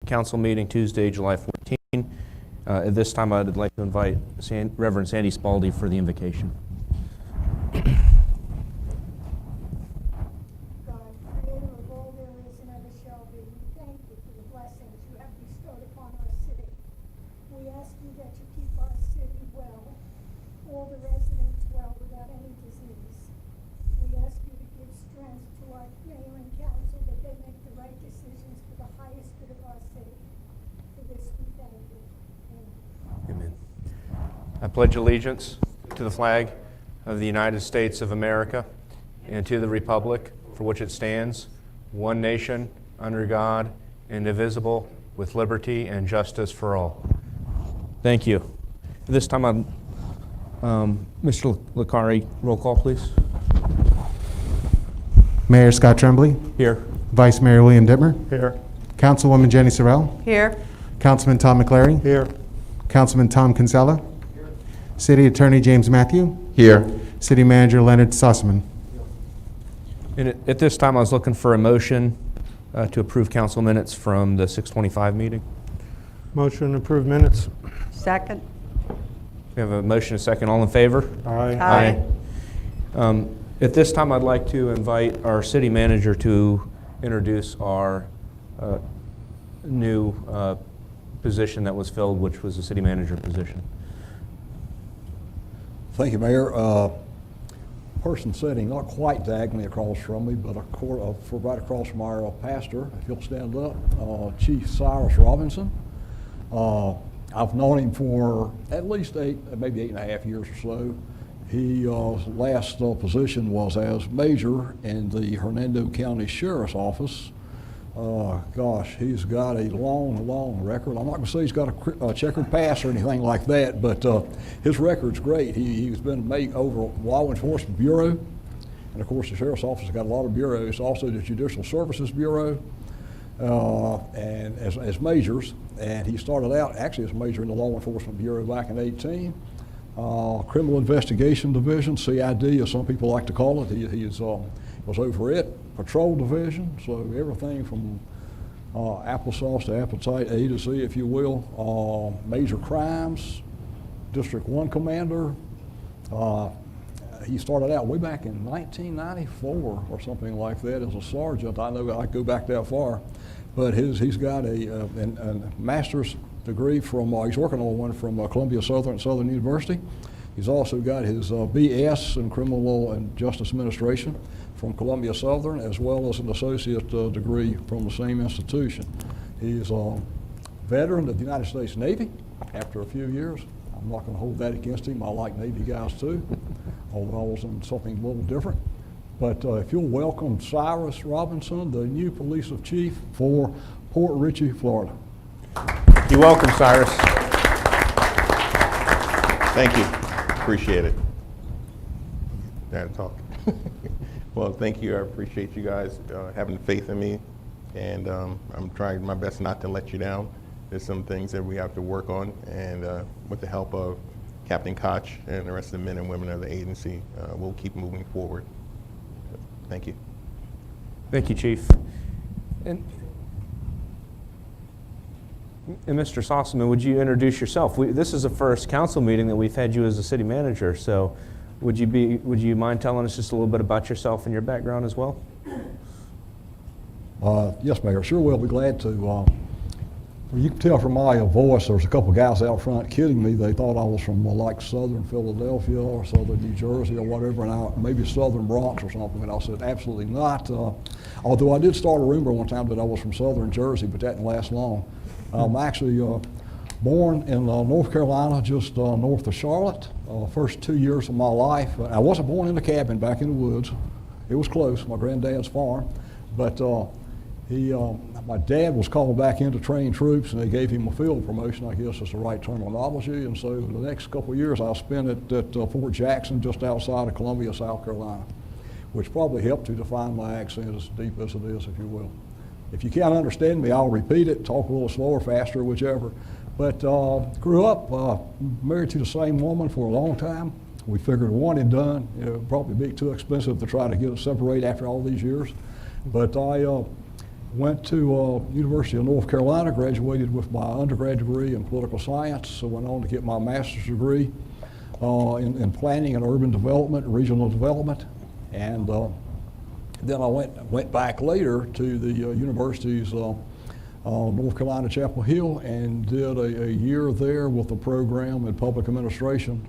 council meeting Tuesday, July 14. At this time, I'd like to invite Reverend Sandy Spalding for the invocation. God, creator of all there is and ever shall be, we thank you for the blessings you have bestowed upon our city. We ask you that you keep our city well, all the residents well without any disease. We ask you to give strength to our mayor and council that they make the right decisions for the highest good of our city. For this we thank you. Amen. Amen. I pledge allegiance to the flag of the United States of America and to the republic for which it stands, one nation, under God, indivisible, with liberty and justice for all. Thank you. At this time, Mr. Licari, roll call, please. Mayor Scott Tremblay, Here. Vice Mayor William Dittmer, Here. Councilwoman Jenny Sorrell, Here. Councilman Tom McClary, Here. Councilman Tom Kinsella, City Attorney James Matthew, Here. City Manager Leonard Sussman. And at this time, I was looking for a motion to approve council minutes from the 6:25 meeting. Motion to approve minutes. Second. We have a motion, a second. All in favor? Aye. Aye. At this time, I'd like to invite our city manager to introduce our new position that was filled, which was the city manager position. Thank you, Mayor. Person sitting not quite diagonally across from me, but right across from our pastor, if you'll stand up, Chief Cyrus Robinson. I've known him for at least maybe 8.5 years or so. His last position was as major in the Hernando County Sheriff's Office. Gosh, he's got a long record. I'm not going to say he's got a checkered past or anything like that, but his record's great. He's been made over Law Enforcement Bureau, and of course the Sheriff's Office has got a lot of bureaus, also the Judicial Services Bureau, and as majors. And he started out actually as major in the Law Enforcement Bureau back in 18. Criminal Investigation Division, CID as some people like to call it. He was over it. Patrol Division, so everything from applesauce to appetite, A to Z, if you will. Major crimes, District 1 Commander. He started out way back in 1994 or something like that as a sergeant. I know I go back that far, but he's got a master's degree from, he's working on one from Columbia Southern University. He's also got his BS in Criminal Law and Justice Administration from Columbia Southern, as well as an associate degree from the same institution. He's a veteran of the United States Navy after a few years. I'm not going to hold that against him. I like Navy guys too, although I was in something a little different. But if you'll welcome Cyrus Robinson, the new police chief for Port Richey, Florida. You're welcome, Cyrus. Thank you. Appreciate it. Dad talk. Well, thank you. I appreciate you guys having faith in me, and I'm trying my best not to let you down. There's some things that we have to work on, and with the help of Captain Koch and the rest of the men and women of the agency, we'll keep moving forward. Thank you. Thank you, Chief. And Mr. Sossaman, would you introduce yourself? This is the first council meeting that we've had you as the city manager, so would you mind telling us just a little bit about yourself and your background as well? Yes, Mayor, sure will. Be glad to. You can tell from my voice, there's a couple guys out front kidding me. They thought I was from like Southern Philadelphia or Southern New Jersey or whatever, and maybe Southern Bronx or something, and I said absolutely not. Although I did start a rumor one time that I was from Southern Jersey, but that didn't last long. I'm actually born in North Carolina, just north of Charlotte. First 2 years of my life. I wasn't born in a cabin back in the woods. It was close, my granddad's farm. But my dad was called back in to train troops, and they gave him a field promotion, I guess is the right terminology. And so the next couple of years I spent at Fort Jackson, just outside of Columbia, South Carolina, which probably helped to define my accent as deep as it is, if you will. If you can't understand me, I'll repeat it, talk a little slower, faster, whichever. But grew up married to the same woman for a long time. We figured one and done. It would probably be too expensive to try to get it separated after all these years. But I Went to University of North Carolina, graduated with my undergrad degree in political science, so went on to get my master's degree in planning and urban development, regional development, and then I went back later to the university's North Carolina Chapel Hill and did a year there with a program in public administration.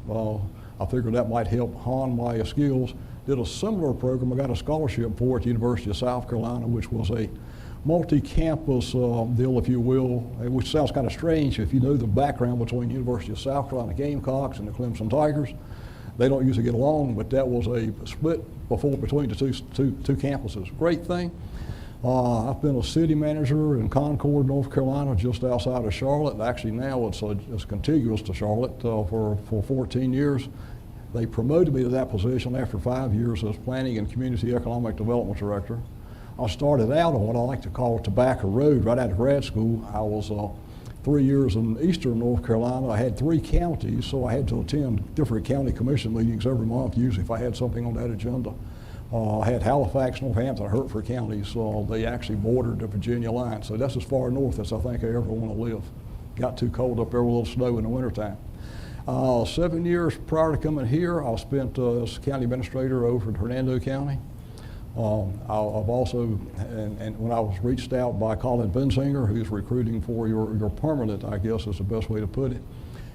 I figured that might help hone my skills. Did a similar program, I got a scholarship for at the University of South Carolina, which was a multi-campus deal, if you will, which sounds kind of strange if you know the background between University of South Carolina Gamecocks and the Clemson Tigers. They don't usually get along, but that was a split between the two campuses. Great thing. I've been a city manager in Concord, North Carolina, just outside of Charlotte. Actually now it's contiguous to Charlotte for 14 years. They promoted me to that position after 5 years as Planning and Community Economic Development Director. I started out on what I like to call Tobacco Road right out of grad school. I was 3 years in eastern North Carolina. I had 3 counties, so I had to attend different county commission meetings every month, usually if I had something on that agenda. I had Halifax, Northampton, Hertford counties, so they actually bordered the Virginia line. So that's as far north as I think I ever want to live. Got too cold up there with a little snow in the wintertime. 7 years prior to coming here, I spent as county administrator over in Hernando County. I've also, and when I was reached out by Colin Bensinger, who's recruiting for your permanent, I guess is the best way to put it,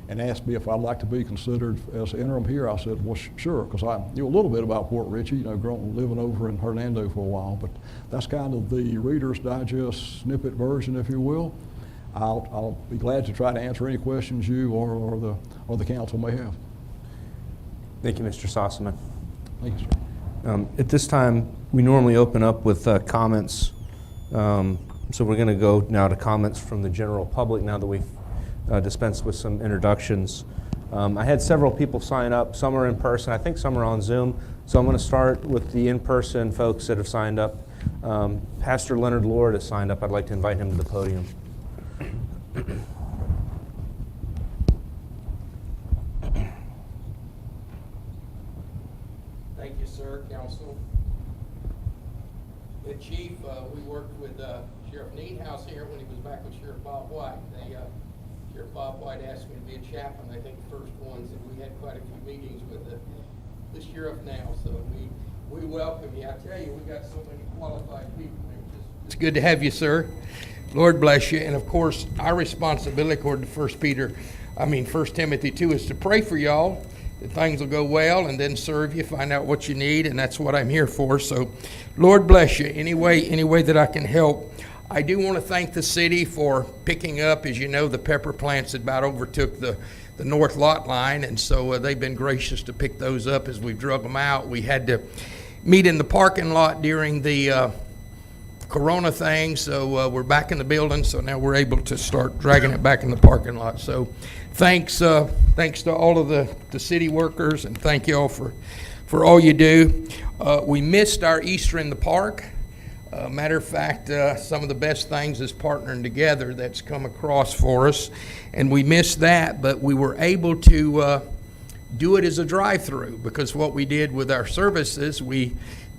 and asked me if I'd like to be considered as interim here, I said, well, sure, because I knew a little bit about Port Richey, living over in Hernando for a while, but that's kind of the Reader's Digest snippet version, if you will. I'll be glad to try to answer any questions you or the council may have. Thank you, Mr. Sossaman. Thank you, sir. At this time, we normally open up with comments. So we're going to go now to comments from the general public now that we've dispensed with some introductions. I had several people sign up. Some are in person. I think some are on Zoom. So I'm going to start with the in-person folks that have signed up. Pastor Leonard Lord has signed up. I'd like to invite him to the podium. Thank you, sir, council. The chief, we worked with Sheriff Neathouse here when he was back with Sheriff Bob White. Sheriff Bob White asked me to be a chaplain, I think the first ones, and we had quite a few meetings with the sheriff now, so we welcome you. I tell you, we got so many qualified people. It's good to have you, sir. Lord bless you. And of course, our responsibility, according to 1 Timothy 2, is to pray for y'all, that things will go well, and then serve you, find out what you need, and that's what I'm here for. So, Lord bless you. Any way that I can help. I do want to thank the city for picking up. As you know, the pepper plants had about overtook the north lot line, and so they've been gracious to pick those up as we've drug them out. We had to meet in the parking lot during the Corona thing, so we're back in the building, so now we're able to start dragging it back in the parking lot. So thanks to all of the city workers, and thank you all for all you do. We missed our Easter in the Park. Matter of fact, some of the best things is partnering together that's come across for us, and we missed that, but we were able to do it as a drive-through, because what we did with our services, we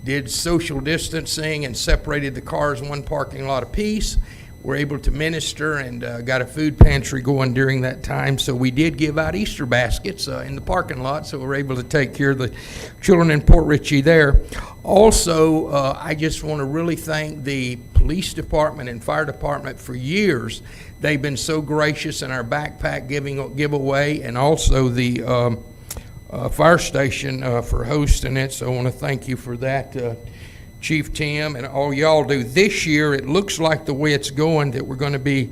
did social distancing and separated the cars in one parking lot apiece. We're able to minister and got a food pantry going during that time. So we did give out Easter baskets in the parking lot, so we're able to take care of the children in Port Richey there. Also, I just want to really thank the police department and fire department for years. They've been so gracious in our backpack giveaway, and also the fire station for hosting it. So I want to thank you for that, Chief Tim, and all y'all do. This year, it looks like the way it's going that we're going to be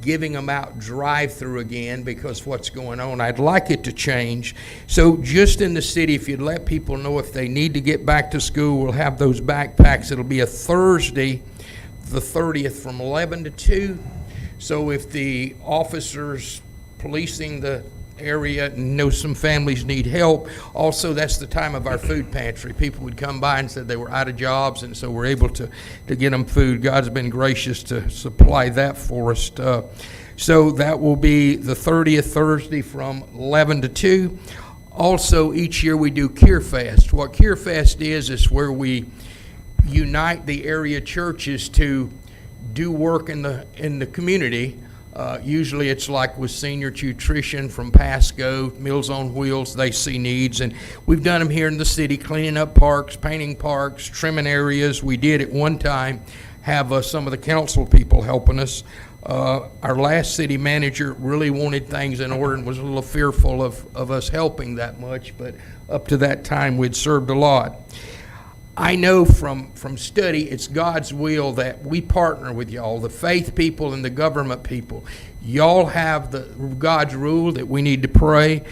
giving them out drive-through again, because what's going on. I'd like it to change. So just in the city, if you'd let people know if they need to get back to school, we'll have those backpacks. It'll be a Thursday, the 30th, from 11 to 2. So if the officers policing the area know some families need help. Also, that's the time of our food pantry. People would come by and said they were out of jobs, and so we're able to get them food. God's been gracious to supply that for us. So that will be the 30th, Thursday, from 11 to 2. Also, each year we do Cure Fest. What Cure Fest is where we unite the area churches to do work in the community. Usually it's like with Senior Nutrition from Pasco, Meals on Wheels, they see needs. And we've done them here in the city, cleaning up parks, painting parks, trimming areas. We did at one time have some of the council people helping us. Our last city manager really wanted things in order and was a little fearful of us helping that much, but up to that time, we'd served a lot. I know from study, it's God's will that we partner with y'all, the faith people and the government people. Y'all have God's rule that we need to pray.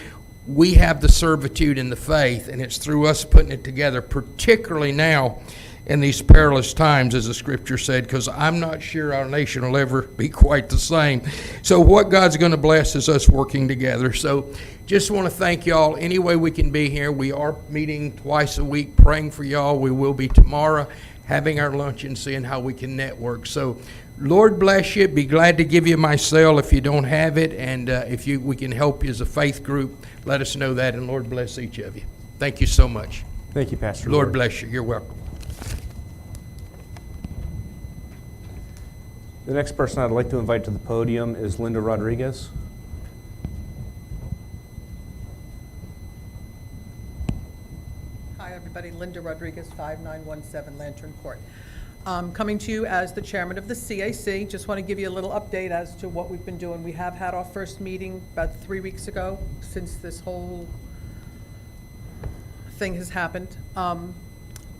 We have the servitude in the faith, and it's through us putting it together, particularly now in these perilous times, as the scripture said, because I'm not sure our nation will ever be quite the same. So what God's going to bless is us working together. So just want to thank y'all any way we can be here. We are meeting twice a week, praying for y'all. We will be tomorrow having our lunch and seeing how we can network. So Lord bless you. Be glad to give you my cell if you don't have it. And if we can help you as a faith group, let us know that. And Lord bless each of you. Thank you so much. Thank you, Pastor Lord Lord. bless you. You're welcome. The next person I'd like to invite to the podium is Linda Rodriguez. Hi, everybody. Linda Rodriguez, 5917 Lantern Court. Coming to you as the chairman of the CAC. Just want to give you a little update as to what we've been doing. We have had our first meeting about 3 weeks ago since this whole thing has happened.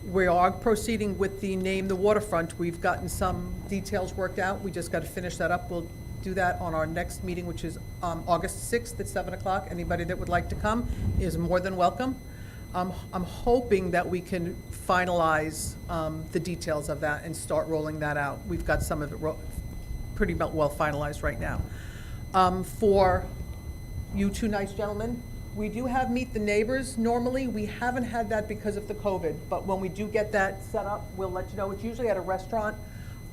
We are proceeding with the Name the Waterfront. We've gotten some details worked out. We just got to finish that up. We'll do that on our next meeting, which is August 6th at 7 o'clock. Anybody that would like to come is more than welcome. I'm hoping that we can finalize the details of that and start rolling that out. We've got some of it pretty well finalized right now. For you two nice gentlemen, we do have Meet the Neighbors normally. We haven't had that because of the COVID, but when we do get that set up, we'll let you know. It's usually at a restaurant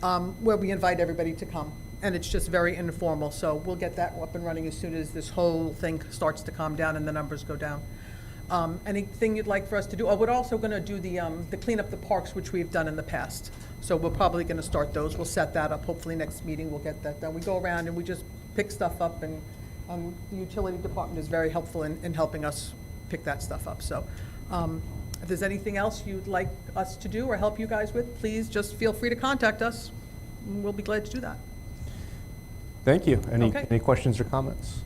where we invite everybody to come, and it's just very informal. So we'll get that up and running as soon as this whole thing starts to calm down and the numbers go down. Anything you'd like for us to do? Oh, we're also going to do the clean up the parks, which we've done in the past. So we're probably going to start those. We'll set that up. Hopefully next meeting we'll get that done. We go around and we just pick stuff up, and the utility department is very helpful in helping us pick that stuff up. So if there's anything else you'd like us to do or help you guys with, please just feel free to contact us. We'll be glad to do that. Thank you. Okay. Any questions or comments?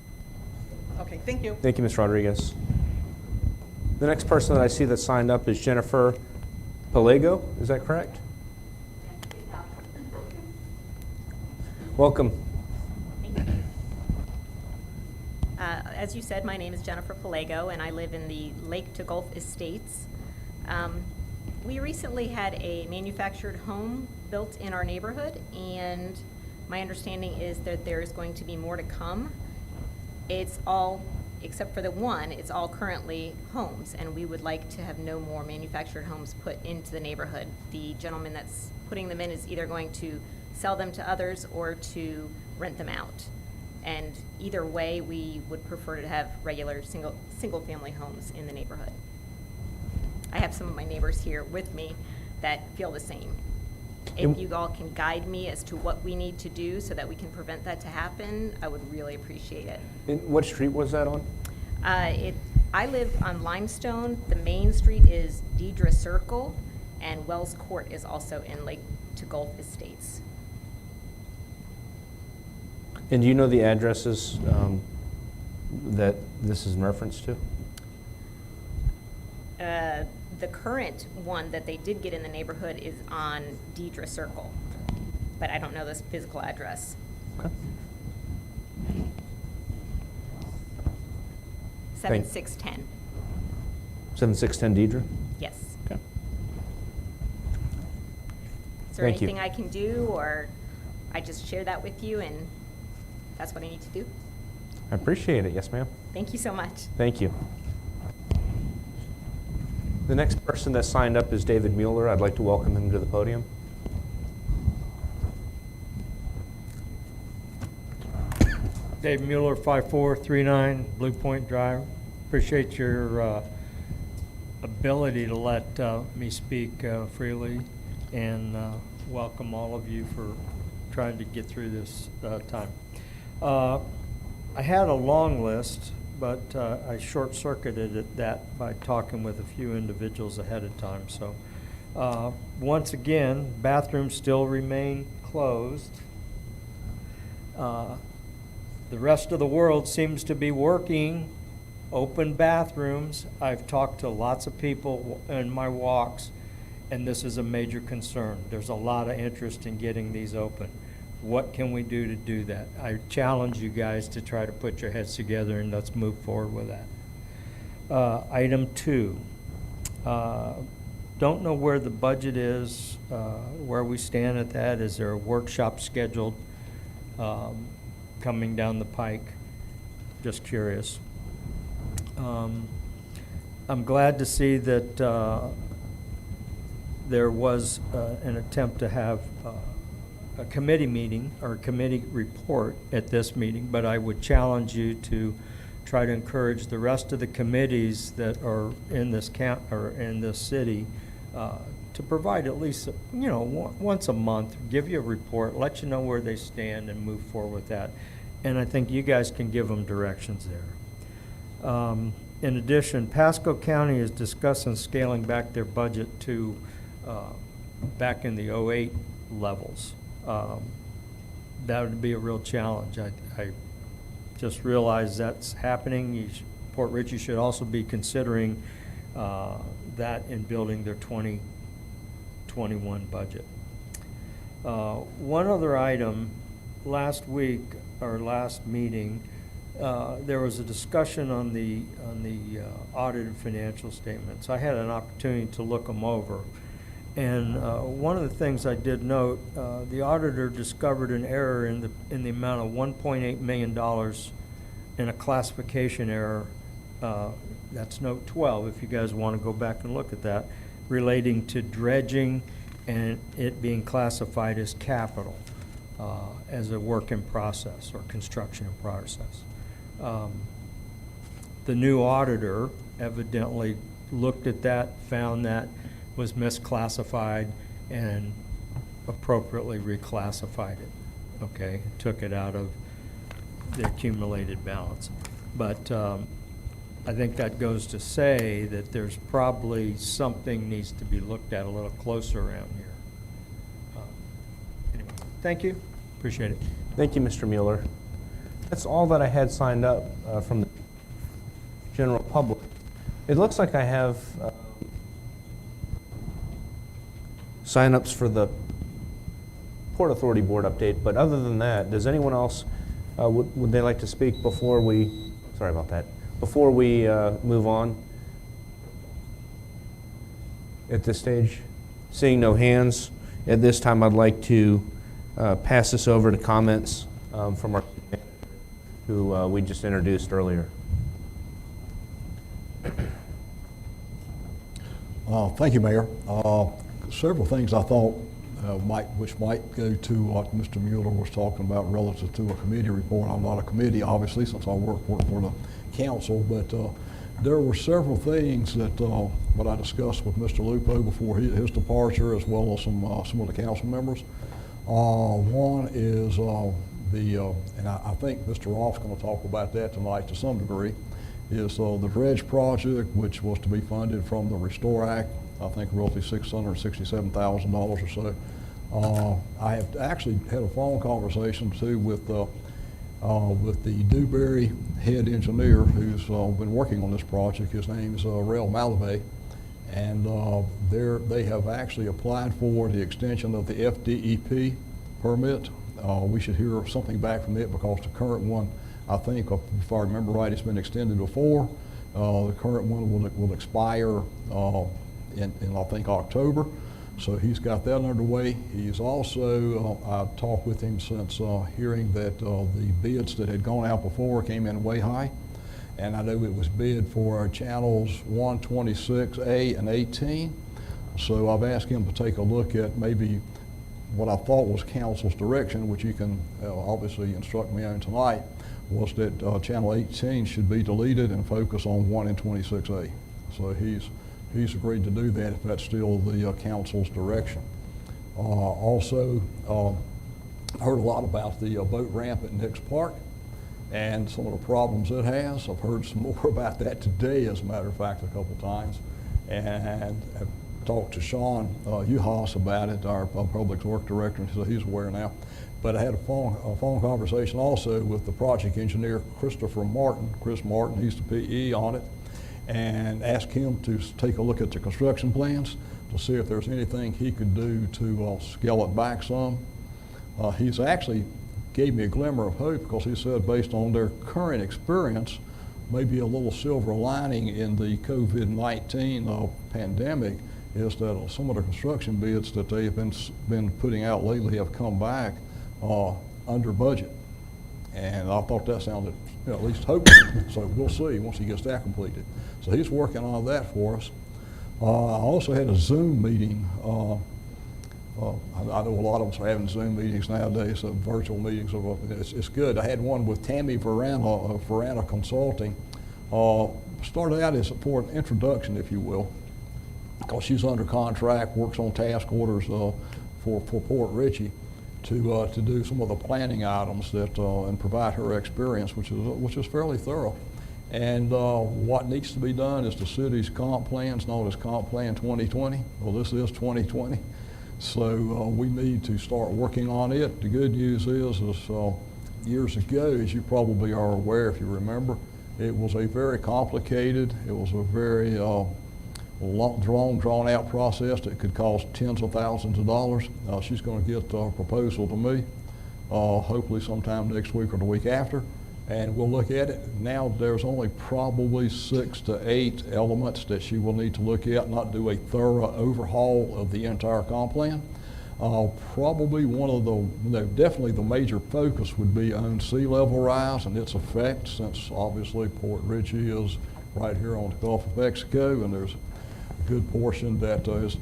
Okay, thank you. Thank you, Ms. Rodriguez. The next person that I see that signed up is Jennifer Pelego. Is that correct? Welcome. As you said, my name is Jennifer Pelego, and I live in the Lake to Gulf Estates. We recently had a manufactured home built in our neighborhood, and my understanding is that there is going to be more to come. It's all, except for the one, it's all currently homes, and we would like to have no more manufactured homes put into the neighborhood. The gentleman that's putting them in is either going to sell them to others or to rent them out. And either way, we would prefer to have regular single-family homes in the neighborhood. I have some of my neighbors here with me that feel the same. If you all can guide me as to what we need to do so that we can prevent that to happen, I would really appreciate it. And what street was that on? I live on Limestone. The main street is Deidre Circle, and Wells Court is also in Lake to Gulf Estates. And do you know the addresses that this is in reference to? The current one that they did get in the neighborhood is on Deidre Circle, but I don't know this physical address. Okay. 7610. 7610 Deidre? Yes. Okay. Is there Thank you. anything I can do, or I just share that with you and that's what I need to do? I appreciate it. Yes, ma'am. Thank you so much. Thank you. The next person that signed up is David Mueller. I'd like to welcome him to the podium. Dave Mueller, 5439 Blue Point Drive. Appreciate your ability to let me speak freely, and welcome all of you for trying to get through this time. I had a long list, but I short-circuited that by talking with a few individuals ahead of time. So once again, bathrooms still remain closed. The rest of the world seems to be working open bathrooms. I've talked to lots of people in my walks, and this is a major concern. There's a lot of interest in getting these open. What can we do to do that? I challenge you guys to try to put your heads together and let's move forward with that. Item 2. Don't know where the budget is, where we stand at that. Is there a workshop scheduled coming down the pike? Just curious. I'm glad to see that there was an attempt to have a committee meeting or a committee report at this meeting, but I would challenge you to try to encourage the rest of the committees that are in this in this city to provide at least, once a month, give you a report, let you know where they stand and move forward with that. And I think you guys can give them directions there. In addition, Pasco County is discussing scaling back their budget to back in the 2008 levels. That would be a real challenge. I just realized that's happening. Port Richey should also be considering that in building their 2021 budget. One other item, last week, or last meeting, there was a discussion on the audited financial statements. I had an opportunity to look them over. And one of the things I did note, the auditor discovered an error in the amount of $1.8 million in a classification error. That's note 12, if you guys want to go back and look at that, relating to dredging and it being classified as capital, as a work in process or construction in process. The new auditor evidently looked at that, found that was misclassified, and appropriately reclassified it. Okay, took it out of the accumulated balance. But I think that goes to say that there's probably something needs to be looked at a little closer around here. Anyway, thank you. Appreciate it. Thank you, Mr. Mueller. That's all that I had signed up from the general public. It looks like I have sign-ups for the Port Authority Board update, but other than that, does anyone else, would they like to speak before we, sorry about that, before we move on at this stage? Seeing no hands, at this time I'd like to pass this over to comments from our who we just introduced earlier. Thank you, Mayor. Several things I thought which might go to what Mr. Mueller was talking about relative to a committee report. I'm not a committee, obviously, since I work for the council, but there were several things that what I discussed with Mr. Lupo before his departure, as well as some of the council members. One is and I think Mr. Roth's going to talk about that tonight to some degree, is the dredge project, which was to be funded from the Restore Act. I think roughly $667,000 or so. I have actually had a phone conversation too with the Dewberry head engineer who's been working on this project. His name's Rail Malavey, and they have actually applied for the extension of the FDEP permit. We should hear something back from it because the current one, I think, if I remember right, it's been extended before. The current one will expire in I think October, so he's got that underway. He's also, I've talked with him since hearing that the bids that had gone out before came in way high, and I know it was bid for channels 126A and 18, so I've asked him to take a look at maybe what I thought was council's direction, which you can obviously instruct me on tonight, was that channel 18 should be deleted and focus on 1 and 26A. So he's agreed to do that if that's still the council's direction. Also, I heard a lot about the boat ramp at Nix Park and some of the problems it has. I've heard some more about that today, as a matter of fact, a couple times. And I've talked to Sean Uhas about it, our public works director, so he's aware now. But I had a phone conversation also with the project engineer, Christopher Martin. Chris Martin, he's the PE on it, and asked him to take a look at the construction plans to see if there's anything he could do to scale it back some. He's actually gave me a glimmer of hope because he said based on their current experience, maybe a little silver lining in the COVID-19 pandemic is that some of the construction bids that they've been putting out lately have come back under budget. And I thought that sounded at least hopeful. So we'll see once he gets that completed. So he's working on that for us. I also had a Zoom meeting. I know a lot of us are having Zoom meetings nowadays, so virtual meetings. It's good. I had one with Tammy Verana of Verana Consulting. Started out as for an introduction, if you will, because she's under contract, works on task orders for Port Richey to do some of the planning items that and provide her experience, which is fairly thorough. And what needs to be done is the city's comp plans, known as Comp Plan 2020. Well, this is 2020. So we need to start working on it. The good news is years ago, as you probably are aware if you remember, it was a very complicated, it was a very drawn out process that could cost tens of thousands of dollars. She's going to get a proposal to me, hopefully sometime next week or the week after, and we'll look at it. Now there's only probably 6 to 8 elements that she will need to look at, not do a thorough overhaul of the entire comp plan. Probably one of the, definitely the major focus would be on sea level rise and its effect, since obviously Port Richey is right here on the Gulf of Mexico, and there's a good portion that is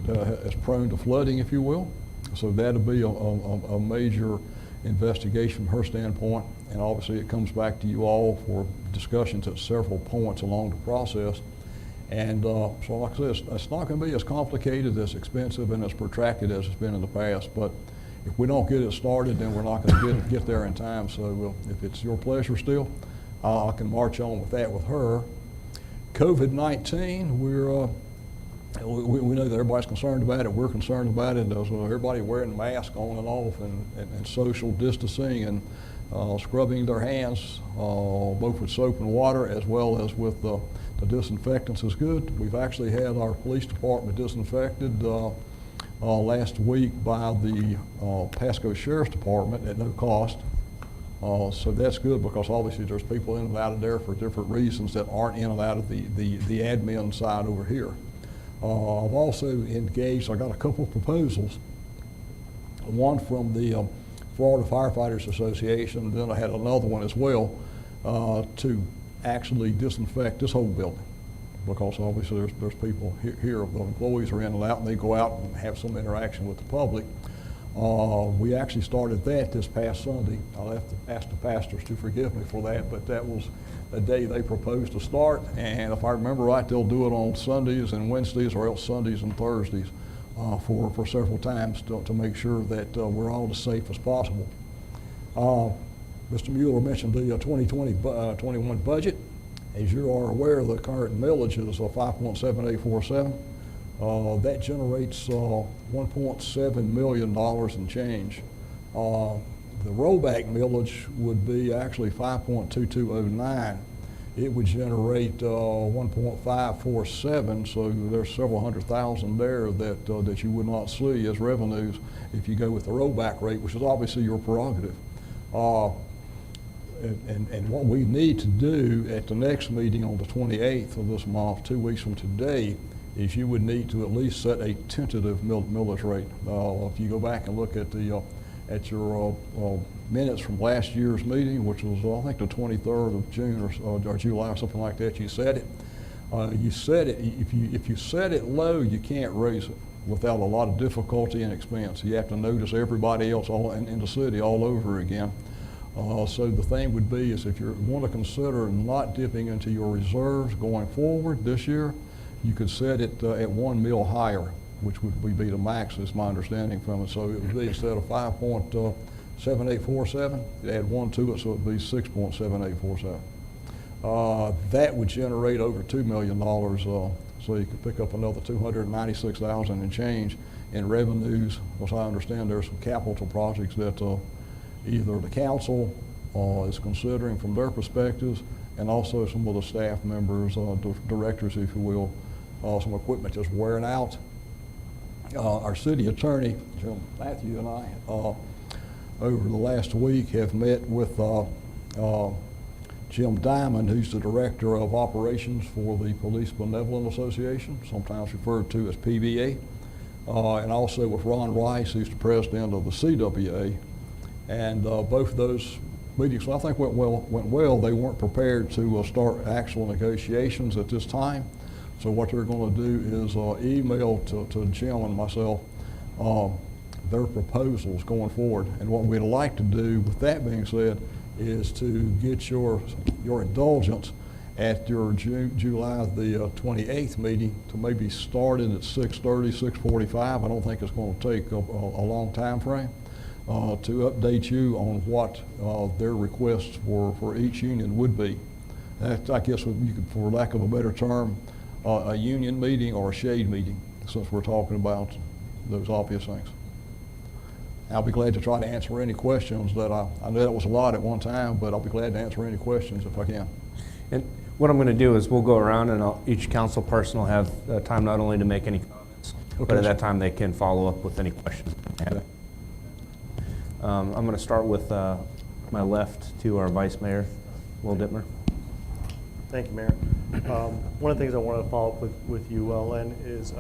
prone to flooding, if you will. So that'll be a major investigation from her standpoint, and obviously it comes back to you all for discussions at several points along the process. And so like I said, it's not going to be as complicated, as expensive, and as protracted as it's been in the past, but if we don't get it started, then we're not going to get there in time. So if it's your pleasure still, I can march on with that with her. COVID-19, we know that everybody's concerned about it. We're concerned about it. Everybody wearing masks on and off, and social distancing, and scrubbing their hands, both with soap and water, as well as with the disinfectants is good. We've actually had our police department disinfected last week by the Pasco Sheriff's Department at no cost. So that's good, because obviously there's people in and out of there for different reasons that aren't in and out of the admin side over here. I've also engaged, I got a couple of proposals, one from the Florida Firefighters Association, then I had another one as well, to actually disinfect this whole building, because obviously there's people here, the employees are in and out, and they go out and have some interaction with the public. We actually started that this past Sunday. I'll have to ask the pastors to forgive me for that, but that was the day they proposed to start, and if I remember right, they'll do it on Sundays and Wednesdays, or else Sundays and Thursdays for several times to make sure that we're all as safe as possible. Mr. Mueller mentioned the 2020-21 budget. As you are aware, the current millage is 5.7847. That generates $1.7 million in change. The rollback millage would be actually 5.2209. It would generate 1.547, so there's several hundred thousand there that you would not see as revenues if you go with the rollback rate, which is obviously your prerogative. And what we need to do at the next meeting on the 28th of this month, 2 weeks from today, is you would need to at least set a tentative millage rate. If you go back and look at your minutes from last year's meeting, which was I think the 23rd of June or July or something like that, you set it. You set it. If you set it low, you can't raise it without a lot of difficulty and expense. You have to notice everybody else in the city all over again. So the thing would be is if you want to consider not dipping into your reserves going forward this year, you could set it at 1 mil higher, which would be the max, is my understanding from it. So it would be, instead of 6.7847. You add 1 to it, so it'd be 6.7847. That would generate over $2 million, so you could pick up another $296,000 and change in revenues. As I understand, there's some capital projects that either the council is considering from their perspectives, and also some of the staff members, directors, if you will, some equipment just wearing out. Our city attorney, Jim Matthew, and I, over the last week, have met with Jim Diamond, who's the Director of Operations for the Police Benevolent Association, sometimes referred to as PBA, and also with Ron Rice, who's the President of the CWA. And both of those meetings, I think, went well. They weren't prepared to start actual negotiations at this time. So what they're going to do is email to Jim and myself their proposals going forward. And what we'd like to do, with that being said, is to get your indulgence at your July the 28th meeting to maybe start it at 6:30, 6:45. I don't think it's going to take a long time frame to update you on what their requests for each union would be. That, I guess, you could, for lack of a better term, a union meeting or a shade meeting, since we're talking about those obvious things. I'll be glad to try to answer any questions that I know that was a lot at one time, but I'll be glad to answer any questions if I can. And what I'm going to do is we'll go around and each council person will have time not only to make any comments, but at that time they can follow up with any questions. Okay. I'm going to start with my left to our Vice Mayor, Will Dittmer. Thank you, Mayor. One of the things I wanted to follow up with you, Len, is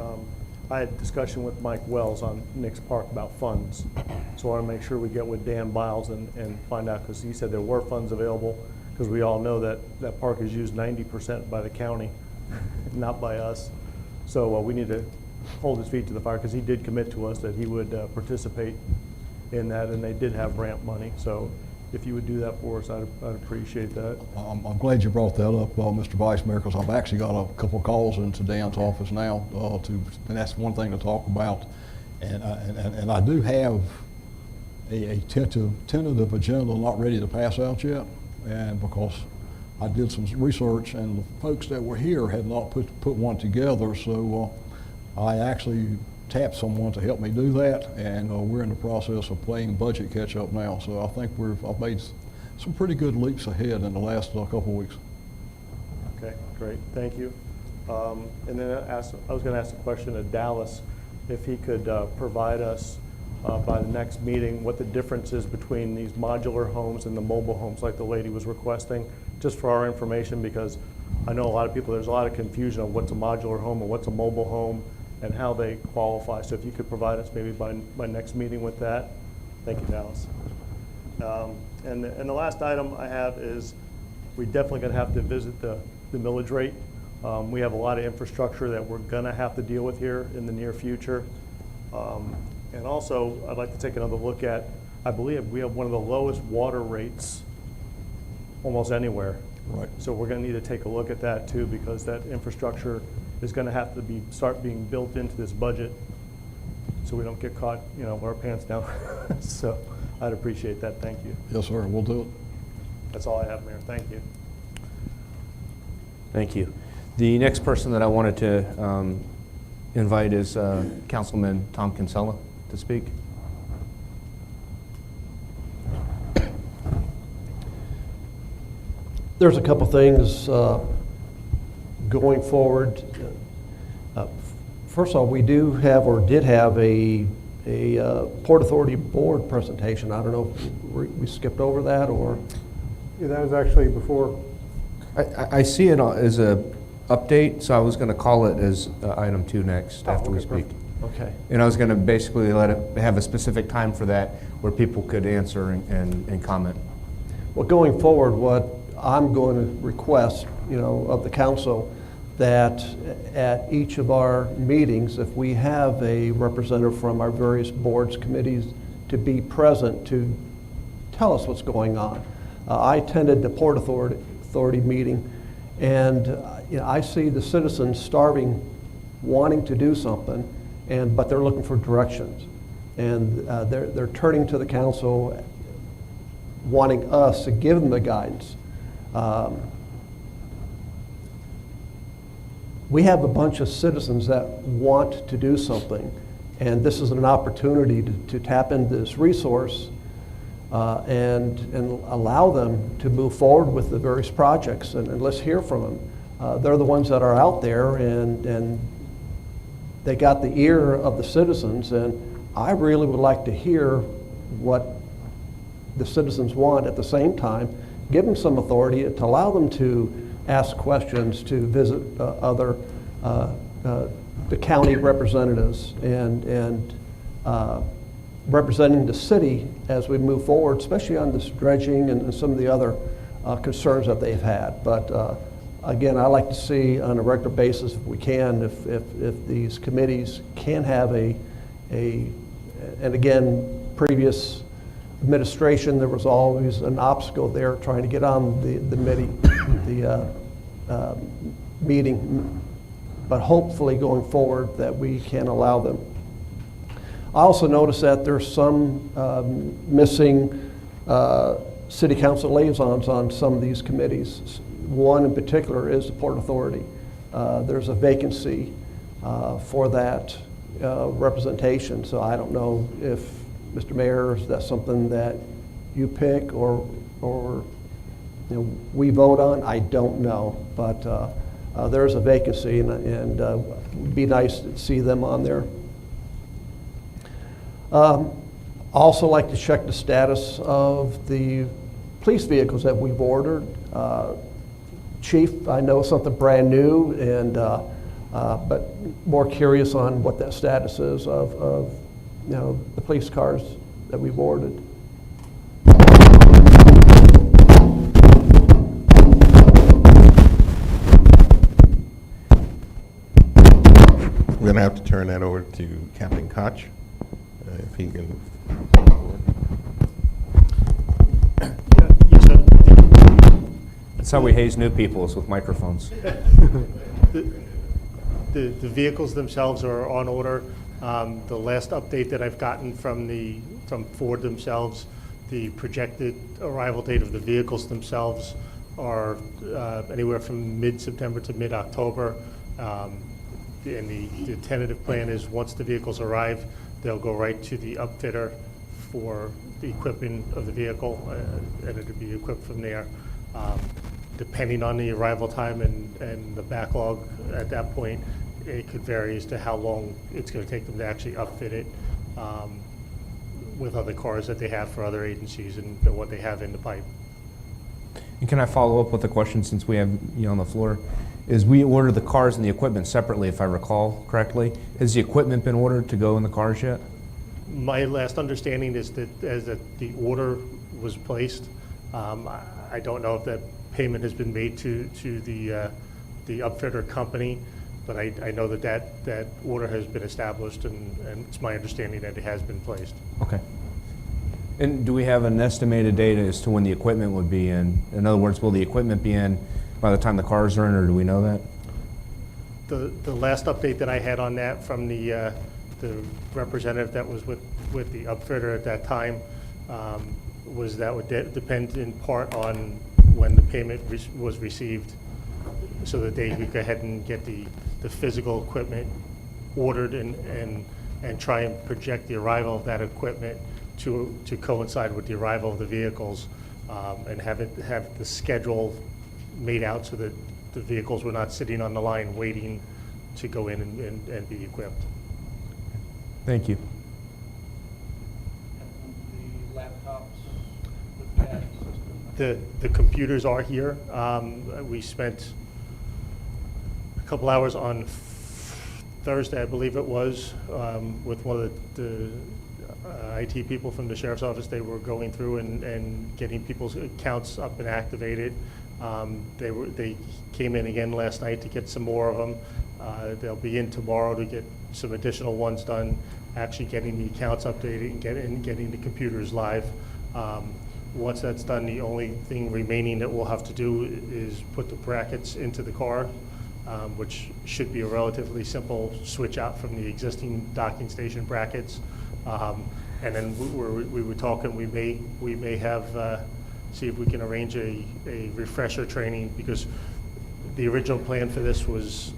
I had a discussion with Mike Wells on Nix Park about funds. So I want to make sure we get with Dan Biles and find out, because he said there were funds available, because we all know that that park is used 90% by the county, not by us. So we need to hold his feet to the fire, because he did commit to us that he would participate in that, and they did have ramp money. So if you would do that for us, I'd appreciate that. I'm glad you brought that up, Mr. Vice Mayor, because I've actually got a couple of calls into Dan's office now, and that's one thing to talk about. And I do have a tentative agenda not ready to pass out yet, and because I did some research and the folks that were here had not put one together, so I actually tapped someone to help me do that, and we're in the process of playing budget catch up now. So I think I've made some pretty good leaps ahead in the last couple of weeks. Okay, great, thank you. And then I was going to ask a question to Dallas, if he could provide us by the next meeting what the difference is between these modular homes and the mobile homes, like the lady was requesting, just for our information, because I know a lot of people, there's a lot of confusion on what's a modular home and what's a mobile home, and how they qualify. So if you could provide us maybe by next meeting with that. Thank you, Dallas. And the last item I have is we're definitely going to have to visit the millage rate. We have a lot of infrastructure that we're going to have to deal with here in the near future. And also, I'd like to take another look at, I believe we have one of the lowest water rates almost anywhere. Right. So we're going to need to take a look at that too, because that infrastructure is going to have to start being built into this budget, so we don't get caught, with our pants down. So I'd appreciate that. Thank you. Yes, sir. We'll do it. That's all I have, Mayor. Thank you. Thank you. The next person that I wanted to invite is Councilman Tom Kinsella to speak. There's a couple things going forward. First of all, we do have, or did have, a Port Authority board presentation. I don't know if we skipped over that, or? Yeah, that was actually before. I see it as a update, so I was going to call it as item 2 next after we speak. Okay. And I was going to basically let it have a specific time for that where people could answer and comment. Well, going forward, what I'm going to request, of the council, that at each of our meetings, if we have a representative from our various boards, committees, to be present to tell us what's going on. I attended the Port Authority meeting, and I see the citizens starving, wanting to do something, but they're looking for directions. And they're turning to the council wanting us to give them the guidance. We have a bunch of citizens that want to do something, and this is an opportunity to tap into this resource and allow them to move forward with the various projects, and let's hear from them. They're the ones that are out there, and they got the ear of the citizens, and I really would like to hear what the citizens want. At the same time, give them some authority to allow them to ask questions, to visit the county representatives and representing the city as we move forward, especially on this dredging and some of the other concerns that they've had. But again, I like to see on a regular basis, if we can, if these committees can have and again, previous administration, there was always an obstacle there trying to get on the meeting, but hopefully going forward that we can allow them. I also noticed that there's some missing city council liaisons on some of these committees. One in particular is the Port Authority. There's a vacancy for that representation, so I don't know if, Mr. Mayor, is that something that you pick or we vote on? I don't know, but there's a vacancy, and it'd be nice to see them on there. Also like to check the status of the police vehicles that we've ordered. Chief, I know something brand new, and but more curious on what that status is of the police cars that we've ordered. We're going to have to turn that over to Captain Koch, if he can. That's how we haze new people, is with microphones. The vehicles themselves are on order. The last update that I've gotten from Ford themselves, the projected arrival date of the vehicles themselves are anywhere from mid-September to mid-October. And the tentative plan is once the vehicles arrive, they'll go right to the upfitter for the equipment of the vehicle, and it'll be equipped from there. Depending on the arrival time and the backlog at that point, it could vary as to how long it's going to take them to actually upfit it with other cars that they have for other agencies and what they have in the pipe. And can I follow up with a question since we have you on the floor? Is we order the cars and the equipment separately, if I recall correctly. Has the equipment been ordered to go in the cars yet? My last understanding is that the order was placed. I don't know if that payment has been made to the upfitter company, but I know that order has been established, and it's my understanding that it has been placed. Okay. And do we have an estimated date as to when the equipment would be in? In other words, will the equipment be in by the time the cars are in, or do we know that? The last update that I had on that from the representative that was with the upfitter at that time was that would depend in part on when the payment was received, so that they could go ahead and get the physical equipment ordered and try and project the arrival of that equipment to coincide with the arrival of the vehicles, and have the schedule made out so that the vehicles were not sitting on the line waiting to go in and be equipped. Thank you. The laptops, the computers are here. We spent a couple hours on Thursday, I believe it was, with one of the IT people from the sheriff's office. They were going through and getting people's accounts up and activated. They came in again last night to get some more of them. They'll be in tomorrow to get some additional ones done, actually getting the accounts updated and getting the computers live. Once that's done, the only thing remaining that we'll have to do is put the brackets into the car, which should be a relatively simple switch out from the existing docking station brackets. And then we were talking, we may have see if we can arrange a refresher training, because the original plan for this was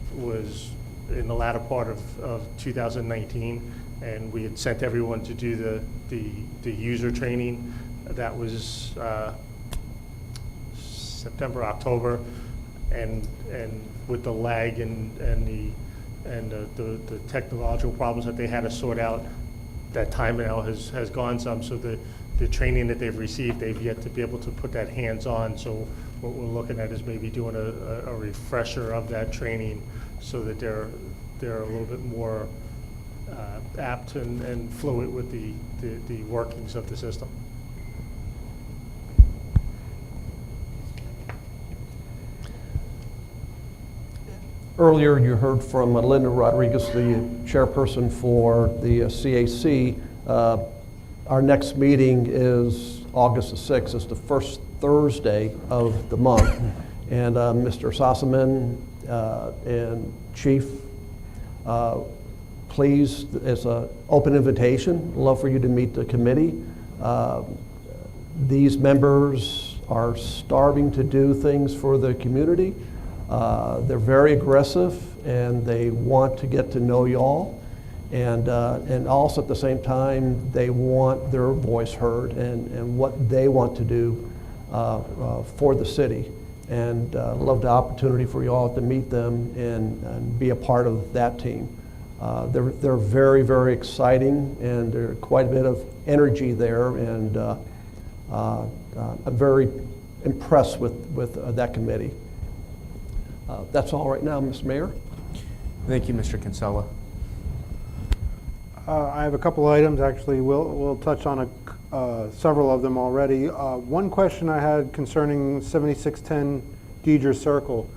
in the latter part of 2019, and we had sent everyone to do the user training. That was September, October, and with the lag and the technological problems that they had to sort out, that time now has gone some. So the training that they've received, they've yet to be able to put that hands-on. So what we're looking at is maybe doing a refresher of that training, so that they're a little bit more apt and fluid with the workings of the system. Earlier, you heard from Linda Rodriguez, the chairperson for the CAC. Our next meeting is August the 6th. It's the first Thursday of the month. And Mr. Sossaman and Chief, please, it's an open invitation. Love for you to meet the committee. These members are starving to do things for the community. They're very aggressive, and they want to get to know y'all. And also at the same time, they want their voice heard and what they want to do for the city. And love the opportunity for y'all to meet them and be a part of that team. They're very, very exciting, and there's quite a bit of energy there, and I'm very impressed with that committee. That's all right now, Mr. Mayor. Thank you, Mr. Kinsella. I have a couple items, actually. We'll touch on several of them already. One question I had concerning 7610 Deidre Circle.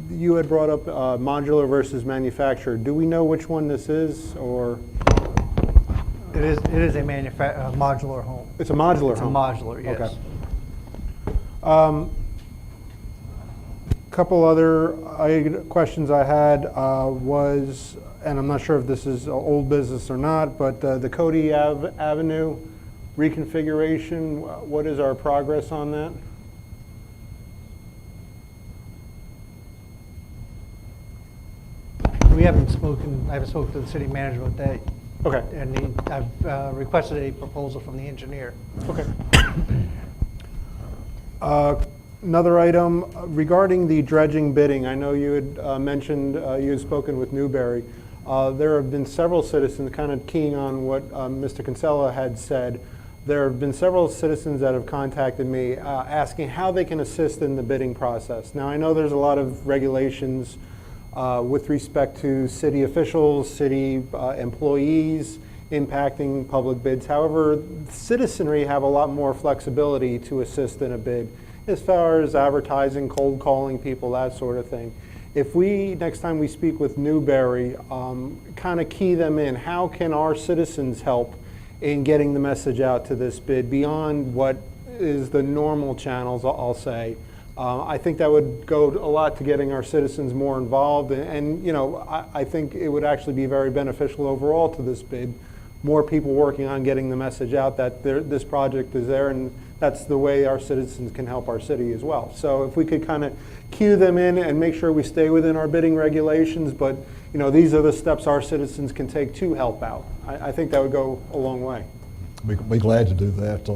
You had brought up modular versus manufactured. Do we know which one this is, or? It is a modular home. It's a modular it's home? It's a modular, yes. Okay. Couple other questions I had was, and I'm not sure if this is old business or not, but the Cody Avenue reconfiguration, what is our progress on that? I haven't spoken to the city manager with that. Okay. And I've requested a proposal from the engineer. Okay. Another item regarding the dredging bidding. I know you had mentioned, you had spoken with Newberry. There have been several citizens, kind of keying on what Mr. Kinsella had said. There have been several citizens that have contacted me asking how they can assist in the bidding process. Now, I know there's a lot of regulations with respect to city officials, city employees impacting public bids. However, citizenry have a lot more flexibility to assist in a bid as far as advertising, cold calling people, that sort of thing. If we, next time we speak with Newberry, kind of key them in, how can our citizens help in getting the message out to this bid beyond what is the normal channels, I'll say. I think that would go a lot to getting our citizens more involved, and you know, I think it would actually be very beneficial overall to this bid. More people working on getting the message out that this project is there, and that's the way our citizens can help our city as well. So if we could kind of cue them in and make sure we stay within our bidding regulations, but you know, these are the steps our citizens can take to help out. I think that would go a long way. Be glad to do that,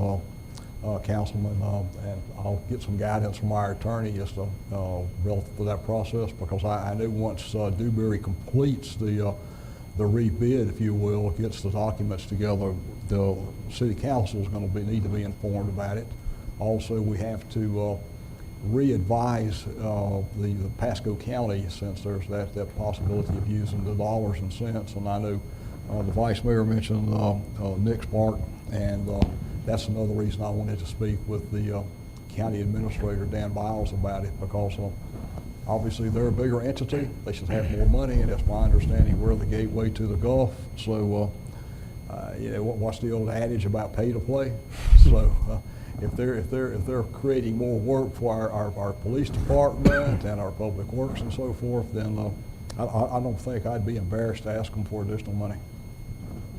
Councilman, and I'll get some guidance from our attorney as to relative to that process, because I know once Newberry completes the rebid, if you will, gets the documents together, the city council is going to need to be informed about it. Also, we have to re-advise the Pasco County, since there's that possibility of using the dollars and cents. And I know the Vice Mayor mentioned Nick Spark, and that's another reason I wanted to speak with the County Administrator, Dan Biles, about it, because obviously they're a bigger entity. They should have more money, and that's my understanding we're the gateway to the Gulf. So, you know, what's the old adage about pay to play? So, if they're creating more work for our police department and our public works and so forth, then I don't think I'd be embarrassed to ask them for additional money.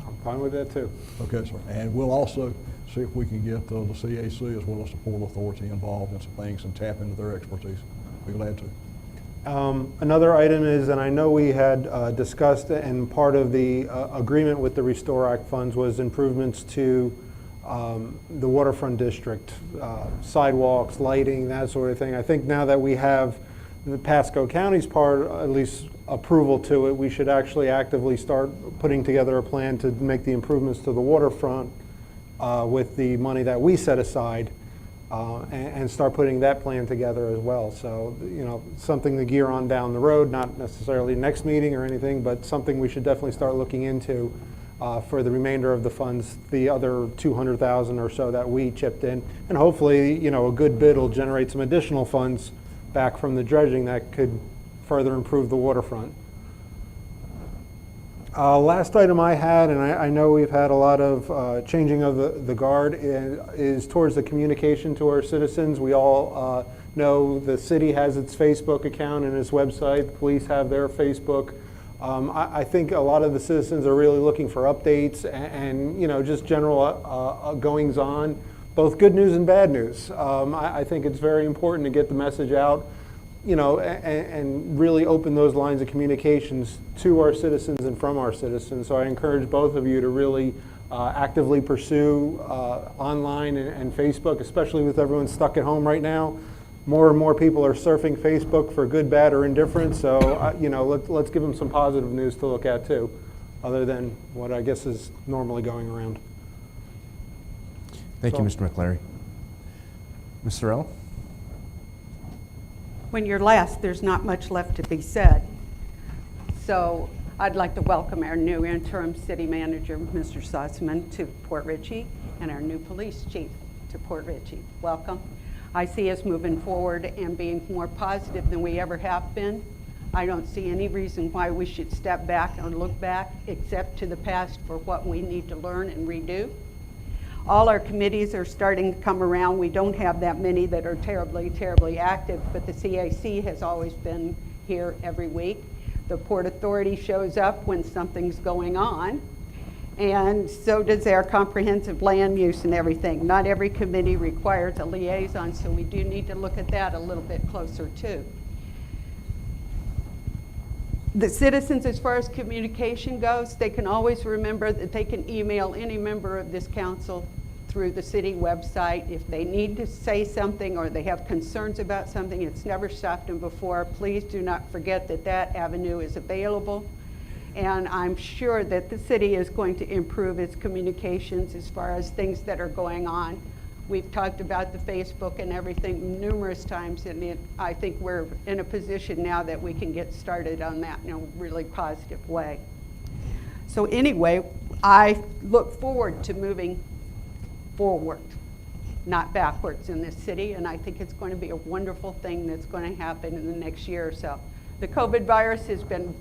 I'm fine with that too. Okay, sir. And we'll also see if we can get the CAC as well as the Port Authority involved in some things and tap into their expertise. Be glad to. Another item is, and I know we had discussed, and part of the agreement with the Restore Act funds was improvements to the waterfront district, sidewalks, lighting, that sort of thing. I think now that we have the Pasco County's part, at least approval to it, we should actually actively start putting together a plan to make the improvements to the waterfront with the money that we set aside. And start putting that plan together as well. So, you know, something to gear on down the road, not necessarily next meeting or anything, but something we should definitely start looking into for the remainder of the funds, the other 200,000 or so that we chipped in. And hopefully, you know, a good bid will generate some additional funds back from the dredging that could further improve the waterfront. Last item I had, and I know we've had a lot of changing of the guard, is towards the communication to our citizens. We all know the city has its Facebook account and its website. The police have their Facebook. I think a lot of the citizens are really looking for updates and you know, just general goings on, both good news and bad news. I think it's very important to get the message out, you know, and really open those lines of communications to our citizens and from our citizens. So I encourage both of you to really actively pursue online and Facebook, especially with everyone stuck at home right now. More and more people are surfing Facebook for good, bad, or indifferent. So, you know, let's give them some positive news to look at too, other than what I guess is normally going around. Thank you, Mr. McCleary. Ms. Sorrell? When you're last, there's not much left to be said. So I'd like to welcome our new interim city manager, Mr. Sussman, to Port Richey, and our new police chief to Port Richey. Welcome. I see us moving forward and being more positive than we ever have been. I don't see any reason why we should step back or look back, except to the past for what we need to learn and redo. All our committees are starting to come around. We don't have that many that are terribly, terribly active, but the CAC has always been here every week. The Port Authority shows up when something's going on, and so does our comprehensive land use and everything. Not every committee requires a liaison, so we do need to look at that a little bit closer too. The citizens, as far as communication goes, they can always remember that they can email any member of this council through the city website. If they need to say something or they have concerns about something, it's never stopped them before. Please do not forget that that avenue is available. And I'm sure that the city is going to improve its communications as far as things that are going on. We've talked about the Facebook and everything numerous times, and I think we're in a position now that we can get started on that in a really positive way. So anyway, I look forward to moving forward, not backwards in this city, and I think it's going to be a wonderful thing that's going to happen in the next year or so. The COVID virus has been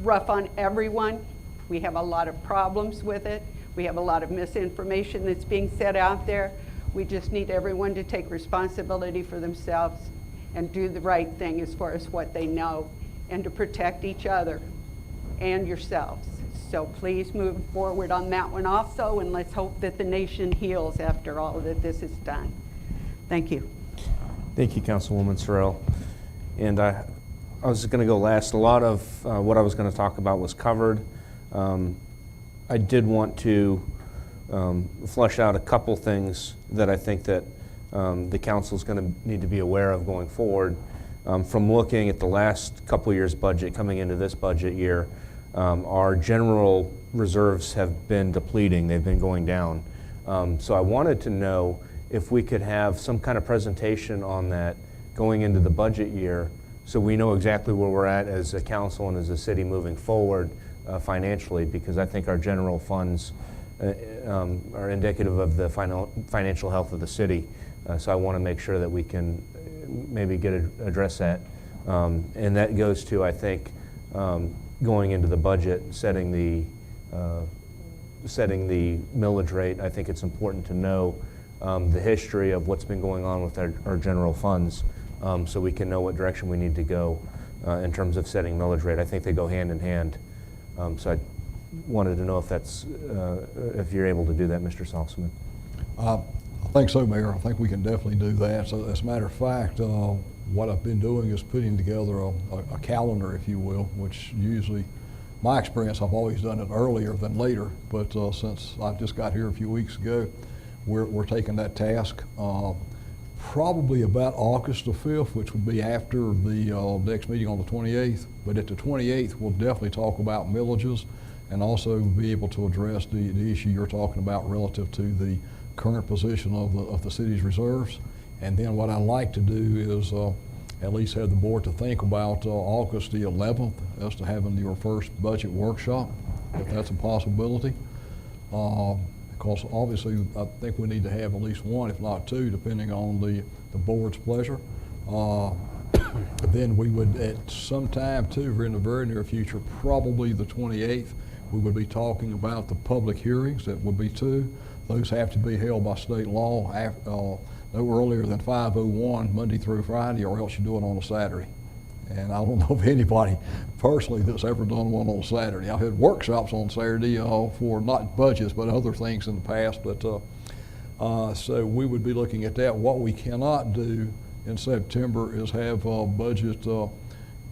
rough on everyone. We have a lot of problems with it. We have a lot of misinformation that's being set out there. We just need everyone to take responsibility for themselves and do the right thing as far as what they know, and to protect each other and yourselves. So please move forward on that one also, and let's hope that the nation heals after all that this is done. Thank you. Thank you, Councilwoman Sorrell. And I was going to go last. A lot of what I was going to talk about was covered. I did want to flesh out a couple things that I think that the council is going to need to be aware of going forward. From looking at the last couple years' budget coming into this budget year, our general reserves have been depleting. They've been going down. So I wanted to know if we could have some kind of presentation on that going into the budget year, so we know exactly where we're at as a council and as a city moving forward financially, because I think our general funds are indicative of the financial health of the city. So I want to make sure that we can maybe address that. And that goes to, I think, going into the budget, setting the millage rate. I think it's important to know the history of what's been going on with our general funds, so we can know what direction we need to go in terms of setting millage rate. I think they go hand in hand. So I wanted to know if that's if you're able to do that, Mr. Salzman. I think so, Mayor. I think we can definitely do that. So as a matter of fact, what I've been doing is putting together a calendar, if you will, which usually, my experience, I've always done it earlier than later, but since I just got here a few weeks ago, we're taking that task. Probably about August the 5th, which would be after the next meeting on the 28th. But at the 28th, we'll definitely talk about millages and also be able to address the issue you're talking about relative to the current position of the city's reserves. And then what I like to do is at least have the board to think about August the 11th as to having your first budget workshop, if that's a possibility. Because obviously I think we need to have at least one, if not two, depending on the board's pleasure. Then we would, at some time too, in the very near future, probably the 28th, we would be talking about the public hearings. That would be two. Those have to be held by state law no earlier than 5:01 Monday through Friday, or else you do it on a Saturday. And I don't know of anybody personally that's ever done one on Saturday. I've had workshops on Saturday for not budgets, but other things in the past. But so we would be looking at that. What we cannot do in September is have budget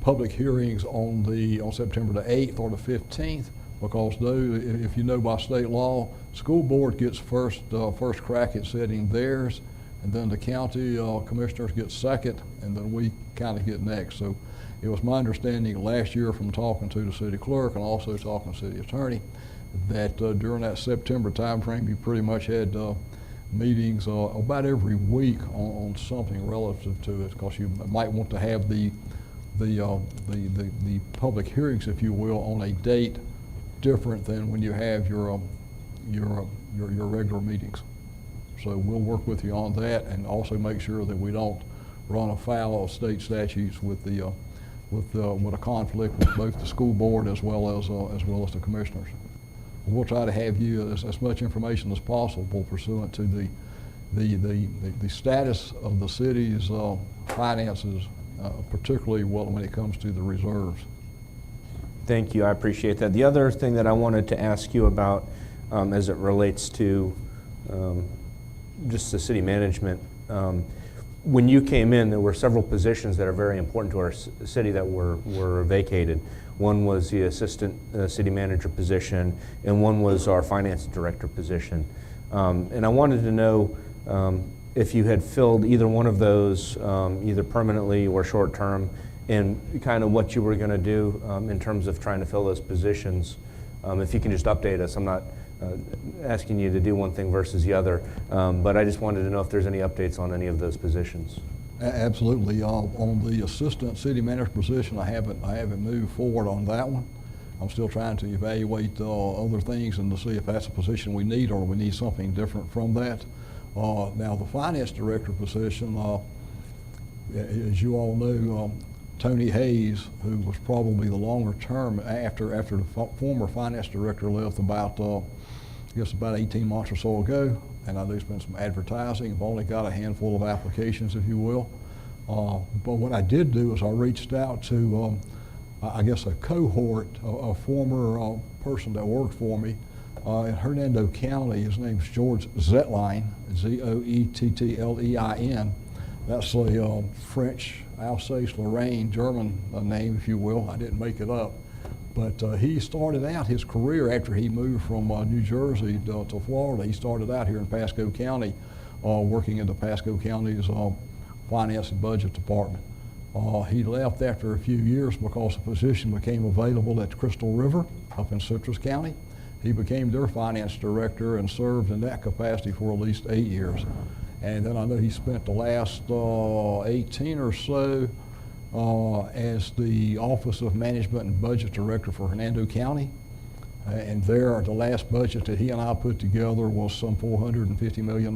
public hearings on September the 8th or the 15th, because those, if you know by state law, school board gets first crack at setting theirs, and then the county commissioners get second, and then we kind of get next. So it was my understanding last year from talking to the city clerk and also talking to the city attorney that during that September timeframe, you pretty much had meetings about every week on something relative to it, because you might want to have the public hearings, if you will, on a date different than when you have your regular meetings. So we'll work with you on that, and also make sure that we don't run afoul of state statutes with a conflict with both the school board as well as the commissioners. We'll try to have you as much information as possible pursuant to the status of the city's finances, particularly when it comes to the reserves. Thank you, I appreciate that. The other thing that I wanted to ask you about as it relates to just the city management, when you came in, there were several positions that are very important to our city that were vacated. One was the assistant city manager position, and one was our finance director position. And I wanted to know if you had filled either one of those, either permanently or short term, and kind of what you were going to do in terms of trying to fill those positions. If you can just update us. I'm not asking you to do one thing versus the other, but I just wanted to know if there's any updates on any of those positions. Absolutely. On the assistant city manager position, I haven't moved forward on that one. I'm still trying to evaluate other things and to see if that's a position we need, or we need something different from that. Now the finance director position, as you all know, Tony Hayes, who was probably the longer term after the former finance director left about 18 months or so ago, and I know there's been some advertising. I've only got a handful of applications, if you will. But what I did do is I reached out to, a cohort, a former person that worked for me in Hernando County. His name's George Zettlein, Zettlein. That's a French, Alsace-Lorraine, German name, if you will. I didn't make it up. But he started out his career after he moved from New Jersey to Florida. He started out here in Pasco County, working in the Pasco County's finance and budget department. He left after a few years because the position became available at Crystal River up in Citrus County. He became their finance director and served in that capacity for at least 8 years. And then I know he spent the last 18 or so as the Office of Management and Budget Director for Hernando County. And there, the last budget that he and I put together was some $450 million.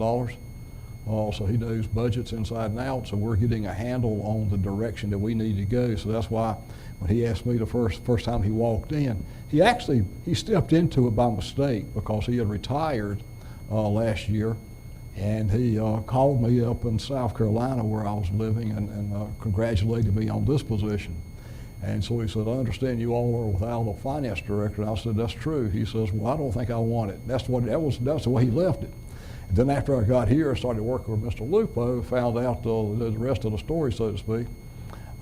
So he knows budgets inside and out, so we're getting a handle on the direction that we need to go. So that's why when he asked me the first time he walked in, he stepped into it by mistake because he had retired last year. And he called me up in South Carolina where I was living and congratulated me on this position. And so he said, I understand you all are without a finance director. And I said, that's true. He says, well, I don't think I want it. That's the way he left it. Then after I got here, I started working with Mr. Lupo, found out the rest of the story, so to speak.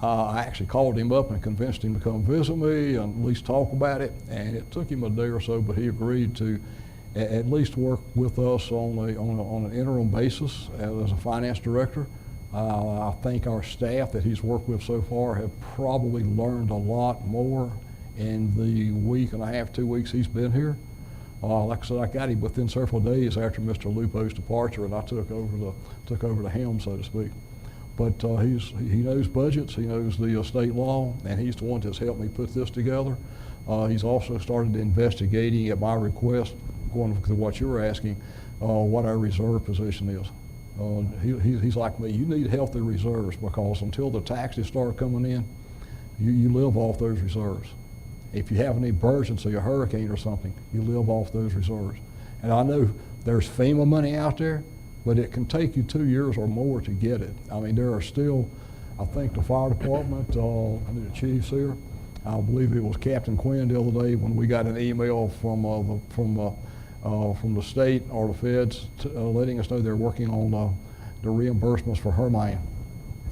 I actually called him up and convinced him to come visit me and at least talk about it. And it took him a day or so, but he agreed to at least work with us on an interim basis as a finance director. I think our staff that he's worked with so far have probably learned a lot more in the week and a half, 2 weeks he's been here. Like I said, I got him within several days after Mr. Lupo's departure, and I took over the helm, so to speak. But he knows budgets, he knows the state law, and he's the one that's helped me put this together. He's also started investigating, at my request, going to what you were asking, what our reserve position is. He's like me. You need healthy reserves, because until the taxes start coming in, you live off those reserves. If you have an emergency, a hurricane or something, you live off those reserves. And I know there's FEMA money out there, but it can take you 2 years or more to get it. I mean, there are still, I think the fire department, the chief's here. I believe it was Captain Quinn the other day when we got an email from the state or the feds letting us know they're working on the reimbursements for Hermine.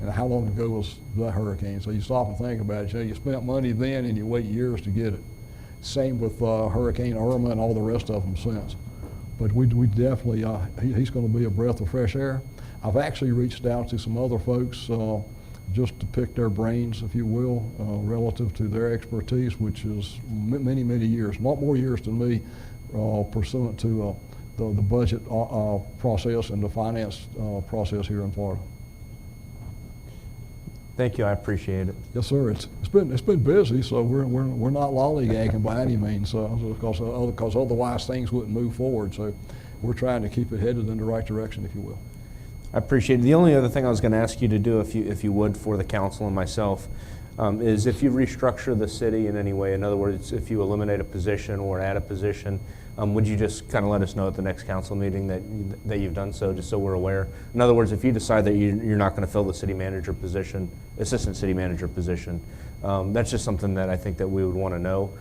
And how long ago was that hurricane? So you stop and think about it. You spent money then and you wait years to get it. Same with Hurricane Irma and all the rest of them since. But we definitely, he's going to be a breath of fresh air. I've actually reached out to some other folks just to pick their brains, if you will, relative to their expertise, which is many, many years, a lot more years than me, pursuant to the budget process and the finance process here in Florida. Thank you, I appreciate it. Yes, sir. It's been busy, so we're not lollygagging by any means, because otherwise things wouldn't move forward. So we're trying to keep it headed in the right direction, if you will. I appreciate it. The only other thing I was going to ask you to do, if you would, for the council and myself, is if you restructure the city in any way. In other words, if you eliminate a position or add a position, would you just kind of let us know at the next council meeting that you've done so, just so we're aware? In other words, if you decide that you're not going to fill the city manager position, assistant city manager position, that's just something that I think that we would want to know.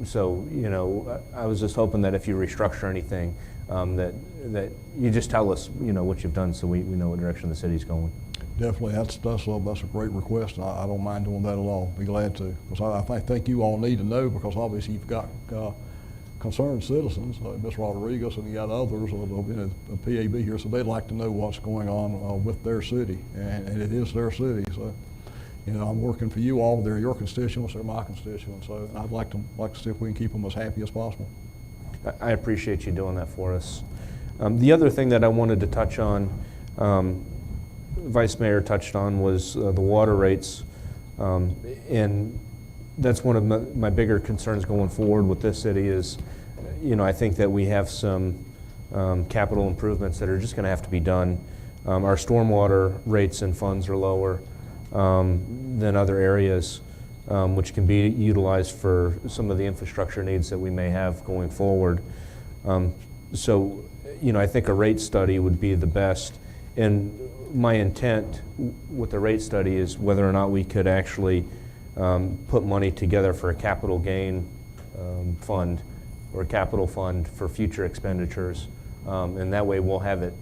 So, you know, I was just hoping that if you restructure anything, that you just tell us, you know, what you've done, so we know what direction the city's going. Definitely, that's a great request. I don't mind doing that at all. Be glad to, because I think you all need to know, because obviously you've got concerned citizens, Ms. Rodriguez, and you got others, the PAB here, so they'd like to know what's going on with their city, and it is their city. So, you know, I'm working for you all. They're your constituents, they're my constituents. So I'd like to see if we can keep them as happy as possible. I appreciate you doing that for us. The other thing that I wanted to touch on, Vice Mayor touched on, was the water rates, and that's one of my bigger concerns going forward with this city is, you know, I think that we have some capital improvements that are just going to have to be done. Our stormwater rates and funds are lower than other areas, which can be utilized for some of the infrastructure needs that we may have going forward. So, you know, I think a rate study would be the best. And my intent with the rate study is whether or not we could actually put money together for a capital gain fund or a capital fund for future expenditures. And that way we'll have it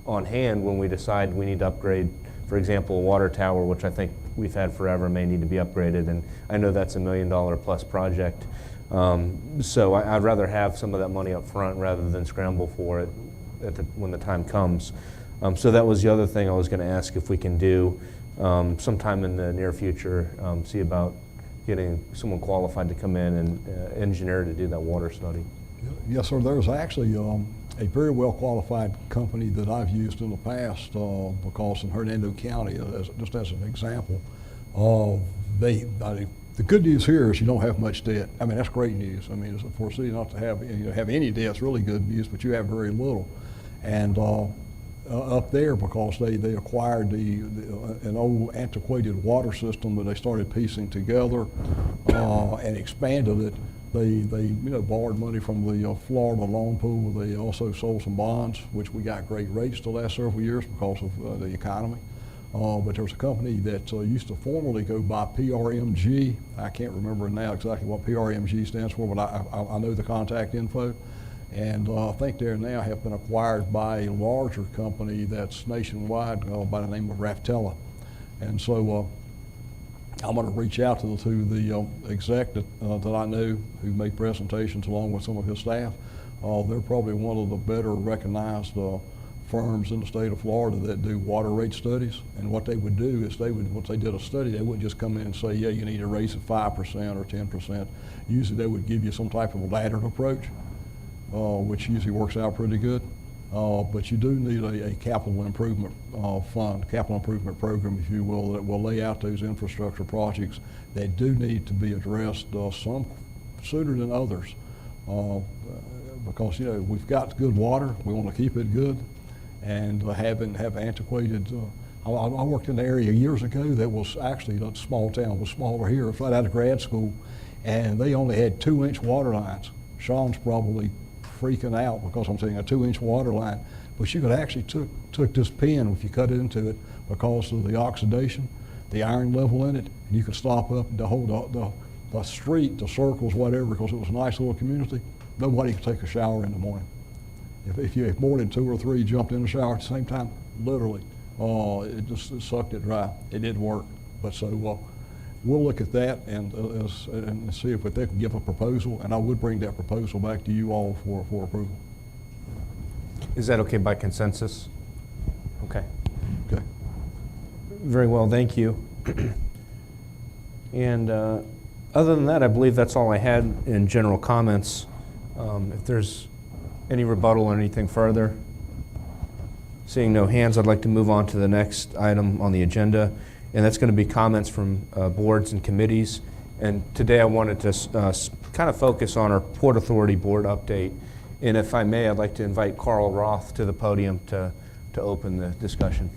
on hand when we decide we need to upgrade, for example, a water tower, which I think we've had forever, may need to be upgraded. And I know that's $1 million plus project. So I'd rather have some of that money up front rather than scramble for it when the time comes. So that was the other thing I was going to ask if we can do sometime in the near future, see about getting someone qualified to come in and engineer to do that water study. Yes, sir. There's actually a very well qualified company that I've used in the past, because in Hernando County, just as an example, the good news here is you don't have much debt. I mean, that's great news. I mean, for a city not to have any debt is really good news, but you have very little. And up there, because they acquired an old antiquated water system that they started piecing together and expanded it. They borrowed money from the Florida loan pool. They also sold some bonds, which we got great rates the last several years because of the economy. But there's a company that used to formerly go by PRMG. I can't remember now exactly what PRMG stands for, but I know the contact info. And I think they now have been acquired by a larger company that's nationwide by the name of Raftella. And so I'm going to reach out to the exec that I knew who made presentations along with some of his staff. They're probably one of the better recognized firms in the state of Florida that do water rate studies. And what they would do is once they did a study, they wouldn't just come in and say, yeah, you need to raise it 5% or 10%. Usually they would give you some type of a laddered approach, which usually works out pretty good. But you do need a capital improvement fund, capital improvement program, if you will, that will lay out those infrastructure projects that do need to be addressed some sooner than others. Because, you know, we've got good water, we want to keep it good, and have antiquated. I worked in an area years ago that was actually a small town, was smaller here, right out of grad school, and they only had 2-inch water lines. Sean's probably freaking out because I'm saying a 2-inch water line, but you could actually took this pin if you cut it into it because of the oxidation, the iron level in it, and you could stop up the whole the street, the circles, whatever, because it was a nice little community. Nobody could take a shower in the morning. If more than 2 or 3 jumped in the shower at the same time, literally, it sucked it dry. It didn't work. But so we'll look at that and see if they can give a proposal, and I would bring that proposal back to you all for approval. Is that okay by consensus? Okay. Okay. Very well, thank you. And other than that, I believe that's all I had in general comments. If there's any rebuttal or anything further? Seeing no hands, I'd like to move on to the next item on the agenda, and that's going to be comments from boards and committees. And today I wanted to kind of focus on our Port Authority Board update. And if I may, I'd like to invite Carl Roth to the podium to open the discussion.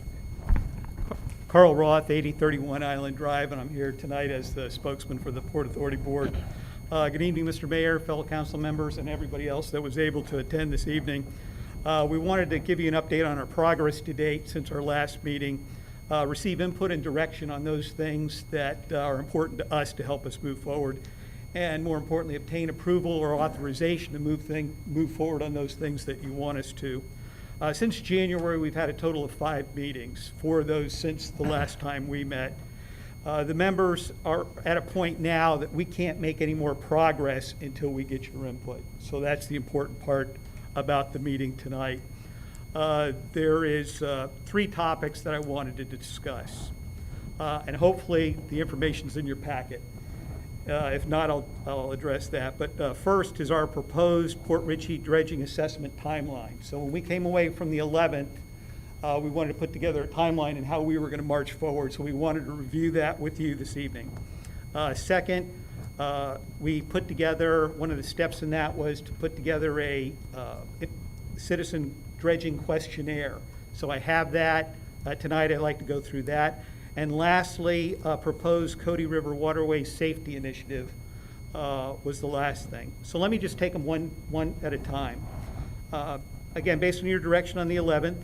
Carl Roth, 8031 Island Drive, and I'm here tonight as the spokesman for the Port Authority Board. Good evening, Mr. Mayor, fellow council members, and everybody else that was able to attend this evening. We wanted to give you an update on our progress to date since our last meeting, receive input and direction on those things that are important to us to help us move forward, and more importantly, obtain approval or authorization to move forward on those things that you want us to. Since January, we've had a total of 5 meetings, 4 of those since the last time we met. The members are at a point now that we can't make any more progress until we get your input. So that's the important part about the meeting tonight. There is 3 topics that I wanted to discuss. And hopefully the information's in your packet. If not, I'll address that. But first is our proposed Port Richey dredging assessment timeline. So when we came away from the 11th, we wanted to put together a timeline and how we were going to march forward. So we wanted to review that with you this evening. Second, we put together, one of the steps in that was to put together a citizen dredging questionnaire. So I have that. Tonight I'd like to go through that. And lastly, proposed Cody River Waterway Safety Initiative was the last thing. So let me just take them one at a time. Again, based on your direction on the 11th,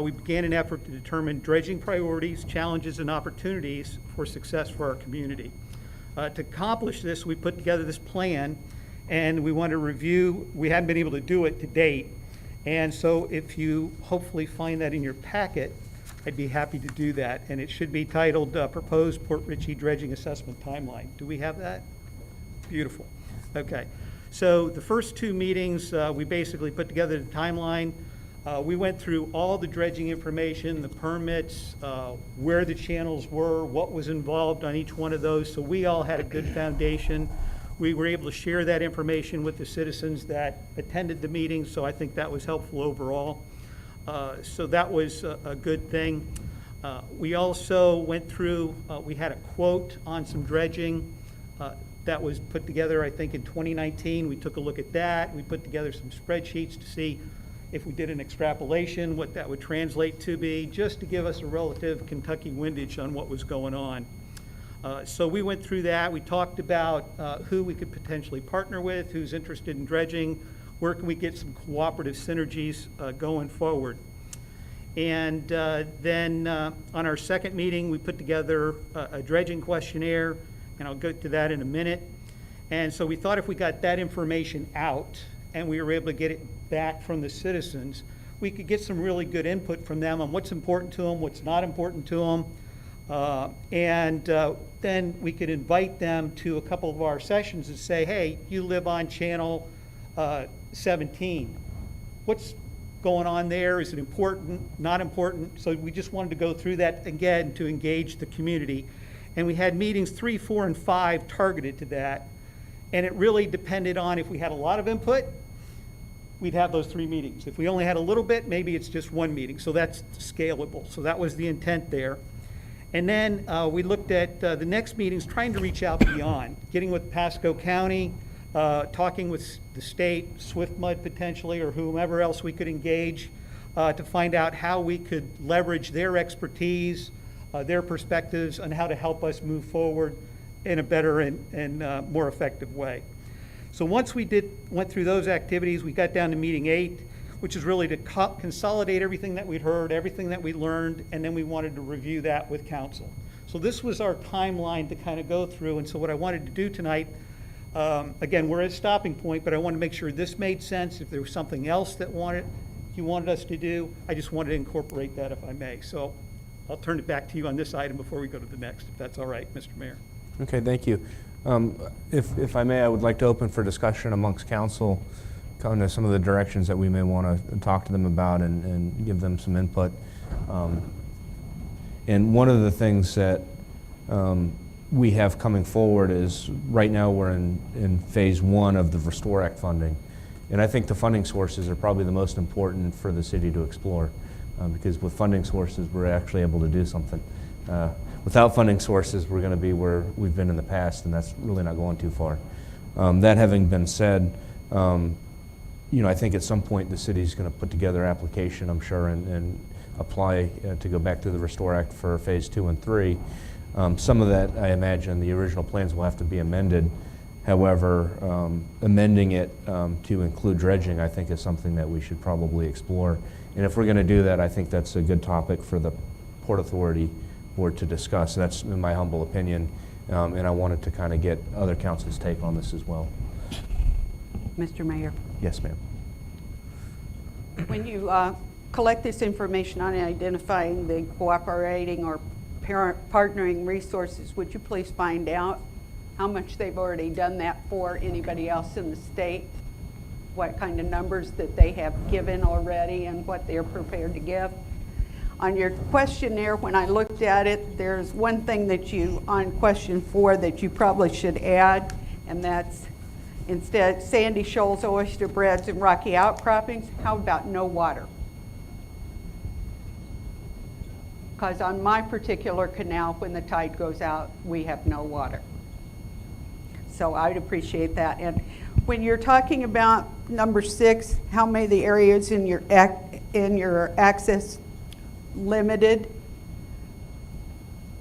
we began an effort to determine dredging priorities, challenges, and opportunities for success for our community. To accomplish this, we put together this plan, and we want to review. We haven't been able to do it to date, and so if you hopefully find that in your packet, I'd be happy to do that. And it should be titled Proposed Port Richey Dredging Assessment Timeline. Do we have that? Beautiful. Okay. So the first 2 meetings, we basically put together the timeline. We went through all the dredging information, the permits, where the channels were, what was involved on each one of those. So we all had a good foundation. We were able to share that information with the citizens that attended the meeting, so I think that was helpful overall. So that was a good thing. We also went through, we had a quote on some dredging that was put together, I think, in 2019. We took a look at that. We put together some spreadsheets to see if we did an extrapolation, what that would translate to be, just to give us a relative Kentucky windage on what was going on. So we went through that. We talked about who we could potentially partner with, who's interested in dredging, where can we get some cooperative synergies going forward. And then on our second meeting, we put together a dredging questionnaire, and I'll go to that in a minute. And so we thought if we got that information out and we were able to get it back from the citizens, we could get some really good input from them on what's important to them, what's not important to them. Then we could invite them to a couple of our sessions and say, hey, you live on channel 17. What's going on there? Is it important, not important? So we just wanted to go through that again to engage the community. And we had meetings 3, 4, and 5 targeted to that. And it really depended on if we had a lot of input, we'd have those 3 meetings. If we only had a little bit, maybe it's just 1 meeting. So that's scalable. So that was the intent there. And then we looked at the next meetings, trying to reach out beyond, getting with Pasco County, talking with the state, SwiftMud potentially, or whomever else we could engage to find out how we could leverage their expertise, their perspectives on how to help us move forward in a better and more effective way. So once we went through those activities, we got down to meeting 8, which is really to consolidate everything that we'd heard, everything that we learned, and then we wanted to review that with council. So this was our timeline to kind of go through, and so what I wanted to do tonight, again, we're at a stopping point, but I want to make sure this made sense. If there was something else that you wanted us to do, I just wanted to incorporate that if I may. So I'll turn it back to you on this item before we go to the next, if that's all right, Mr. Mayor. Okay, thank you. If I may, I would like to open for discussion amongst council, kind of some of the directions that we may want to talk to them about and give them some input. And one of the things that we have coming forward is, right now we're in phase 1 of the Restore Act funding. And I think the funding sources are probably the most important for the city to explore, because with funding sources, we're actually able to do something. Without funding sources, we're going to be where we've been in the past, and that's really not going too far. That having been said, I think at some point the city's going to put together an application, I'm sure, and apply to go back to the Restore Act for phase 2 and 3. Some of that, I imagine, the original plans will have to be amended. However, amending it to include dredging, I think, is something that we should probably explore. And if we're going to do that, I think that's a good topic for the Port Authority Board to discuss. That's in my humble opinion, and I wanted to kind of get other council's take on this as well. Mr. Mayor. Yes, ma'am. When you collect this information on identifying the cooperating or partnering resources, would you please find out how much they've already done that for anybody else in the state? What kind of numbers that they have given already and what they're prepared to give? On your questionnaire, when I looked at it, there's one thing that on question 4 that you probably should add, and that's instead sandy shoals, oyster beds, and rocky outcroppings, how about no water? Because on my particular canal, when the tide goes out, we have no water. So I'd appreciate that. And when you're talking about number 6, how many of the areas in your access limited?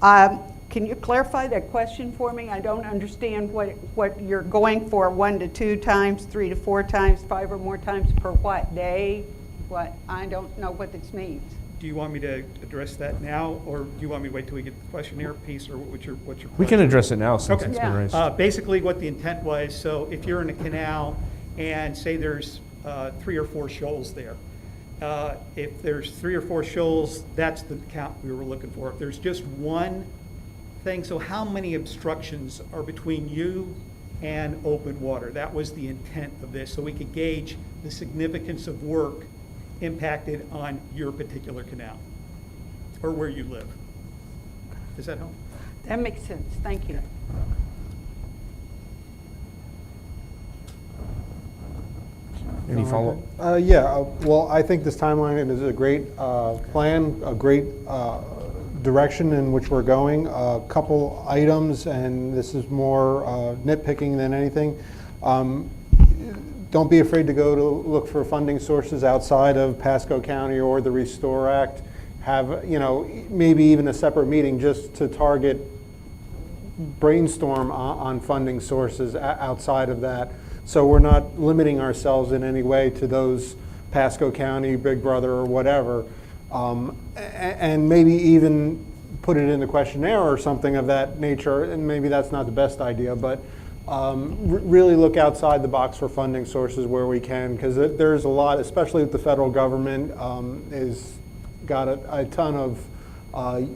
Can you clarify that question for me? I don't understand what you're going for, 1 to 2 times, 3 to 4 times, 5 or more times per what day? I don't know what this means. Do you want me to address that now, or do you want me to wait till we get the questionnaire piece, or what's your question? We can address it now since Okay. it's been raised. Basically what the intent was, so if you're in a canal and say there's 3 or 4 shoals there, if there's 3 or 4 shoals, that's the count we were looking for. If there's just one thing, so how many obstructions are between you and open water? That was the intent of this, so we could gauge the significance of work impacted on your particular canal or where you live. Does that help? That makes sense. Thank you. Any follow-up? Well, I think this timeline is a great plan, a great direction in which we're going. A couple items, and this is more nitpicking than anything. Don't be afraid to go to look for funding sources outside of Pasco County or the Restore Act. Have, maybe even a separate meeting just to target, brainstorm on funding sources outside of that. So we're not limiting ourselves in any way to those Pasco County, Big Brother, or whatever. And maybe even put it in the questionnaire or something of that nature, and maybe that's not the best idea, but really look outside the box for funding sources where we can, because there's a lot, especially with the federal government, is got a ton of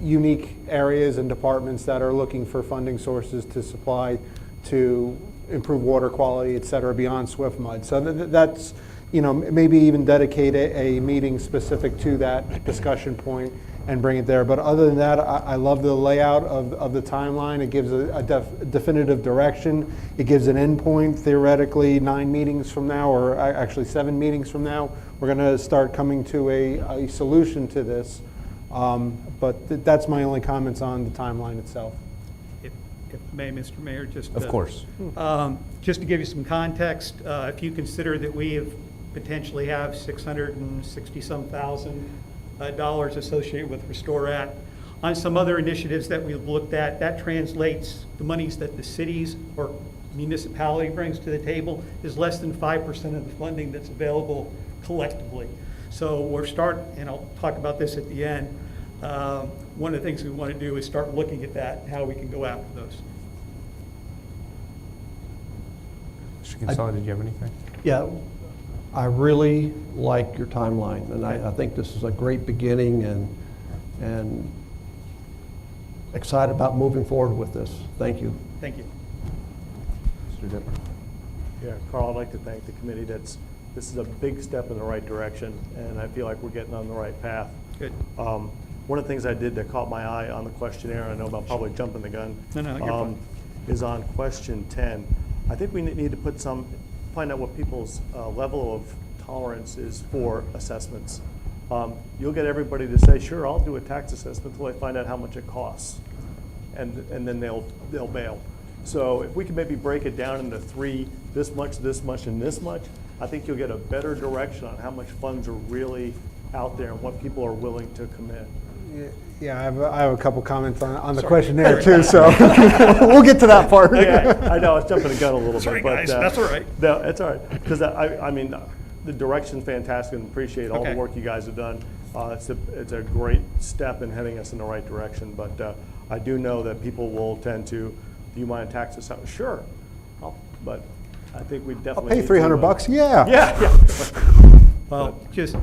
unique areas and departments that are looking for funding sources to supply to improve water quality, et cetera, beyond SwiftMud. So that's, maybe even dedicate a meeting specific to that discussion point and bring it there. But other than that, I love the layout of the timeline. It gives a definitive direction. It gives an endpoint, theoretically, 9 meetings from now, or actually 7 meetings from now. We're going to start coming to a solution to this. But that's my only comments on the timeline itself. If may, Mr. Mayor, just Of course. Just to give you some context, if you consider that we potentially have $660-some thousand associated with Restore Act. On some other initiatives that we've looked at, that translates the monies that the cities or municipality brings to the table is less than 5% of the funding that's available collectively. So and I'll talk about this at the end, one of the things we want to do is start looking at that, and how we can go after those. Mr. Kinsella, did you have anything? Yeah, I really like your timeline, and I think this is a great beginning, and excited about moving forward with this. Thank you. Thank you. Mr. Dittmer? Yeah, Carl, I'd like to thank the committee. This is a big step in the right direction, and I feel like we're getting on the right path. Good. One of the things I did that caught my eye on the questionnaire, I know about probably jumping the gun, No, you're fine. is on question 10. I think we need to find out what people's level of tolerance is for assessments. You'll get everybody to say, sure, I'll do a tax assessment until they find out how much it costs. And then they'll bail. So if we can maybe break it down into 3, this much, and this much, I think you'll get a better direction on how much funds are really out there and what people are willing to commit. Yeah, I have a couple comments on the questionnaire too, so we'll get to that part. Yeah, I know, I was jumping the gun a little Sorry, bit. But, guys, that's all right. No, that's all right. Because I mean, the direction's fantastic and appreciate all Okay. the work you guys have done. It's a great step in heading us in the right direction. But I do know that people will tend to, do you mind tax assessment? Sure. But I think we I'll definitely pay need to, $300, yeah. Yeah. Well, just,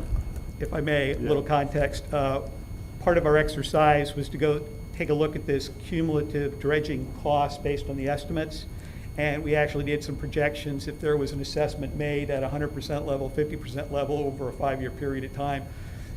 if I may, a little context. Part of our exercise was to go take a look at this cumulative dredging cost based on the estimates. And we actually did some projections if there was an assessment made at 100% level, 50% level over a 5-year period of time.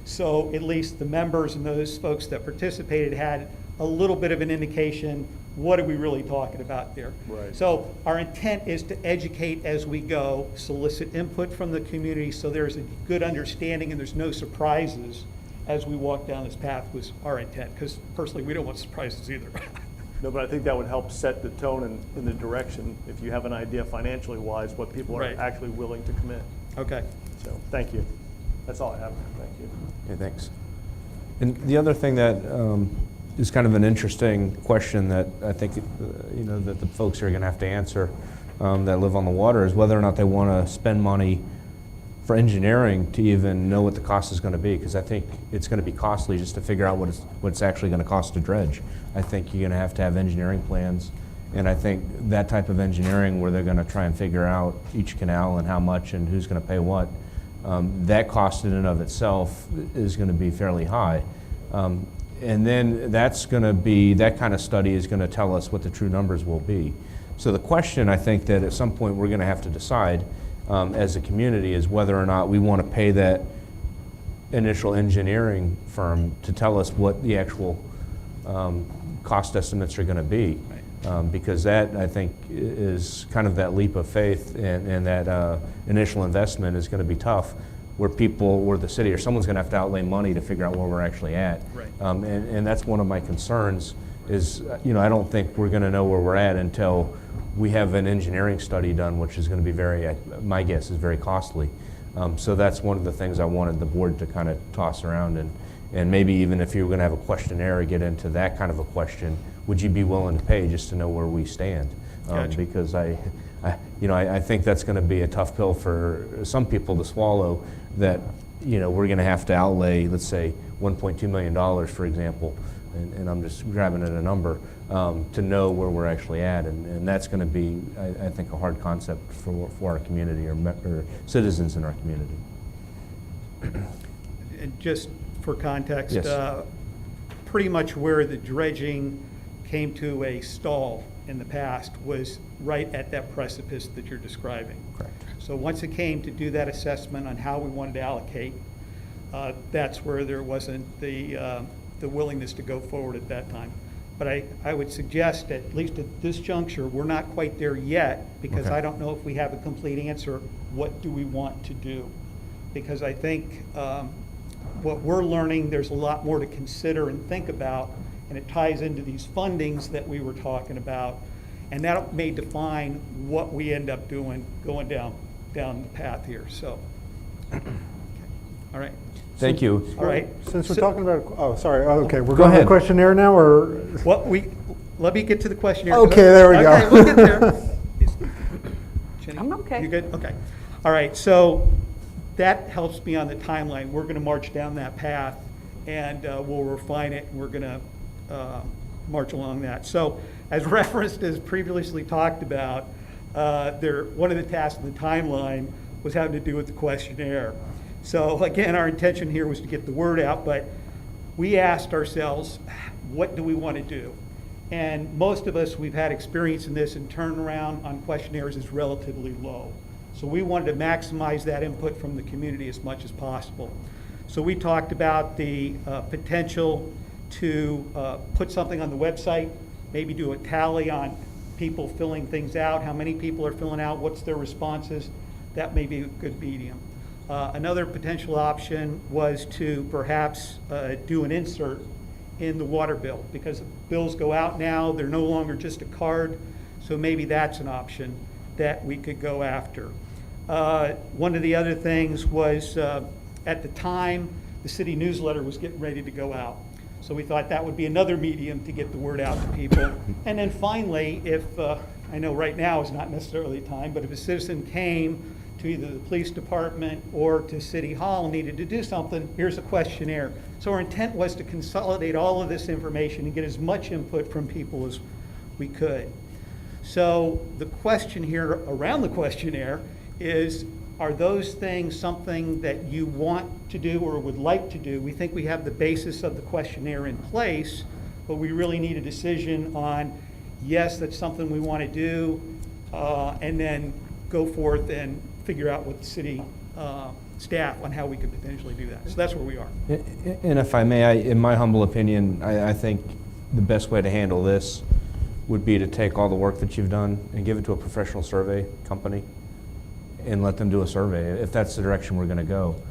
So at least the members and those folks that participated had a little bit of an indication, what are we really talking about there? Right. So our intent is to educate as we go, solicit input from the community so there's a good understanding and there's no surprises as we walk down this path was our intent, because personally we don't want surprises either. No, but I think that would help set the tone in the direction, if you have an idea financially wise, what people are Right. actually willing to commit. Okay. So, thank you. That's all I have. Thank you. Okay, thanks. And the other thing that is kind of an interesting question that I think that the folks are going to have to answer that live on the water is whether or not they want to spend money for engineering to even know what the cost is going to be, because I think it's going to be costly just to figure out what it's actually going to cost to dredge. I think you're going to have engineering plans, and I think that type of engineering where they're going to try and figure out each canal and how much and who's going to pay what, that cost in and of itself is going to be fairly high. And then that kind of study is going to tell us what the true numbers will be. So the question I think that at some point we're going to have to decide as a community is whether or not we want to pay that initial engineering firm to tell us what the actual cost estimates are going to be. Because that, I think, is kind of that leap of faith, and that initial investment is going to be tough, where the city or someone's going to have to outlay money to figure out where we're actually at. Right. And that's one of my concerns is, I don't think we're going to know where we're at until we have an engineering study done, which is going to be my guess is very costly. So that's one of the things I wanted the board to kind of toss around, and maybe even if you were going to have a questionnaire, get into that kind of a question, would you be willing to pay just to know where we stand? Gotcha. Because I think that's going to be a tough pill for some people to swallow, that we're going to have to outlay, let's say, $1.2 million, for example, and I'm just grabbing at a number, to know where we're actually at, and that's going to be, I think, a hard concept for our community or citizens in our community. And just for context, Yes. Pretty much where the dredging came to a stall in the past was right at that precipice that you're describing. Correct. So once it came to do that assessment on how we wanted to allocate, that's where there wasn't the willingness to go forward at that time. But I would suggest, at least at this juncture, we're not quite there yet, because Okay. I don't know if we have a complete answer. What do we want to do? Because I think what we're learning, there's a lot more to consider and think about, and it ties into these fundings that we were talking about, and that may define what we end up doing, going down the path here, so. Okay. All right. Thank you. All right. Since we're So- talking about, oh, sorry, okay, we're Go going to the ahead. questionnaire now, or? Let me get to the questionnaire. Okay, there we go. Okay, we'll get there. Jenny, I'm okay. You good? Okay. All right, so that helps me on the timeline. We're going to march down that path, and we'll refine it, and we're going to march along that. So as referenced, as previously talked about, one of the tasks in the timeline was having to do with the questionnaire. So again, our intention here was to get the word out, but we asked ourselves, what do we want to do? And most of us, we've had experience in this, and turnaround on questionnaires is relatively low. So we wanted to maximize that input from the community as much as possible. So we talked about the potential to put something on the website, maybe do a tally on people filling things out, how many people are filling out, what's their responses. That may be a good medium. Another potential option was to perhaps do an insert in the water bill, because bills go out now, they're no longer just a card, so maybe that's an option that we could go after. One of the other things was, at the time, the city newsletter was getting ready to go out. So we thought that would be another medium to get the word out to people. And then finally, if, I know right now is not necessarily the time, but if a citizen came to either the police department or to City Hall, needed to do something, here's a questionnaire. So our intent was to consolidate all of this information and get as much input from people as we could. So the question here around the questionnaire is, are those things something that you want to do or would like to do? We think we have the basis of the questionnaire in place, but we really need a decision on, yes, that's something we want to do, and then go forth and figure out with the city staff on how we could potentially do that. So that's where we are. And if I may, in my humble opinion, I think the best way to handle this would be to take all the work that you've done and give it to a professional survey company and let them do a survey, if that's the direction we're going to go.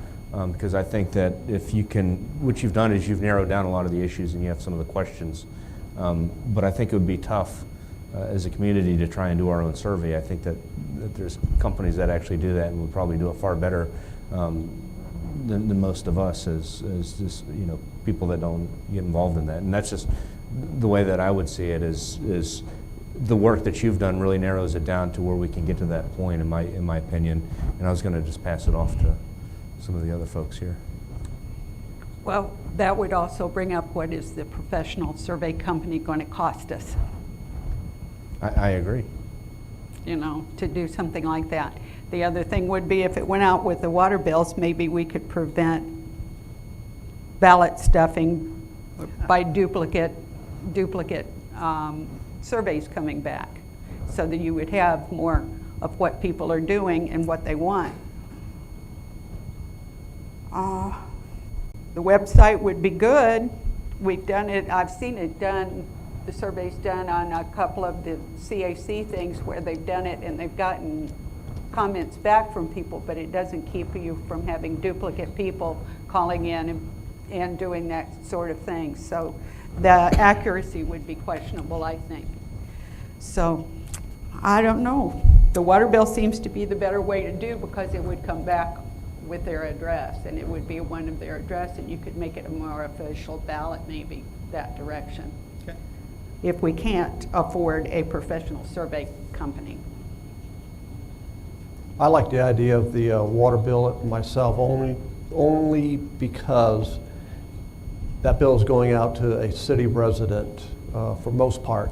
Because I think that if you can, what you've done is you've narrowed down a lot of the issues and you have some of the questions. But I think it would be tough as a community to try and do our own survey. I think that there's companies that actually do that and would probably do it far better than most of us as just, people that don't get involved in that. And that's just the way that I would see it is the work that you've done really narrows it down to where we can get to that point, in my opinion. And I was going to just pass it off to some of the other folks here. Well, that would also bring up, what is the professional survey company going to cost us, I agree. to do something like that. The other thing would be, if it went out with the water bills, maybe we could prevent ballot stuffing by duplicate surveys coming back, so that you would have more of what people are doing and what they want. The website would be good. We've done it, I've seen it done, the surveys done on a couple of the CAC things where they've done it and they've gotten comments back from people, but it doesn't keep you from having duplicate people calling in and doing that sort of thing. So the accuracy would be questionable, I think. So I don't know. The water bill seems to be the better way to do, because it would come back with their address, and it would be one of their address, and you could make it a more official ballot, maybe that direction. Okay. If we can't afford a professional survey company. I like the idea of the water bill myself, only because that bill is going out to a city resident for most part.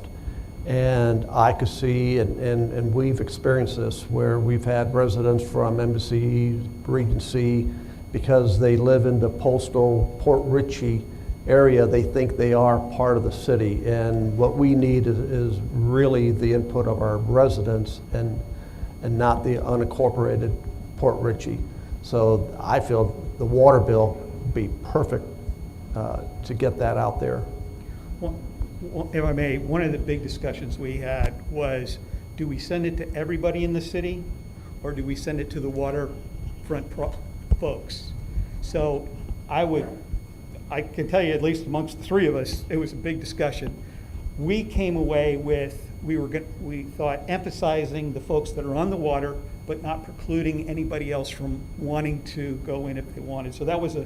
And I could see, and we've experienced this, where we've had residents from Embassy, Regency, because they live in the postal Port Richey area, they think they are part of the city. And what we need is really the input of our residents and not the unincorporated Port Richey. So I feel the water bill would be perfect to get that out there. Well, if I may, one of the big discussions we had was, do we send it to everybody in the city, or do we send it to the waterfront folks? So I can tell you, at least amongst the three of us, it was a big discussion. We came away with, we thought emphasizing the folks that are on the water, but not precluding anybody else from wanting to go in if they wanted. So that was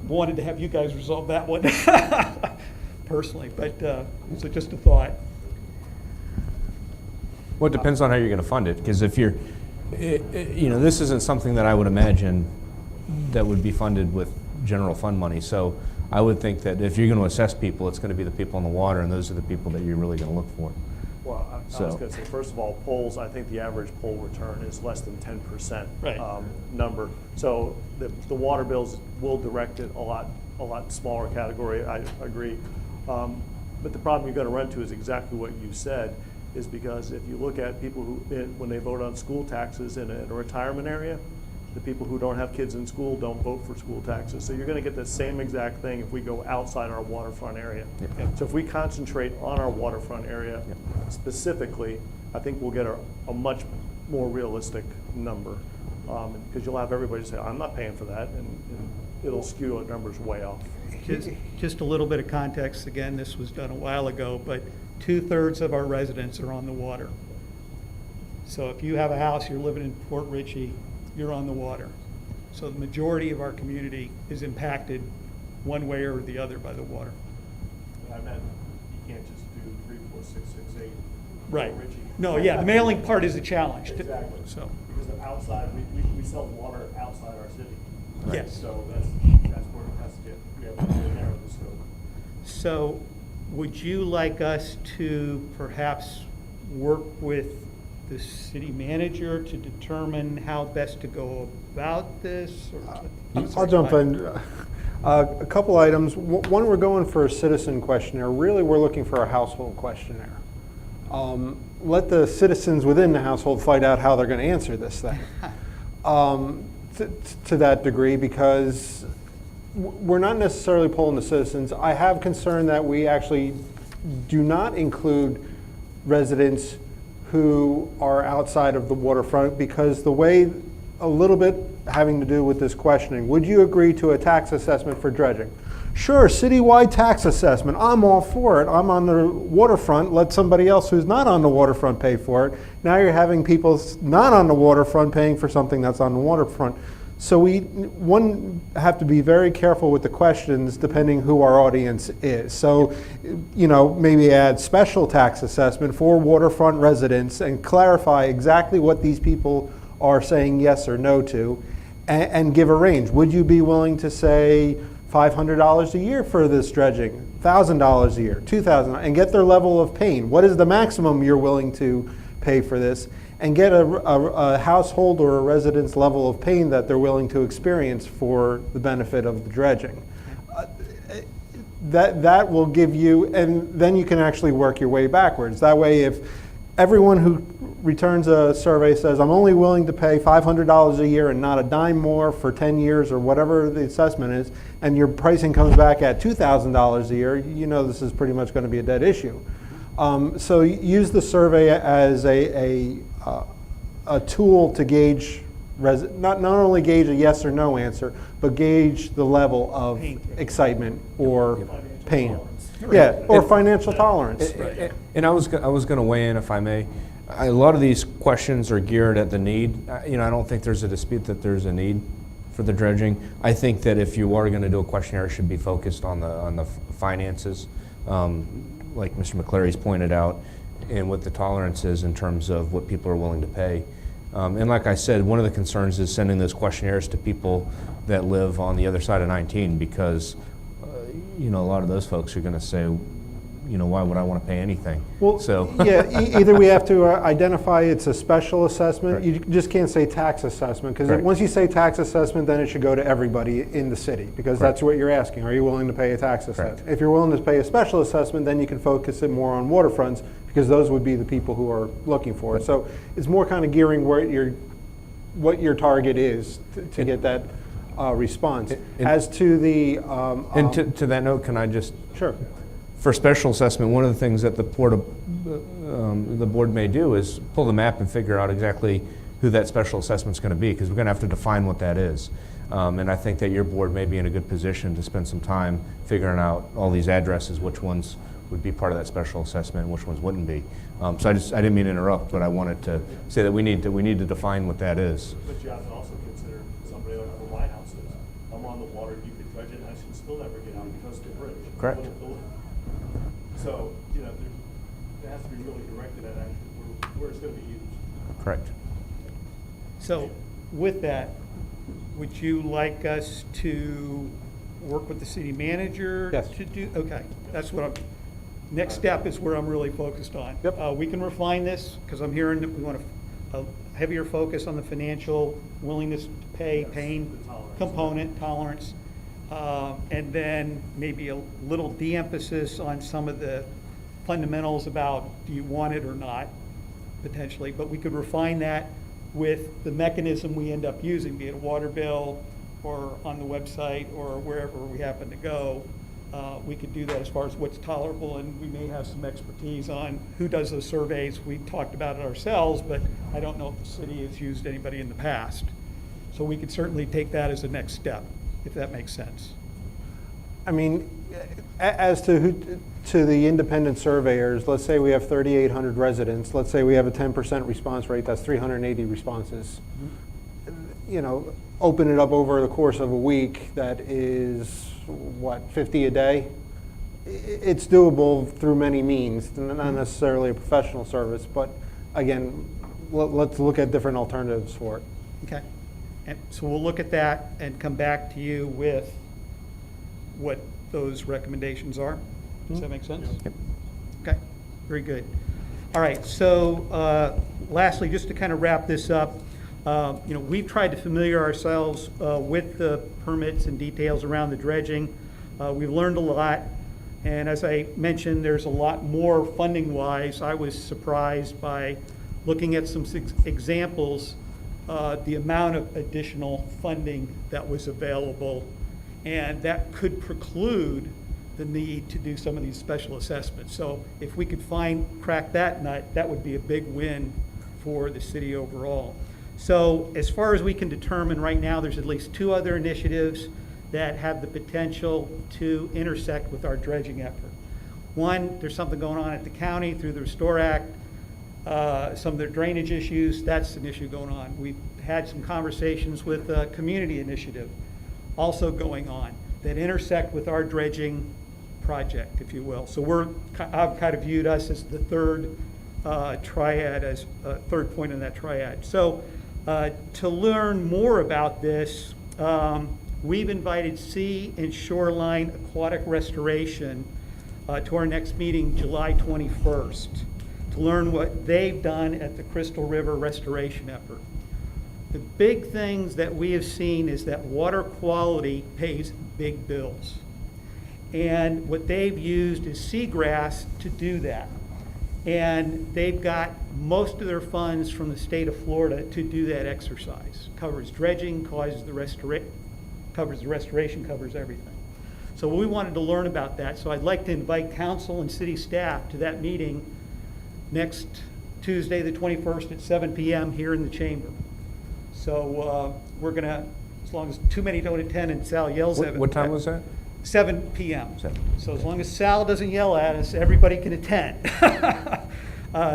wanted to have you guys resolve that one personally, but so just a thought. Well, it depends on how you're going to fund it, because if you're, this isn't something that I would imagine that would be funded with general fund money. So I would think that if you're going to assess people, it's going to be the people in the water, and those are the people that you're really going to look for. Well, I was going to say, first of all, polls, I think the average poll return is less than 10% number. So the water bills will direct it a lot smaller category, I agree. But the problem you're going to run into is exactly what you said, is because if you look at people who, when they vote on school taxes in a retirement area, the people who don't have kids in school don't vote for school taxes. So you're going to get the same exact thing if we go outside our waterfront area. Yep. So if we concentrate on our waterfront area specifically, I think we'll get a much more realistic number. Because you'll have everybody say, I'm not paying for that, and it'll skew the numbers way off. Just a little bit of context. Again, this was done a while ago, but 2/3 of our residents are on the water. So if you have a house, you're living in Port Richey, you're on the water. So the majority of our community is impacted one way or the other by the water. I meant you can't just do 3, 4, 6, 6, 8. Right. No, yeah, the mailing part is a challenge. Exactly. So because of outside, we sell water outside our city. Right? Yes. So that's where it has to get. We have to narrow the scope. So would you like us to perhaps work with the city manager to determine how best to go about this? I'll jump in. A couple items. One, we're going for a citizen questionnaire. Really, we're looking for a household questionnaire. Let the citizens within the household find out how they're going to answer this thing. To that degree, because we're not necessarily polling the citizens. I have concern that we actually do not include residents who are outside of the waterfront, because the way, a little bit having to do with this questioning, would you agree to a tax assessment for dredging? Sure, citywide tax assessment, I'm all for it. I'm on the waterfront, let somebody else who's not on the waterfront pay for it. Now you're having people not on the waterfront paying for something that's on the waterfront. So we have to be very careful with the questions depending who our audience is. So, maybe add special tax assessment for waterfront residents and clarify exactly what these people are saying yes or no to, and give a range. Would you be willing to say $500 a year for this dredging, $1,000 a year, $2,000, and get their level of pain? What is the maximum you're willing to pay for this? And get a household or a resident's level of pain that they're willing to experience for the benefit of the dredging. That will give you, and then you can actually work your way backwards. That way, if everyone who returns a survey says, I'm only willing to pay $500 a year and not a dime more for 10 years or whatever the assessment is, and your pricing comes back at $2,000 a year, this is pretty much going to be a dead issue. So use the survey as a tool to gauge, not only gauge a yes or no answer, but gauge the level of excitement or pain. Yeah, or financial tolerance. And I was going to weigh in, if I may. A lot of these questions are geared at the need. I don't think there's a dispute that there's a need for the dredging. I think that if you are going to do a questionnaire, it should be focused on the finances, like Mr. McClary's pointed out, and what the tolerance is in terms of what people are willing to pay. And like I said, one of the concerns is sending those questionnaires to people that live on the other side of 19, because a lot of those folks are going to say, why would I want to pay anything? Well, So yeah, either we have to identify it's a special assessment. You just can't say tax assessment, because Correct. once you say tax assessment, then it should go to everybody in the city, because Correct. that's what you're asking. Are you willing to pay a tax assessment? Correct. If you're willing to pay a special assessment, then you can focus it more on waterfronts, because those would be the people who are looking for it. So it's more kind of gearing what your target is to get that response. As to the and to that note, can I just sure. For special assessment, one of the things that the board may do is pull the map and figure out exactly who that special assessment's going to be, because we're going to have to define what that is. And I think that your board may be in a good position to spend some time figuring out all these addresses, which ones would be part of that special assessment and which ones wouldn't be. So I didn't mean to interrupt, but I wanted to say that we need to define what that is. But you have to also consider somebody like the White House is. I'm on the water, you could dredge it, and I should still never get out because of the bridge. Correct. So, it has to be really directed at actually where it's going to be used. Correct. So with that, would you like us to work with the city manager? Yes. To do, okay, that's what next step is where I'm really focused on. Yep. We can refine this, because I'm hearing that we want a heavier focus on the financial willingness to pay, pain component, tolerance, and then maybe a little de-emphasis on some of the fundamentals about do you want it or not, potentially, but we could refine that with the mechanism we end up using, be it a water bill or on the website or wherever we happen to go. We could do that as far as what's tolerable, and we may have some expertise on who does those surveys. We talked about it ourselves, but I don't know if the city has used anybody in the past. So we could certainly take that as a next step, if that makes sense. I mean, as to the independent surveyors, let's say we have 3,800 residents. Let's say we have a 10% response rate. That's 380 responses. Open it up over the course of a week. That is, 50 a day? It's doable through many means, not necessarily a professional service, but again, let's look at different alternatives for it. Okay. And so we'll look at that and come back to you with what those recommendations are. Does that make sense? Yep. Okay, very good. All right, so lastly, just to kind of wrap this up, we've tried to familiar ourselves with the permits and details around the dredging. We've learned a lot, and as I mentioned, there's a lot more funding-wise. I was surprised by looking at some examples, the amount of additional funding that was available, and that could preclude the need to do some of these special assessments. So if we could crack that nut, that would be a big win for the city overall. So as far as we can determine right now, there's at least 2 other initiatives that have the potential to intersect with our dredging effort. One, there's something going on at the county through the Restore Act, some of their drainage issues, that's an issue going on. We've had some conversations with a community initiative also going on that intersect with our dredging project, if you will. So I've kind of viewed us as the third triad, as a third point in that triad. So to learn more about this, we've invited Sea and Shoreline Aquatic Restoration to our next meeting, July 21st, to learn what they've done at the Crystal River restoration effort. The big things that we have seen is that water quality pays big bills. And what they've used is seagrass to do that. And they've got most of their funds from the state of Florida to do that exercise. Covers dredging, covers the restoration, covers everything. So we wanted to learn about that. So I'd like to invite council and city staff to that meeting next Tuesday, the 21st at 7 p.m. here in the chamber. So we're going to, as long as too many don't attend and Sal yells at me. What time was that? 7 p.m. 7. So as long as Sal doesn't yell at us, everybody can attend.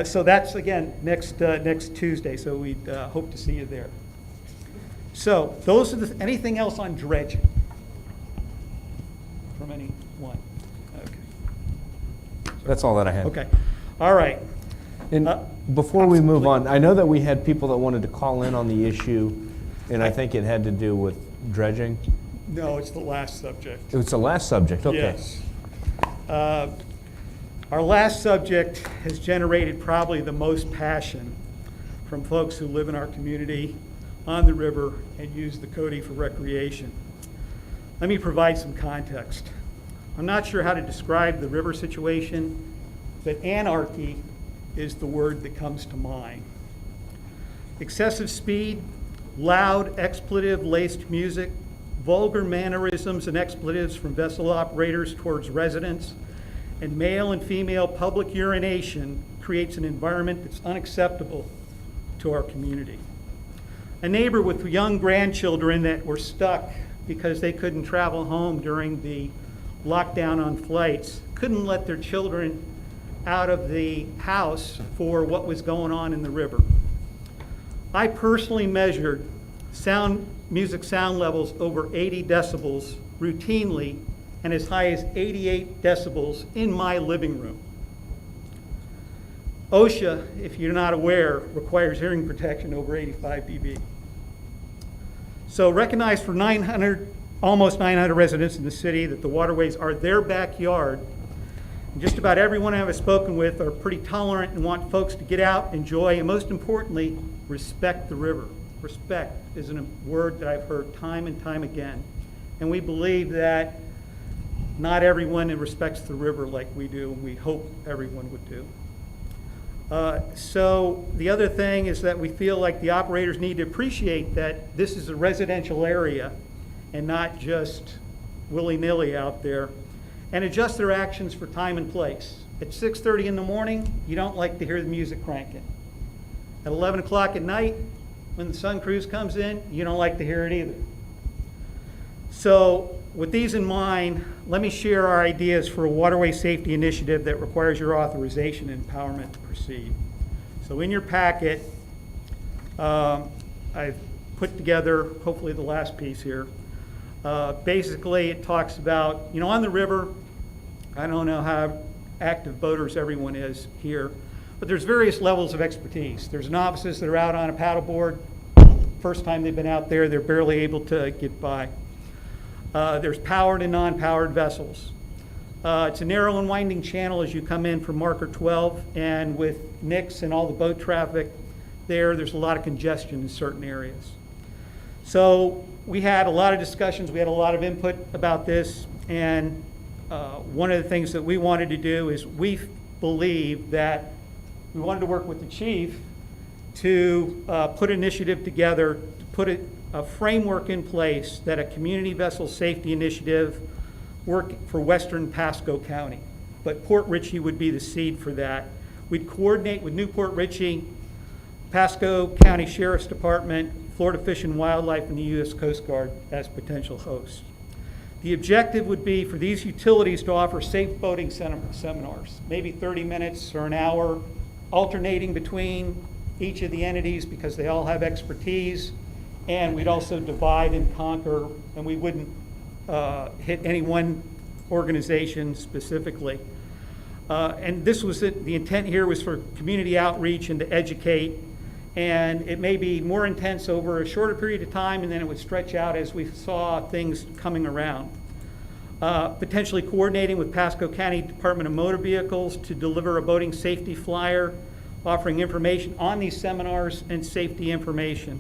So that's, again, next Tuesday, so we hope to see you there. So those are anything else on dredging from anyone? Okay. That's all that I had. Okay. All right. And before we move on, I know that we had people that wanted to call in on the issue, and I think it had to do with dredging. No, it's the last subject. It was the last subject, okay. Yes. Our last subject has generated probably the most passion from folks who live in our community on the river and use the Cody for recreation. Let me provide some context. I'm not sure how to describe the river situation, but anarchy is the word that comes to mind. Excessive speed, loud expletive-laced music, vulgar mannerisms and expletives from vessel operators towards residents, and male and female public urination creates an environment that's unacceptable to our community. A neighbor with young grandchildren that were stuck because they couldn't travel home during the lockdown on flights couldn't let their children out of the house for what was going on in the river. I personally measured music sound levels over 80 decibels routinely and as high as 88 decibels in my living room. OSHA, if you're not aware, requires hearing protection over 85 dB. So recognize for almost 900 residents in the city that the waterways are their backyard. And just about everyone I've spoken with are pretty tolerant and want folks to get out, enjoy, and most importantly, respect the river. Respect is a word that I've heard time and time again. And we believe that not everyone respects the river like we do, and we hope everyone would do. So the other thing is that we feel like the operators need to appreciate that this is a residential area and not just willy-nilly out there, and adjust their actions for time and place. At 6:30 in the morning, you don't like to hear the music cranking. At 11 o'clock at night, when the Sun Cruise comes in, you don't like to hear it either. So with these in mind, let me share our ideas for a waterway safety initiative that requires your authorization and empowerment to proceed. So in your packet, I've put together, hopefully the last piece here. Basically, it talks about, on the river, I don't know how active boaters everyone is here, but there's various levels of expertise. There's novices that are out on a paddleboard. First time they've been out there, they're barely able to get by. There's powered and non-powered vessels. It's a narrow and winding channel as you come in from Marker 12, and with Nix and all the boat traffic there's a lot of congestion in certain areas. So we had a lot of discussions, we had a lot of input about this, and one of the things that we wanted to do is we believe that we wanted to work with the chief to put an initiative together, to put a framework in place that a community vessel safety initiative work for Western Pasco County. But Port Richey would be the seed for that. We'd coordinate with Newport Richey, Pasco County Sheriff's Department, Florida Fish and Wildlife, and the U.S. Coast Guard as potential hosts. The objective would be for these utilities to offer safe boating seminars, maybe 30 minutes or an hour, alternating between each of the entities because they all have expertise, and we'd also divide and conquer, and we wouldn't hit any one organization specifically. And this was the intent here was for community outreach and to educate, and it may be more intense over a shorter period of time, and then it would stretch out as we saw things coming around. Potentially coordinating with Pasco County Department of Motor Vehicles to deliver a boating safety flyer, offering information on these seminars and safety information.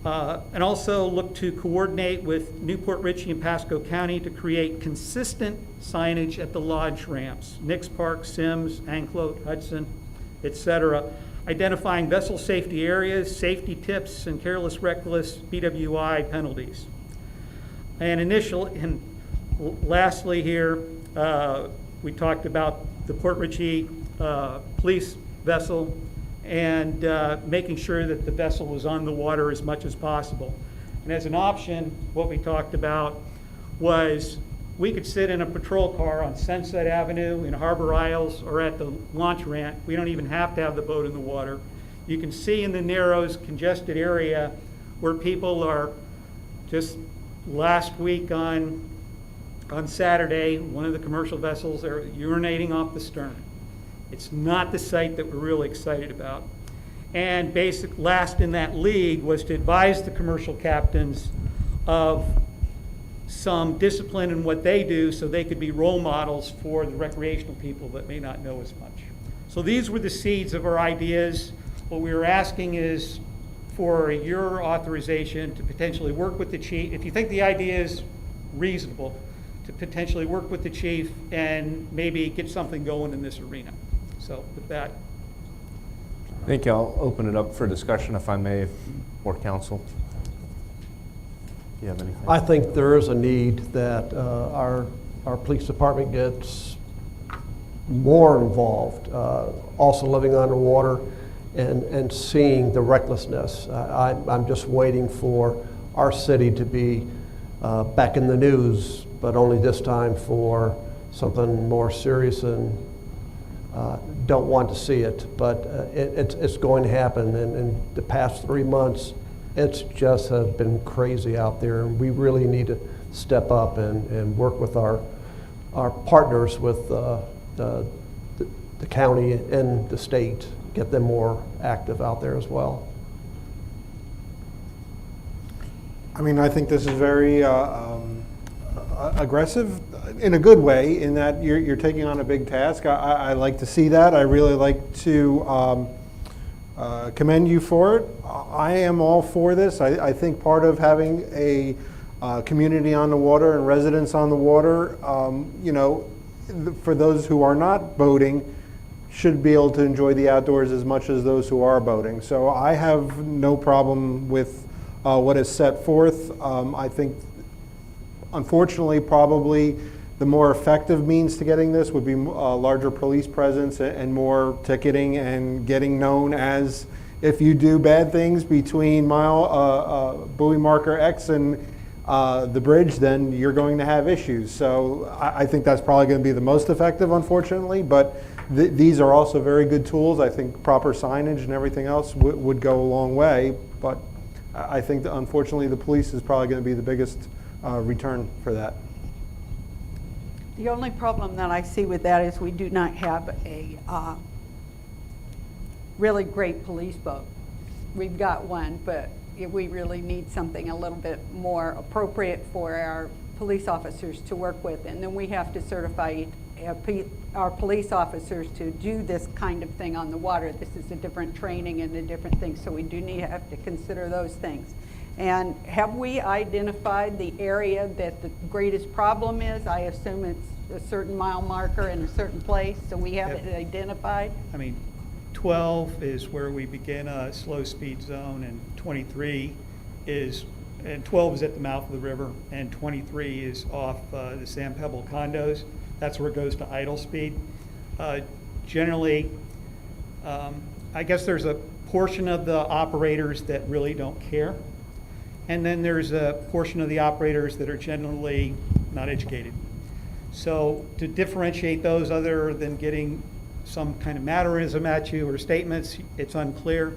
And also look to coordinate with Newport Richey and Pasco County to create consistent signage at the lodge ramps, Nix Park, Sims, Anclote, Hudson, etc., identifying vessel safety areas, safety tips, and careless, reckless BWI penalties. And lastly here, we talked about the Port Richey police vessel and making sure that the vessel was on the water as much as possible. And as an option, what we talked about was we could sit in a patrol car on Sunset Avenue, in Harbor Isles, or at the launch ramp. We don't even have to have the boat in the water. You can see in the Narrows, congested area, where people are just last week on Saturday, one of the commercial vessels, they're urinating off the stern. It's not the site that we're really excited about. And last in that league was to advise the commercial captains of some discipline in what they do so they could be role models for the recreational people that may not know as much. So these were the seeds of our ideas. What we were asking is for your authorization to potentially work with the chief. If you think the idea is reasonable, to potentially work with the chief and maybe get something going in this arena. So with that. I think I'll open it up for discussion, if I may, or council. Do you have anything? I think there is a need that our police department gets more involved, also living underwater and seeing the recklessness. I'm just waiting for our city to be back in the news, but only this time for something more serious, and don't want to see it, but it's going to happen. And in the past 3 months, it's just has been crazy out there, and we really need to step up and work with our partners with the county and the state, get them more active out there as well. I mean, I think this is very aggressive in a good way, in that you're taking on a big task. I like to see that. I really like to commend you for it. I am all for this. I think part of having a community on the water and residents on the water, you know, for those who are not boating, should be able to enjoy the outdoors as much as those who are boating. So I have no problem with what is set forth. I think, unfortunately, probably the more effective means to getting this would be larger police presence and more ticketing and getting known as, if you do bad things between buoy marker X and the bridge, then you're going to have issues. So I think that's probably going to be the most effective, unfortunately, but these are also very good tools. I think proper signage and everything else would go a long way, but I think that unfortunately the police is probably going to be the biggest return for that. The only problem that I see with that is we do not have a really great police boat. We've got one, but we really need something a little bit more appropriate for our police officers to work with. And then we have to certify our police officers to do this kind of thing on the water. This is a different training and a different thing, so we do have to consider those things. And have we identified the area that the greatest problem is? I assume it's a certain mile marker in a certain place, so we have it identified? I mean, 12 is where we begin a slow speed zone, and 23 is, and 12 is at the mouth of the river, and 23 is off the Sand Pebble condos. That's where it goes to idle speed. Generally, I guess there's a portion of the operators that really don't care. And then there's a portion of the operators that are generally not educated. So to differentiate those, other than getting some kind of mannerism at you or statements, it's unclear.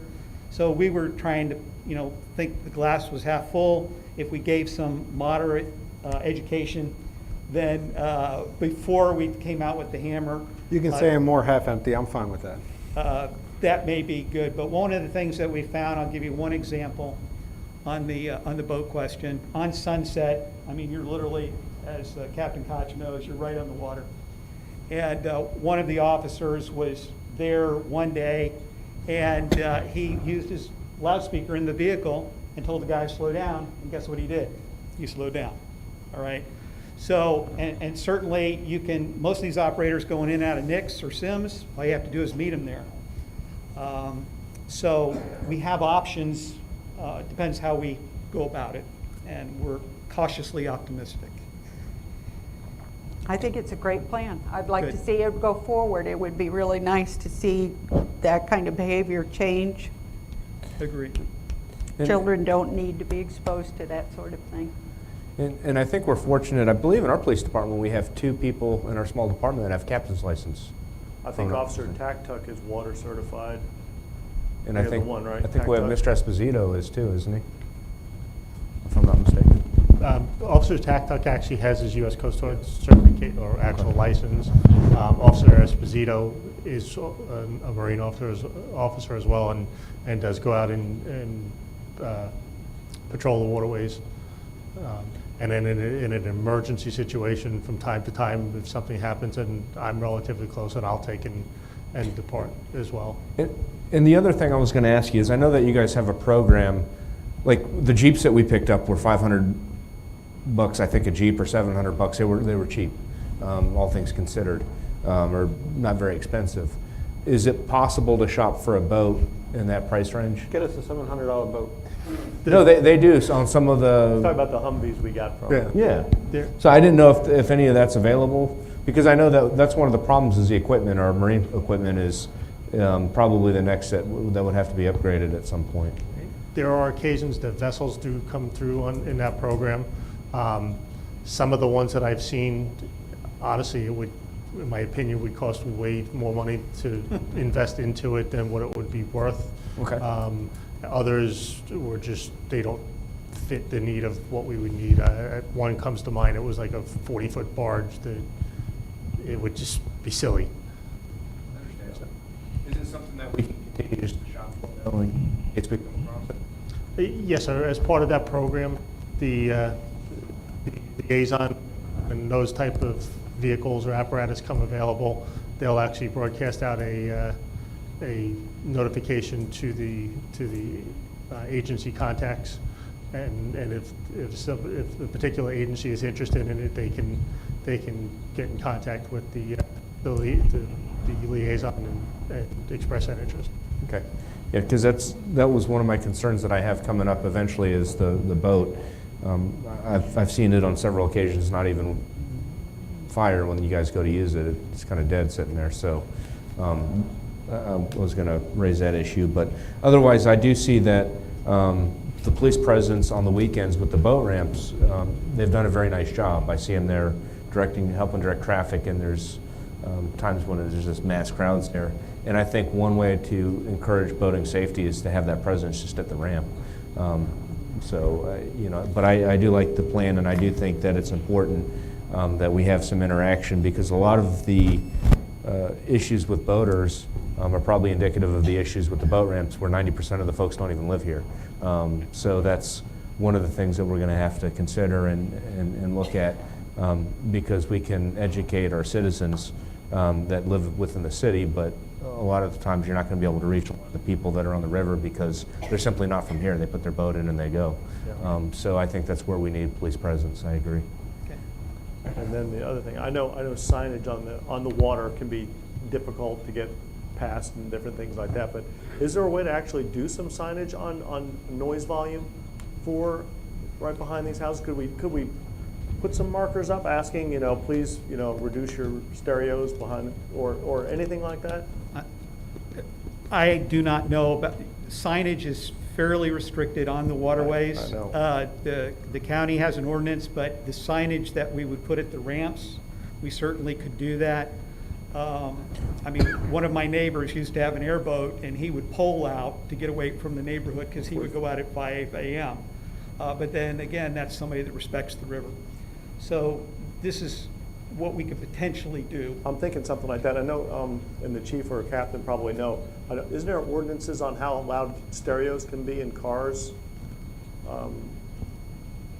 So we were trying to, you know, think the glass was half full. If we gave some moderate education, then before we came out with the hammer. You can say I'm more half empty. I'm fine with that. That may be good. But one of the things that we found, I'll give you one example on the boat question. On Sunset, I mean, you're literally, as Captain Koch knows, you're right on the water. And one of the officers was there one day, and he used his loudspeaker in the vehicle and told the guy to slow down, and guess what he did? He slowed down, all right? So, and certainly you can, most of these operators going in and out of Nix or Sims, all you have to do is meet them there. So we have options. It depends how we go about it, and we're cautiously optimistic. I think it's a great plan. I'd like Good. to see it go forward. It would be really nice to see that kind of behavior change. Agree. Children don't need to be exposed to that sort of thing. And I think we're fortunate. I believe in our police department we have 2 people in our small department that have captain's license. I think Officer Taktuk is water certified. And We I have the think one, right? I think we have Taktuk? Mr. Esposito is too, isn't he? If I'm not mistaken. Officer Taktuk actually has his U.S. Coast Guard certificate or actual license. Officer Esposito is a Marine officer as well, and does go out and patrol the waterways. And then in an emergency situation, from time to time, if something happens and I'm relatively close, and I'll take and depart as well. And the other thing I was going to ask you is, I know that you guys have a program, like the Jeeps that we picked up were $500, I think, a Jeep, or $700. They were cheap, all things considered, or not very expensive. Is it possible to shop for a boat in that price range? Get us a $700 boat. No, they do on some of the. Talk about the Humvees we got from. Yeah. They're- So I didn't know if any of that's available, because I know that's one of the problems is the equipment. Our marine equipment is probably the next set that would have to be upgraded at some point. There are occasions that vessels do come through in that program. Some of the ones that I've seen, honestly, it would, in my opinion, would cost me way more money to invest into it than what it would be worth. Okay. Others were just, they don't fit the need of what we would need. One comes to mind, it was like a 40-foot barge that it would just be silly. Is it something that we can continue just to shop for knowing it's become a profit? Yes, sir. As part of that program, the liaison, when those type of vehicles or apparatus come available, they'll actually broadcast out a notification to the agency contacts, and if a particular agency is interested in it, they can get in contact with the liaison and express that interest. Okay. Yeah, because that was one of my concerns that I have coming up eventually is the boat. I've seen it on several occasions, not even fire when you guys go to use it. It's kind of dead sitting there. So I was going to raise that issue. But otherwise, I do see that the police presence on the weekends with the boat ramps, they've done a very nice job. I see them there helping direct traffic, and there's times when there's just mass crowds there. And I think one way to encourage boating safety is to have that presence just at the ramp. But I do like the plan, and I do think that it's important that we have some interaction, because a lot of the issues with boaters are probably indicative of the issues with the boat ramps, where 90% of the folks don't even live here. So that's one of the things that we're going to have to consider and look at, because we can educate our citizens that live within the city, but a lot of the times you're not going to be able to reach the people that are on the river because they're simply not from here. They put their boat in and they go. Yeah. So I think that's where we need police presence. I agree. Okay. And then the other thing, I know signage on the water can be difficult to get past and different things like that, but is there a way to actually do some signage on noise volume for right behind these houses? Could we put some markers up asking, please, reduce your stereos behind, or anything like that? I do not know, but signage is fairly restricted on the waterways. I know. The county has an ordinance, but the signage that we would put at the ramps, we certainly could do that. One of my neighbors used to have an airboat, and he would pole out to get away from the neighborhood because he would go out at 5 a.m. But then again, that's somebody that respects the river. So this is what we could potentially do. I'm thinking something like that. I know, and the chief or captain probably know. Isn't there ordinances on how loud stereos can be in cars?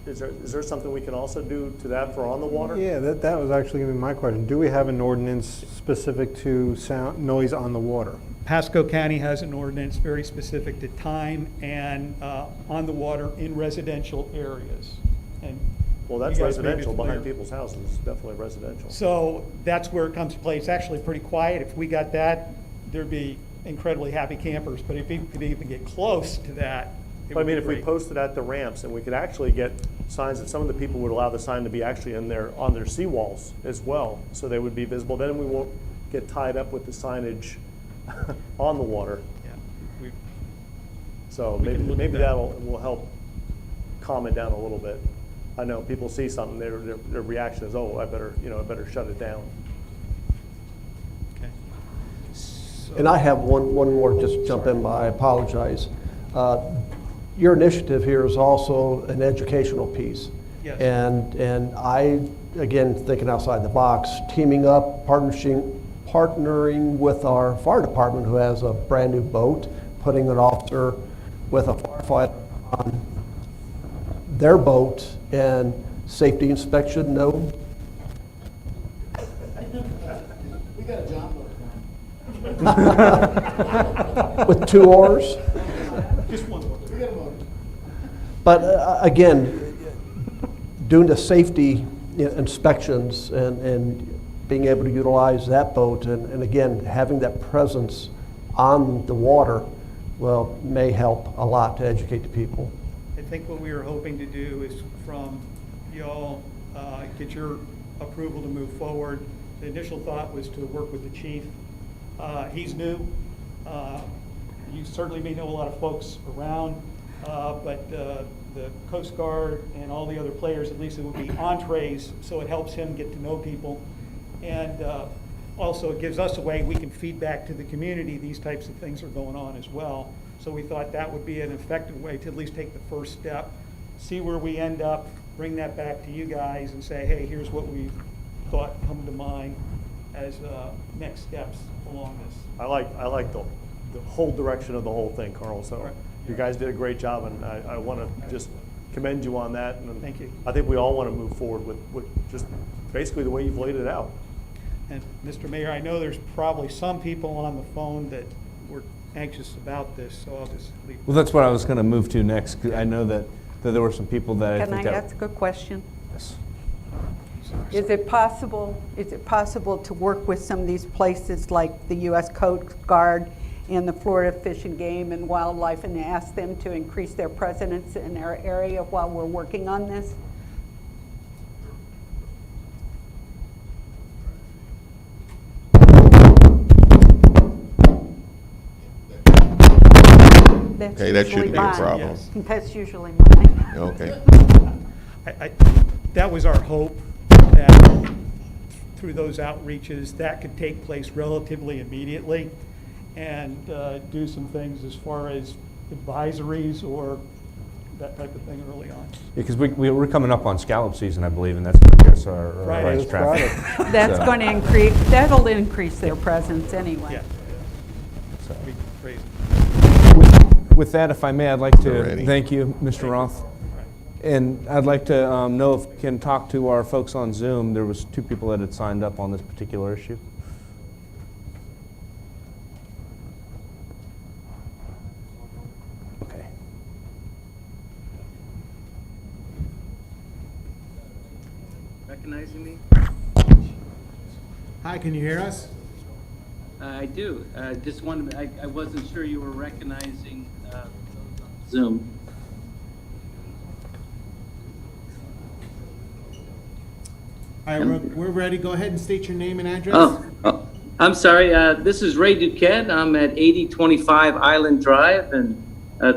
Is there something we can also do to that for on the water? Yeah, that was actually going to be my question. Do we have an ordinance specific to noise on the water? Pasco County has an ordinance very specific to time and on the water in residential areas. And well, that's you guys may be residential behind familiar. people's houses, definitely residential. So that's where it comes to play. It's actually pretty quiet. If we got that, there'd be incredibly happy campers. But if we could even get close to that, it would be if we great. posted at the ramps and we could actually get signs that some of the people would allow the sign to be actually on their seawalls as well, so they would be visible. Then we won't get tied up with the signage on the water. Yeah. So We can look maybe at that. that will help calm it down a little bit. I know people see something, their reaction is, oh, I better shut it down. Okay. And I have one more, just jump in, I apologize. Your initiative here is also an educational piece. Yes. And I, again, thinking outside the box, teaming up, partnering with our fire department, who has a brand new boat, putting an officer with a firefighter on their boat and Safety inspection, no. We got a John With 2 oars. Just one more. We got a motor. But again, doing the safety inspections and being able to utilize that boat, and again, having that presence on the water, well, may help a lot to educate the people. I think what we were hoping to do is from y'all, get your approval to move forward. The initial thought was to work with the chief. He's new. You certainly may know a lot of folks around, but the Coast Guard and all the other players, at least it would be entrees, so it helps him get to know people. And also it gives us a way we can feed back to the community these types of things are going on as well. So we thought that would be an effective way to at least take the first step, see where we end up, bring that back to you guys and say, hey, here's what we thought come to mind as next steps along this. I like the whole direction of the whole thing, Carl. So Right. you guys did a great job, and I want to just commend you on that. And Thank you. I think we all want to move forward with just basically the way you've laid it out. And Mr. Mayor, I know there's probably some people on the phone that were anxious about this, so I'll just leave. Well, that's what I was going to move to next, 'cause I know that there were some people that I Can think I that... ask a question? Yes. Is it possible to work with some of these places like the U.S. Coast Guard and the Florida Fish and Game and Wildlife and ask them to increase their presence in our area while we're working on this? Okay, that shouldn't be a mine. problem. Yes. That's usually mine. Okay. That was our hope, that through those outreaches, that could take place relatively immediately and do some things as far as advisories or that type of thing early on. Yeah, because we're coming up on scallop season, I believe, and that's going to get our Right. rice That's traffic. That's So- going to increase, that'll increase their presence anyway. Yeah. so. Be crazy. With that, if I may, I'd like to Already. thank you, Mr. Roth. And I'd like to know if we can talk to our folks on Zoom. There was 2 people that had signed up on this particular issue. Okay. Recognizing me? Hi, can you hear us? I do. Just wanted, I wasn't sure you were recognizing Zoom. All right, we're ready. Go ahead and state your name and address. Oh, I'm sorry. This is Ray Duquette. I'm at 8025 Island Drive, and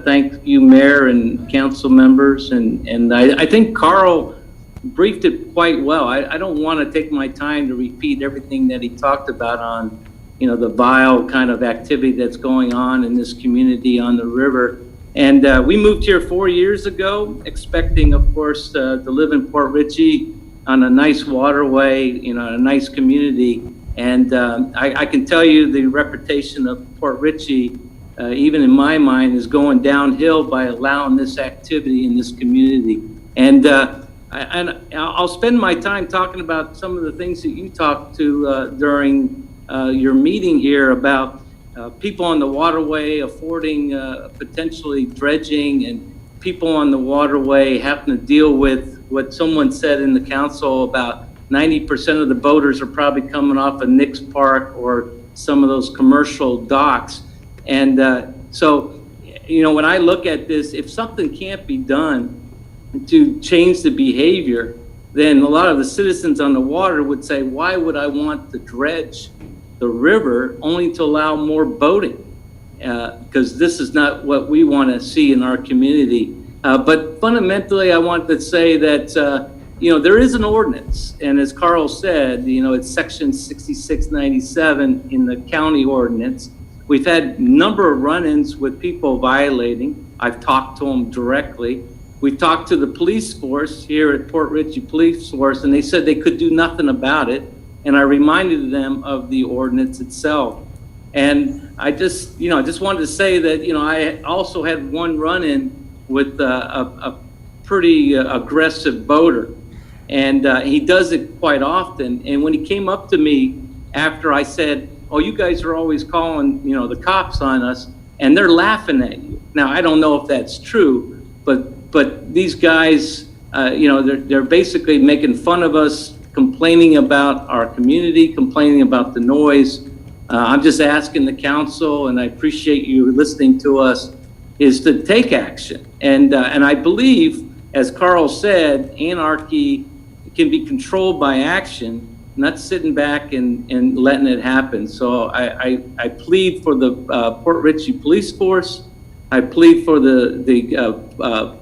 thank you, Mayor and council members. And I think Carl briefed it quite well. I don't want to take my time to repeat everything that he talked about on, you know, the vile kind of activity that's going on in this community on the river. And we moved here 4 years ago, expecting, of course, to live in Port Richey on a nice waterway, you know, a nice community. And I can tell you the reputation of Port Richey, even in my mind, is going downhill by allowing this activity in this community. And I'll spend my time talking about some of the things that you talked to during your meeting here about people on the waterway affording potentially dredging, and people on the waterway having to deal with what someone said in the council about 90% of the boaters are probably coming off of Nick's Park or some of those commercial docks. And so, you know, when I look at this, if something can't be done to change the behavior, then a lot of the citizens on the water would say, why would I want to dredge the river only to allow more boating? Because this is not what we want to see in our community. But fundamentally, I want to say that, you know, there is an ordinance. And as Carl said, you know, it's section 6697 in the county ordinance. We've had a number of run-ins with people violating. I've talked to them directly. We've talked to the police force here at Port Richey Police Force, and they said they could do nothing about it. And I reminded them of the ordinance itself. And I just, you know, I just wanted to say that, you know, I also had one run-in with a pretty aggressive boater. And he does it quite often. And when he came up to me after I said, "Oh, you guys are always calling, the cops on us," and they're laughing at you. Now, I don't know if that's true, but these guys, they're basically making fun of us, complaining about our community, complaining about the noise. I'm just asking the council, and I appreciate you listening to us, is to take action. And I believe, as Carl said, anarchy can be controlled by action, not sitting back and letting it happen. So I plead for the Port Richey Police Force. I plead for the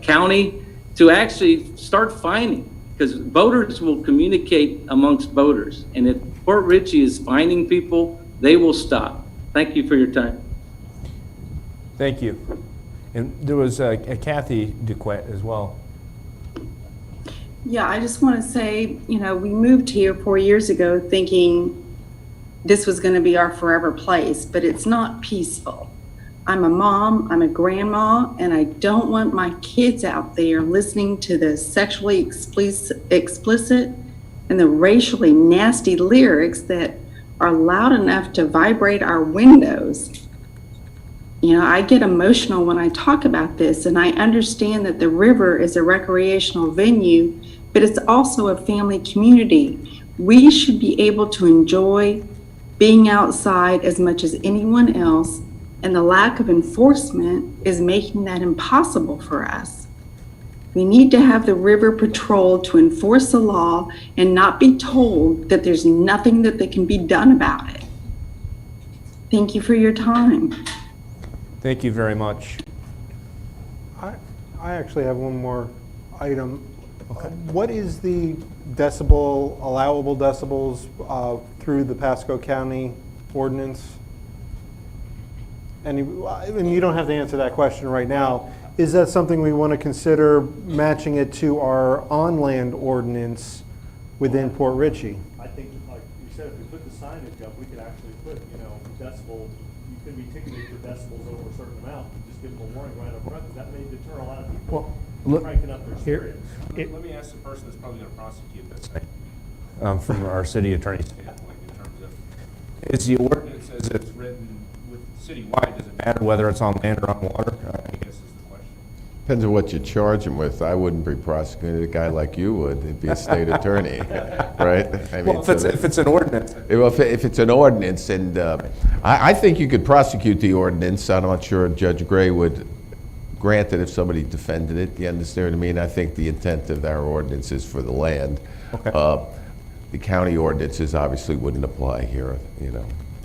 county to actually start fining, because voters will communicate amongst voters. And if Port Richey is fining people, they will stop. Thank you for your time. Thank you. And there was Kathy Duquette as well. Yeah, I just want to say, we moved here 4 years ago thinking this was going to be our forever place, but it's not peaceful. I'm a mom, I'm a grandma, and I don't want my kids out there listening to the sexually explicit and the racially nasty lyrics that are loud enough to vibrate our windows. I get emotional when I talk about this, and I understand that the river is a recreational venue, but it's also a family community. We should be able to enjoy being outside as much as anyone else, and the lack of enforcement is making that impossible for us. We need to have the river patrolled to enforce the law and not be told that there's nothing that can be done about it. Thank you for your time. Thank you very much. I actually have one more item. Okay. What is the allowable decibels through the Pasco County ordinance? And you don't have to answer that question right now. Is that something we want to consider matching it to our on-land ordinance within Port Richey? I think, like you said, if we put the signage up, we could actually put, decibels. You could be ticketed for decibels over a certain amount. Just give them a warning right up front. That may deter a lot of people from cranking up their spirits. Let me ask the person that's probably going to prosecute this from our city attorney's standpoint in terms of, is the ordinance as it's written with citywide, does it matter whether it's on land or on water? I guess is the question. Depends on what you charge him with. I wouldn't be prosecuting a guy like you would. It'd be a state attorney, right? I mean, well, if it's an ordinance. Well, if it's an ordinance, and I think you could prosecute the ordinance. I'm not sure Judge Gray would grant it if somebody defended it. You understand what I mean? I think the intent of our ordinance is for the land. Okay. The county ordinances obviously wouldn't apply here,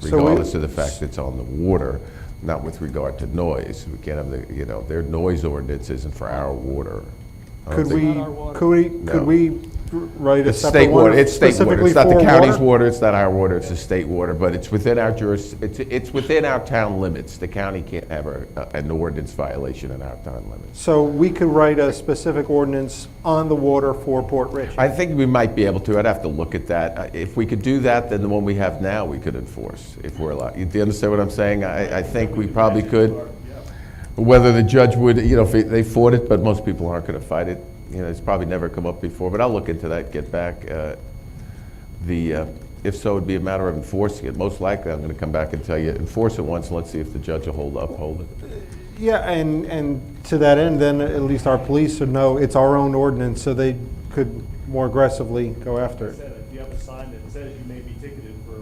regardless of the fact that it's on the water, not with regard to noise. We can't have their noise ordinance isn't for our water. Could we write a separate state one water? It's state water. It's not the for county's water? water. It's not our water. It's the state water. But it's within our it's within our town limits. The county can't have an ordinance violation in our town limits. So we could write a specific ordinance on the water for Port Richey. I think we might be able to. I'd have to look at that. If we could do that, then the one we have now we could enforce if we're allowed. Do you understand what I'm saying? I think we probably could. Whether the judge would, if they fought it, but most people aren't going to fight it. It's probably never come up before, but I'll look into that, get back. If so, it'd be a matter of enforcing it. Most likely, I'm going to come back and tell you, enforce it once, and let's see if the judge will uphold it. Yeah, and to that end, then at least our police would know it's our own ordinance, so they could more aggressively go after it. If you have a sign that says you may be ticketed for,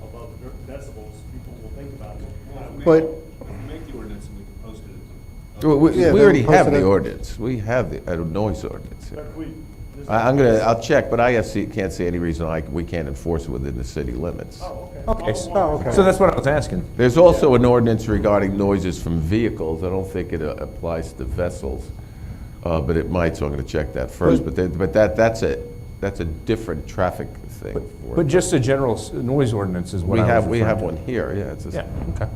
above decibels, people will think about it. But make the ordinance and we can post it. We already have the ordinance. We have the noise ordinance. I'll check, but I can't see any reason we can't enforce it within the city limits. Okay. So that's what I was asking. There's also an ordinance regarding noises from vehicles. I don't think it applies to vessels, but it might. So I'm going to check that first. But that's a different traffic thing. But just a general noise ordinance is what we have one here. Yeah. It's okay.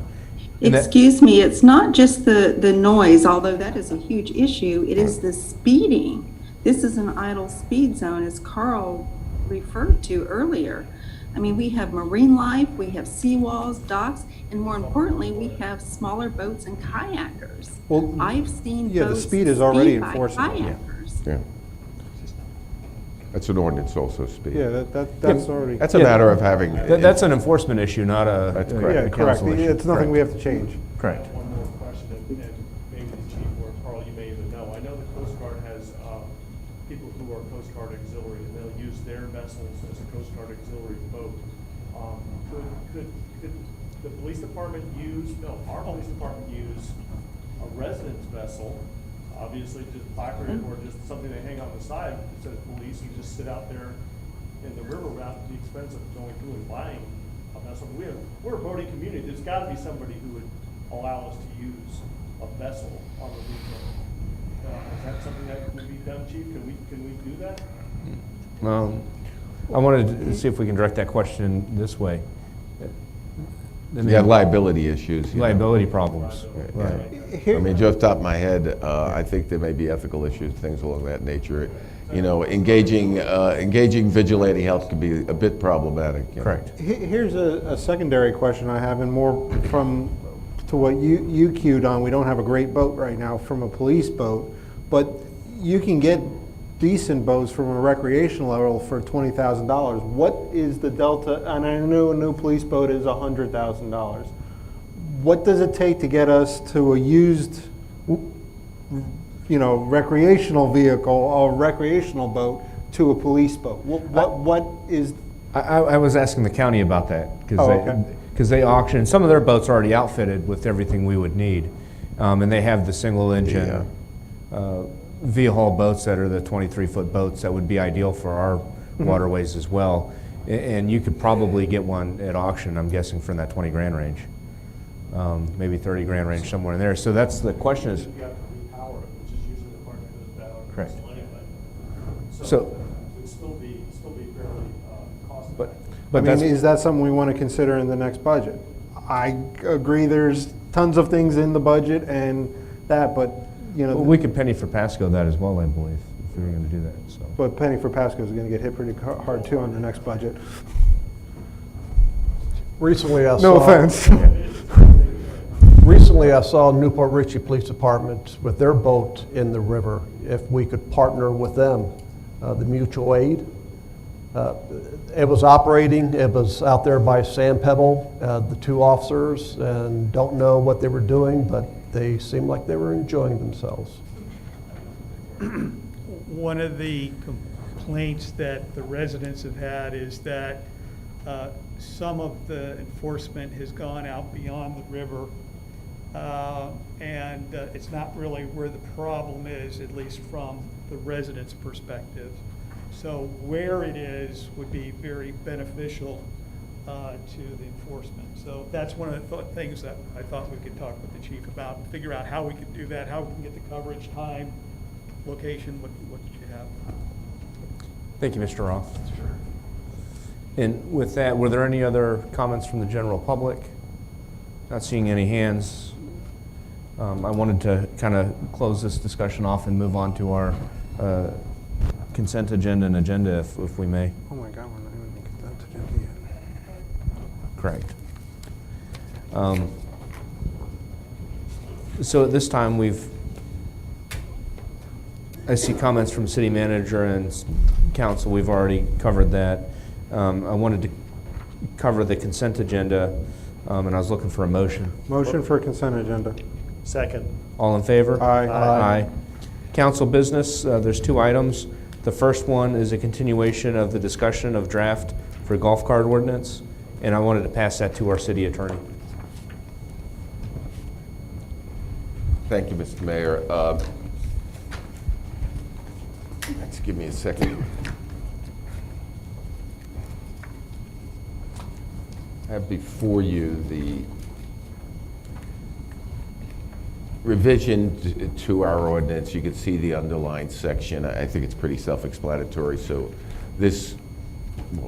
Excuse me, it's not just the noise, although that is a huge issue. It is the speeding. This is an idle speed zone, as Carl referred to earlier. I mean, we have marine life, we have seawalls, docks, and more importantly, we have smaller boats and kayakers. Well, I've seen the boats speed is already speed by enforceable. kayakers. Yeah. That's an ordinance also, Steve. Yeah, that's already. That's a matter of having. That's an enforcement issue, not a. That's a- correct. Yeah, a correct. council issue. It's nothing we Correct. have to change. Correct. One more question, and maybe the chief or Carl, you may even know. I know the Coast Guard has people who are Coast Guard auxiliary, and they'll use their vessels as a Coast Guard auxiliary boat. Could the police department our police department use a residence vessel, obviously just placarded or just something they hang on the side that says police, and just sit out there in the river without the expense of going through and buying a vessel? We're a boating community. There's got to be somebody who would allow us to use a vessel on the weekend. Is that something that could be done, Chief? Can we do that? I wanted to see if we can direct that question this way. Yeah, liability issues. you know. Liability problems. Yeah. I mean, just off the top of my head, I think there may be ethical issues, things along that nature. You know, engaging vigilante help can be a bit problematic. you know. Correct. Here's a secondary question I have, and more to what you cued on. We don't have a great boat right now from a police boat, but you can get decent boats from a recreational level for $20,000. What is the delta? And I know a new police boat is $100,000. What does it take to get us to a used, recreational vehicle or recreational boat to a police boat? What is? I was asking the county about that because okay. they auction. Some of their boats are already outfitted with everything we would need, and they have the single engine via hull boats that are the 23-foot boats that would be ideal for our waterways as well. And you could probably get one at auction, I'm guessing, from that 20 grand range, maybe 30 grand range, somewhere in there. So that's the question is. You have to repower it, which is usually the part that goes down. Correct. So it would still be fairly cost effective. But is that something we want to consider in the next budget? I agree there's tons of things in the budget and that, but we could penny for Pasco that as well, I believe, if we were going to do that. So. But penny for Pasco is going to get hit pretty hard too on the next budget. Recently, I No saw. offense. Recently, I saw Newport Richey Police Department with their boat in the river. If we could partner with them, the mutual aid. It was operating. It was out there by Sand Pebble. The two officers, and don't know what they were doing, but they seemed like they were enjoying themselves. One of the complaints that the residents have had is that some of the enforcement has gone out beyond the river, and it's not really where the problem is, at least from the residents' perspective. So where it is would be very beneficial to the enforcement. So that's one of the things that I thought we could talk with the chief about and figure out how we could do that, how we can get the coverage, time, location, what you have. Thank you, Mr. Roth. Sure. And with that, were there any other comments from the general public? Not seeing any hands. I wanted to kind of close this discussion off and move on to our consent agenda and agenda, if we may. Oh my God, we're not even making that agenda yet. Correct. So at this time, I see comments from city manager and council. We've already covered that. I wanted to cover the consent agenda, and I was looking for a motion. Motion for consent agenda. Second. All in favor? Aye. Aye. Council business, there's two items. The first one is a continuation of the discussion of draft for golf cart ordinance, and I wanted to pass that to our city attorney. Thank you, Mr. Mayor. Let's give me a second. I have before you the revision to our ordinance. You can see the underlined section. I think it's pretty self-explanatory. So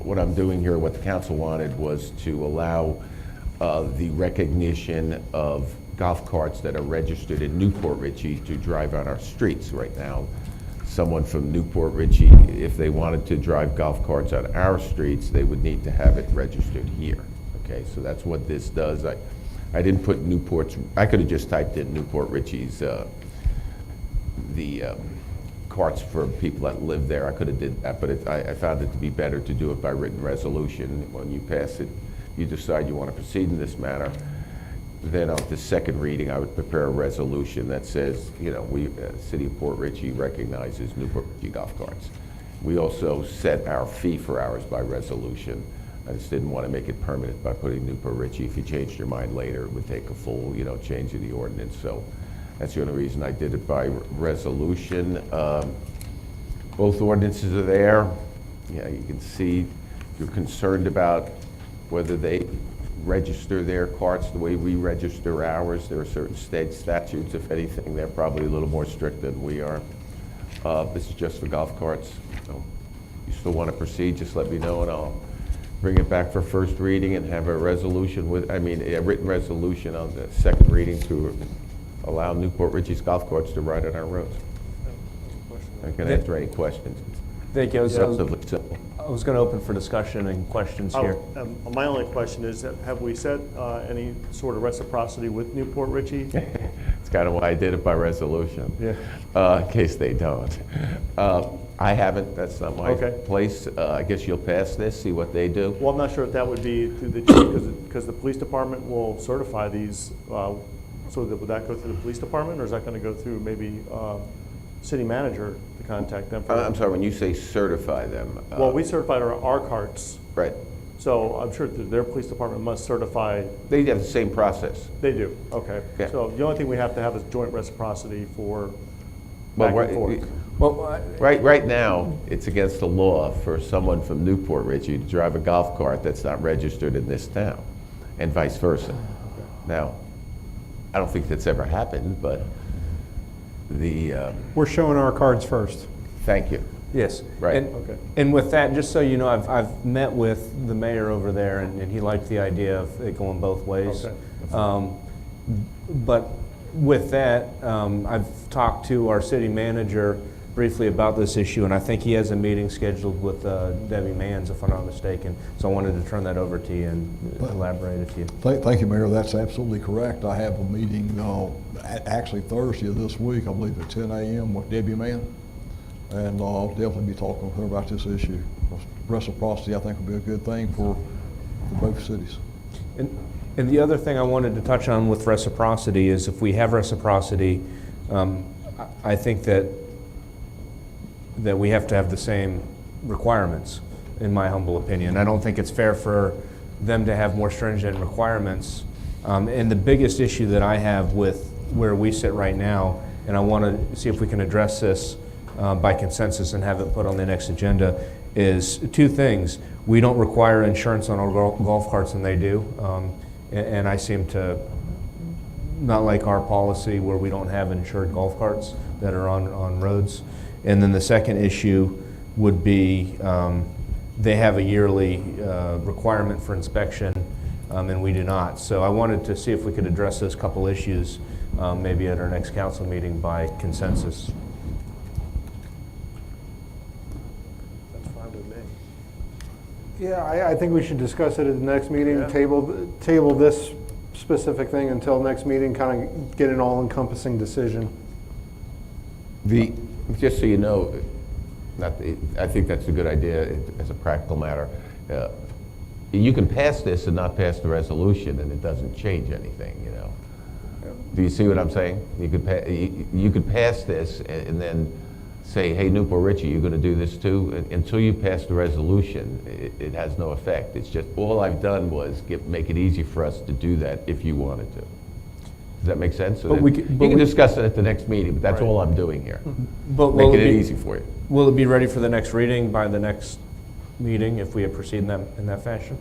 what I'm doing here, what the council wanted was to allow the recognition of golf carts that are registered in Newport Richey to drive on our streets right now. Someone from Newport Richey, if they wanted to drive golf carts on our streets, they would need to have it registered here. Okay, so that's what this does. I didn't put Newport's, I could have just typed in Newport Richey's, the carts for people that live there. I could have did that, but I found it to be better to do it by written resolution. When you pass it, you decide you want to proceed in this manner. Then on the second reading, I would prepare a resolution that says, you know, we, City of Port Richey recognizes Newport Richey golf carts. We also set our fee for ours by resolution. I just didn't want to make it permanent by putting Newport Richey. If you changed your mind later, it would take a full, you know, change of the ordinance. So that's the only reason I did it by resolution. Both ordinances are there. Yeah, you can see you're concerned about whether they register their carts the way we register ours. There are certain state statutes. If anything, they're probably a little more strict than we are. This is just for golf carts. So you still want to proceed, just let me know and I'll bring it back for first reading and have a resolution with, a written resolution on the second reading to allow Newport Richey's golf carts to ride on our roads. I can answer any questions. Thank you. Relatively simple. I was going to open for discussion and questions here. My only question is, have we set any sort of reciprocity with Newport Richey? It's kind of why I did it by resolution, in case they don't. I haven't, that's not my place. I guess you'll pass this, see what they do. Well, I'm not sure if that would be through the chief, because the police department will certify these. So would that go through the police department, or is that going to go through maybe city manager to contact them? I'm sorry, when you say certify them. Well, we certified our carts. Right. So I'm sure that their police department must certify. They have the same process. They do, okay. Yeah. So the only thing we have to have is joint reciprocity for Well, back and forth. right now, it's against the law for someone from Newport Richey to drive a golf cart that's not registered in this town, and vice versa. Now, I don't think that's ever happened, but We're showing our cards first. Thank you. Yes. Right. And with that, just so you know, I've met with the mayor over there, and he liked the idea of it going both ways. But with that, I've talked to our city manager briefly about this issue, and I think he has a meeting scheduled with Debbie Manns, if I'm not mistaken. So I wanted to turn that over to you and elaborate it to you. Thank you, Mayor. That's absolutely correct. I have a meeting actually Thursday of this week, I believe at 10 a.m. with Debbie Mann. And I'll definitely be talking with her about this issue. Reciprocity, I think, will be a good thing for both cities. And the other thing I wanted to touch on with reciprocity is if we have reciprocity, I think that we have to have the same requirements, in my humble opinion. I don't think it's fair for them to have more stringent requirements. And the biggest issue that I have with where we sit right now, and I want to see if we can address this by consensus and have it put on the next agenda, is two things. We don't require insurance on our golf carts, and they do. And I seem to not like our policy where we don't have insured golf carts that are on roads. And then the second issue would be they have a yearly requirement for inspection, and we do not. So I wanted to see if we could address those couple issues maybe at our next council meeting by consensus. That's fine with me. Yeah, I think we should discuss it at the next meeting, table this specific thing until next meeting, kind of get an all-encompassing decision. Just so you know, I think that's a good idea as a practical matter. You can pass this and not pass the resolution, and it doesn't change anything, you know. Do you see what I'm saying? You could pass this and then say, hey, Newport Richey, you're going to do this too. Until you pass the resolution, it has no effect. It's just all I've done was make it easy for us to do that if you wanted to. Does that make sense? So you can discuss it at the next meeting, but that's all I'm doing here. Making it easy for you. Will it be ready for the next reading by the next meeting if we proceed in that fashion?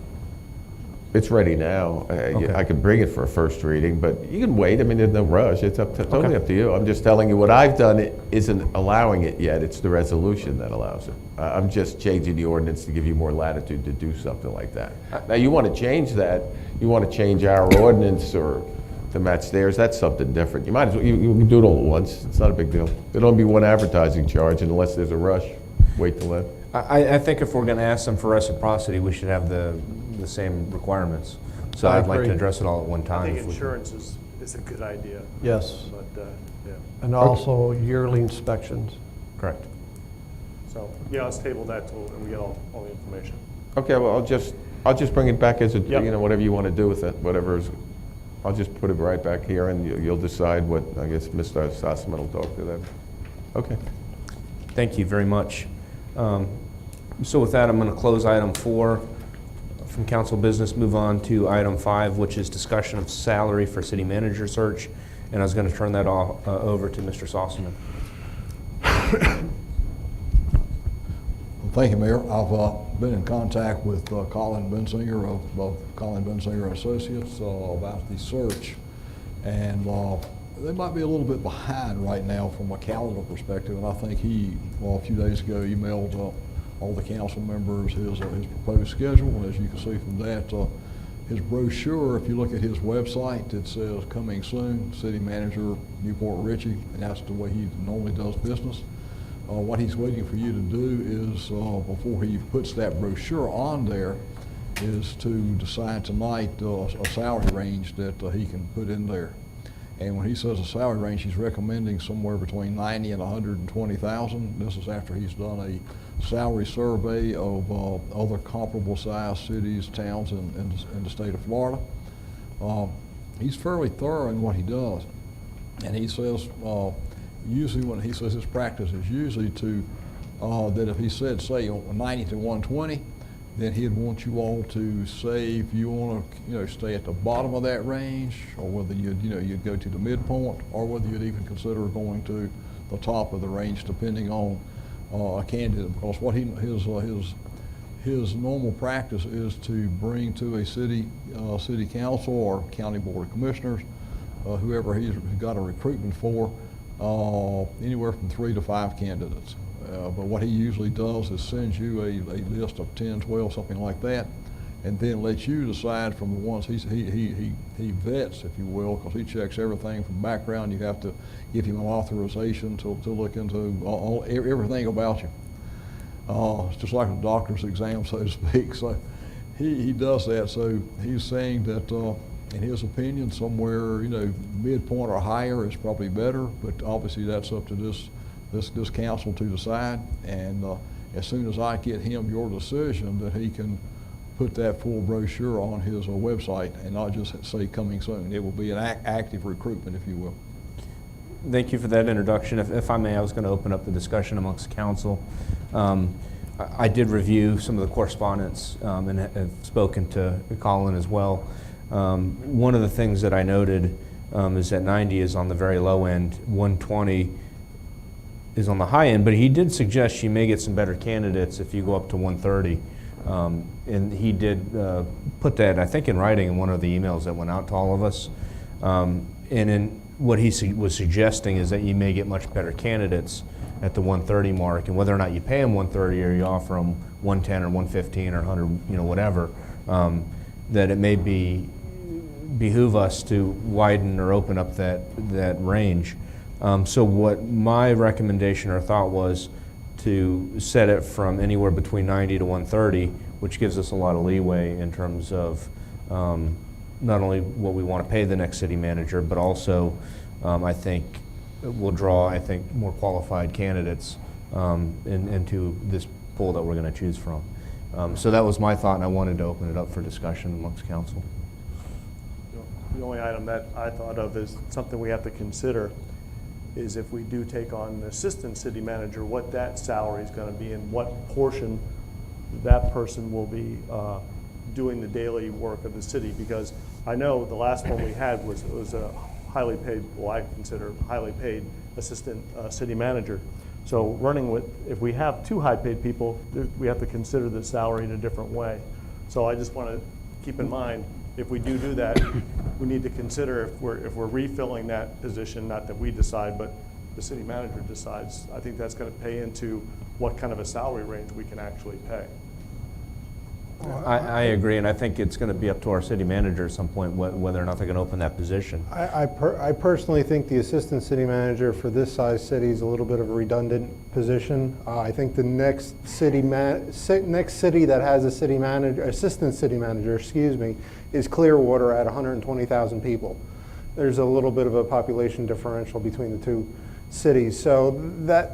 It's ready now. I could bring it for a first reading, but you can wait. I mean, there's no rush. It's totally up to you. I'm just telling you what I've done isn't allowing it yet. It's the resolution that allows it. I'm just changing the ordinance to give you more latitude to do something like that. Now, you want to change that. You want to change our ordinance or to match theirs. That's something different. You might as well, you can do it all at once. It's not a big deal. There'll only be one advertising charge unless there's a rush. Wait till then. I think if we're going to ask them for reciprocity, we should have the same requirements. So I'd like to address it all at one time. I think insurance is a good idea. Yes. But, yeah. And also yearly inspections. Correct. So, yeah, let's table that till we get all the information. Okay, well, I'll just bring it back as a, Yep. you know, whatever you want to do with it, whatever's, I'll just put it right back here and you'll decide what, I guess Mr. Sossaman will talk to them. Okay. Thank you very much. So with that, I'm going to close item 4 from council business, move on to item 5, which is discussion of salary for city manager search. And I was going to turn that over to Mr. Sossaman. Well, thank you, Mayor. I've been in contact with Colin Bensinger of Colin Bensinger Associates about the search, and they might be a little bit behind right now from a calendar perspective. And I think he, a few days ago, emailed all the council members his proposed schedule. And as you can see from that, his brochure, if you look at his website, it says "Coming Soon, City Manager, Newport Richey," and that's the way he normally does business. What he's waiting for you to do is, before he puts that brochure on there, is to decide tonight a salary range that he can put in there. And when he says a salary range, he's recommending somewhere between $90,000 and $120,000. This is after he's done a salary survey of other comparable sized cities, towns in the state of Florida. He's fairly thorough in what he does. And he says, usually when he says his practice is usually to, that if he said, say, 90 to 120, then he'd want you all to say if you want to, stay at the bottom of that range, or whether you'd go to the midpoint, or whether you'd even consider going to the top of the range, depending on a candidate. Because what his normal practice is to bring to a city council or county board of commissioners, whoever he's got a recruitment for, anywhere from 3 to 5 candidates. But what he usually does is sends you a list of 10, 12, something like that, and then lets you decide from the ones he vets, if you will, because he checks everything from background. You have to give him an authorization to look into everything about you. It's just like a doctor's exam, so to speak. So he does that. So he's saying that in his opinion, somewhere midpoint or higher is probably better, but obviously that's up to this council to decide. And as soon as I get him your decision, that he can put that full brochure on his website and not just say "coming soon." It will be an active recruitment, if you will. Thank you for that introduction. If I may, I was going to open up the discussion amongst council. I did review some of the correspondence and have spoken to Colin as well. One of the things that I noted is that 90 is on the very low end, 120 is on the high end, but he did suggest you may get some better candidates if you go up to 130. And he did put that, I think, in writing in one of the emails that went out to all of us. And in what he was suggesting is that you may get much better candidates at the 130 mark, and whether or not you pay them 130 or you offer them 110 or 115 or 100, whatever, that it may behoove us to widen or open up that range. So what my recommendation or thought was to set it from anywhere between 90 to 130, which gives us a lot of leeway in terms of not only what we want to pay the next city manager, but also I think will draw, more qualified candidates into this pool that we're going to choose from. So that was my thought, and I wanted to open it up for discussion amongst council. The only item that I thought of is something we have to consider is if we do take on an assistant city manager, what that salary is going to be and what portion that person will be doing the daily work of the city. Because I know the last one we had was a highly paid, well, I consider highly paid assistant city manager. So running with, if we have 2 high paid people, we have to consider the salary in a different way. So I just want to keep in mind, if we do that, we need to consider if we're refilling that position, not that we decide, but the city manager decides. I think that's going to pay into what kind of a salary range we can actually pay. I agree, and I think it's going to be up to our city manager at some point whether or not they're going to open that position. I personally think the assistant city manager for this size city is a little bit of a redundant position. I think the next city that has a city manager, assistant city manager, is Clearwater at 120,000 people. There's a little bit of a population differential between the two cities, so that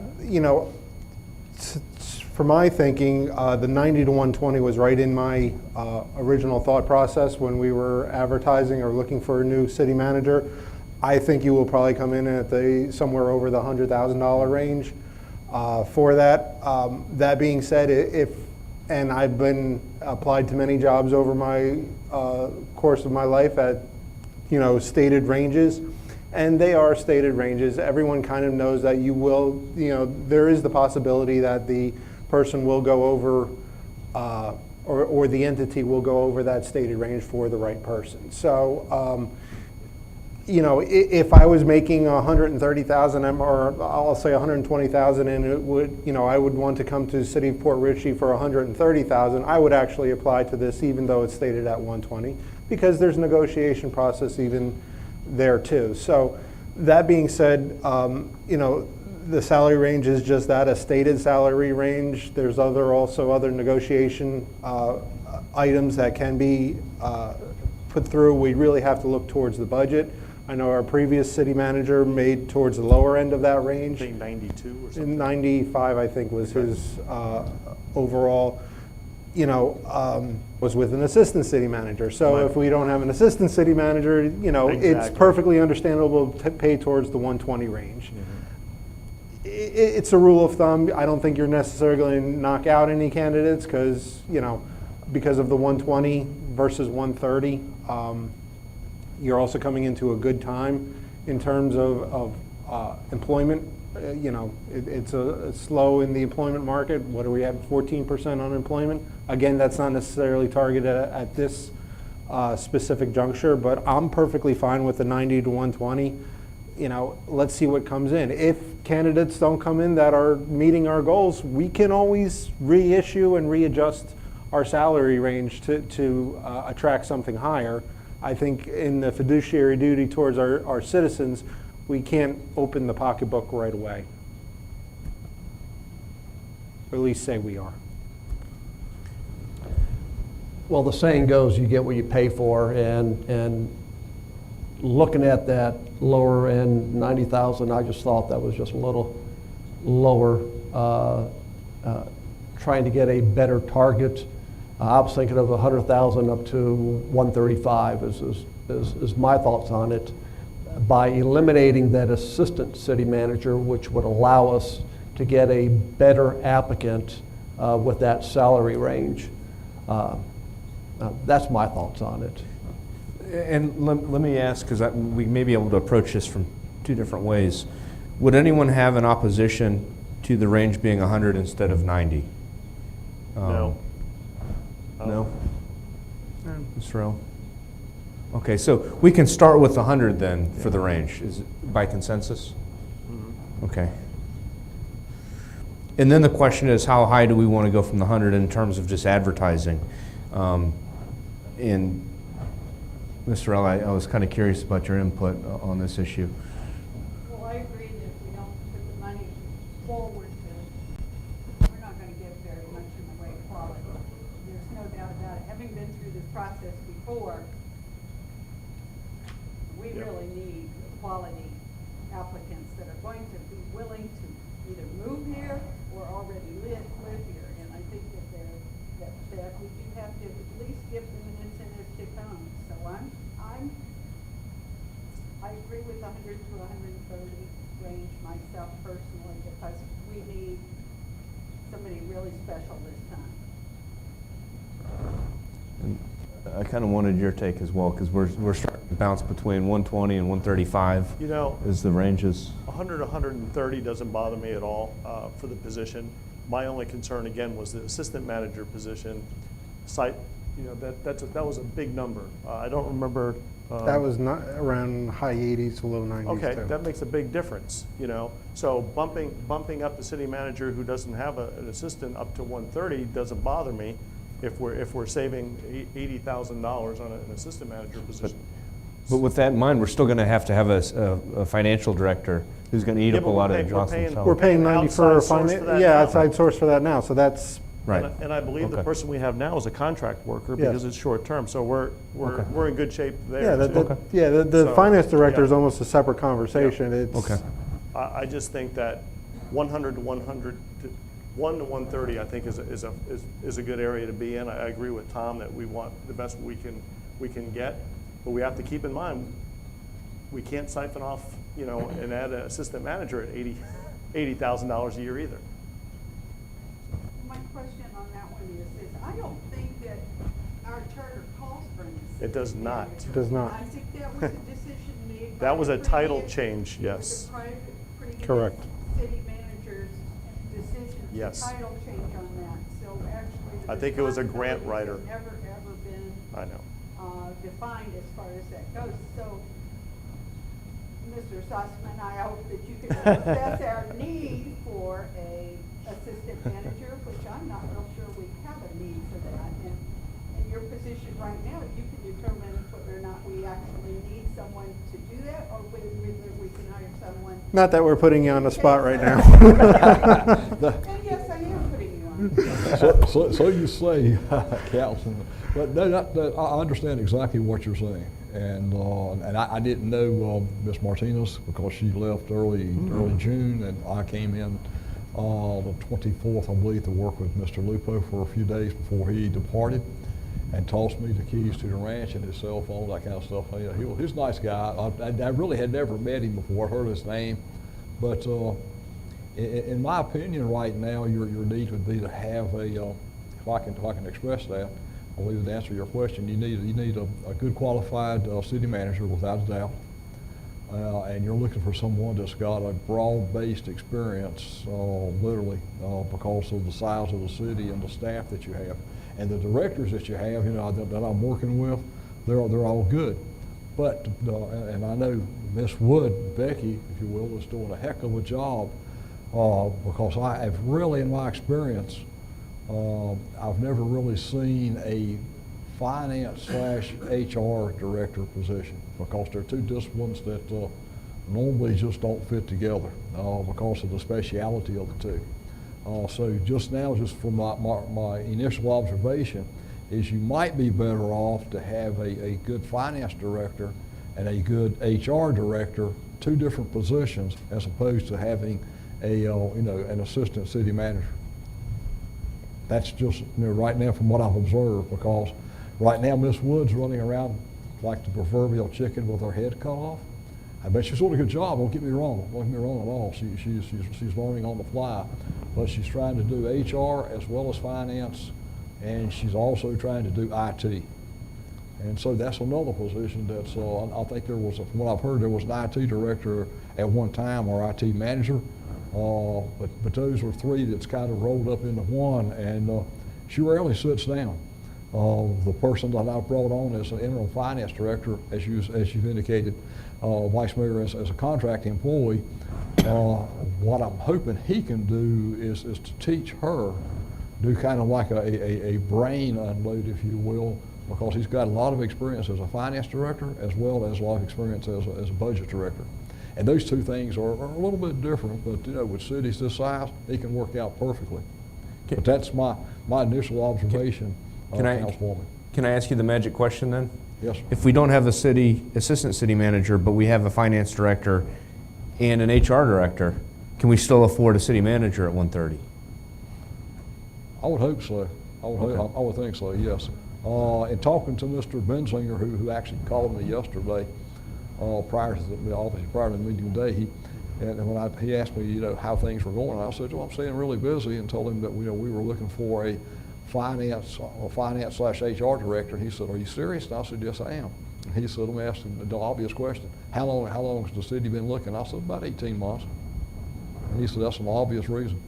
For my thinking, the 90 to 120 was right in my original thought process when we were advertising or looking for a new city manager. I think you will probably come in at somewhere over the $100,000 range for that. That being said, and I've been applied to many jobs over my course of my life at stated ranges, and they are stated ranges. Everyone kind of knows that you will, there is the possibility that the person will go over, or the entity will go over that stated range for the right person. So, if I was making 130,000, or I'll say 120,000, and it would, I would want to come to the city of Port Richey for 130,000, I would actually apply to this, even though it's stated at 120, because there's negotiation process even there too. So, that being said, the salary range is just that, a stated salary range. There's also other negotiation items that can be put through. We really have to look towards the budget. I know our previous city manager made towards the lower end of that range. I think 92 or something. 95, I think, was his overall. Was with an assistant city manager. So Right. if we don't have an assistant city manager, it's Exactly. perfectly understandable to pay towards the 120 range. It's a rule of thumb. I don't think you're necessarily going to knock out any candidates because of the 120 versus 130. You're also coming into a good time in terms of employment. It's slow in the employment market. What do we have? 14% unemployment. Again, that's not necessarily targeted at this specific juncture, but I'm perfectly fine with the 90 to 120. Let's see what comes in. If candidates don't come in that are meeting our goals, we can always reissue and readjust our salary range to attract something higher. I think in the fiduciary duty towards our citizens, we can't open the pocketbook right away. Or at least say we are. Well, the saying goes, you get what you pay for, and looking at that lower end 90,000, I just thought that was just a little lower. Trying to get a better target. I was thinking of 100,000 up to 135 is my thoughts on it. By eliminating that assistant city manager, which would allow us to get a better applicant with that salary range. That's my thoughts on it. And let me ask, because we may be able to approach this from two different ways. Would anyone have an opposition to the range being 100 instead of 90? No. No? Mr. Rowe? Okay, so we can start with 100 then for the range, is it by consensus? Mm-hmm. Okay. And then the question is, how high do we want to go from the 100 in terms of just advertising? And Mr. L, I was kind of curious about your input on this issue. Well, I agree that if we don't put the money forward, we're not going to get very much in the way of quality. There's no doubt about it. Having been through this process before, we really need quality applicants that are going to be willing to either move here or already live here. And I think that we do have to at least give them an incentive to come. So I agree with 100 to 130 range myself personally, because we need somebody really special this time. And I kind of wanted your take as well, because we're starting to bounce between 120 and 135 is the ranges. 100 to 130 doesn't bother me at all for the position. My only concern, again, was the assistant manager position. That was a big number. I don't remember. That was not around high 80s to low 90s. Okay, too. that makes a big difference, So bumping up the city manager who doesn't have an assistant up to 130 doesn't bother me if we're saving $80,000 on an assistant manager position. But with that in mind, we're still going to have a financial director who's going to eat up a lot of the Johnson salary. We're paying 90 for outside source for that now. outside source for that now. So that's right. And I believe the Okay. person we have now is a contract worker Yes. because it's short term. So we're in good shape there. Yeah, too. the So, finance director yeah. is almost a separate conversation. It's Okay. I just think that 100 to 100 1 to 130, I think, is a good area to be in. I agree with Tom that we want the best we can get, but we have to keep in mind we can't siphon off, and add an assistant manager at $80,000 a year either. My question on that one is I don't think that our charter calls for an assistant. It does not. It does not. I think that was a decision made by That was a the title previous- change, yes. the previous Correct. City manager's decision, Yes. title change on that. So actually, the I think it was a grant writer. responsibilities have never, ever been I know. defined as far as that goes. So, Mr. Sussman, I hope that you can assess our need for a assistant manager, which I'm not real sure we have a need for that. And in your position right now, you can determine whether or not we actually need someone to do that, or whether we can hire someone. Not that we're putting you on the spot right now. And yes, I am putting you on. So you say, Councilman, but no, I understand exactly what you're saying. And I didn't know Ms. Martinez because she left early June, and I came in the 24th, I believe, to work with Mr. Lupo for a few days before he departed, and tossed me the keys to the ranch and his cell phone, that kind of stuff. He's a nice guy. I really had never met him before. I heard his name, but in my opinion, right now, your need would be to have a, if I can express that, I believe to answer your question, you need a good qualified city manager without a doubt, and you're looking for someone that's got a broad-based experience, literally, because of the size of the city and the staff that you have, and the directors that you have, that I'm working with, they're all good, but and I know Miss Wood, Becky, if you will, is doing a heck of a job, because I have really, in my experience, I've never really seen a finance/HR director position, because they're two disciplines that normally just don't fit together because of the speciality of the two. So just now, just from my initial observation, is you might be better off to have a good finance director and a good HR director, two different positions, as opposed to having an assistant city manager. That's just right now from what I've observed, because right now Miss Wood's running around like the proverbial chicken with her head cut off. I bet she's doing a good job. Don't get me wrong. Don't get me wrong at all. She's learning on the fly, but she's trying to do HR as well as finance, and she's also trying to do IT. And so that's another position that's. I think there was, from what I've heard, there was an IT director at one time, or IT manager. But those are three that's kind of rolled up into one, and she rarely sits down. The person that I brought on as an interim finance director, as you've indicated, Vice Mayor, as a contract employee, what I'm hoping he can do is to teach her, do kind of like a brain unload, if you will, because he's got a lot of experience as a finance director as well as a lot of experience as a budget director. And those two things are a little bit different, but with cities this size, they can work out perfectly. But that's my initial observation, Councilwoman. Can I ask you the magic question then? Yes, sir. If we don't have the assistant city manager, but we have a finance director and an HR director, can we still afford a city manager at 130? I would hope so. I would think so, yes. In talking to Mr. Benzinger, who actually called me yesterday, prior to the meeting today, he asked me, how things were going. I said, well, I'm staying really busy, and told him that we were looking for a finance/HR director. And he said, are you serious? And I said, yes, I am. And he said, let me ask the obvious question. How long has the city been looking? I said, about 18 months. And he said, that's an obvious reason.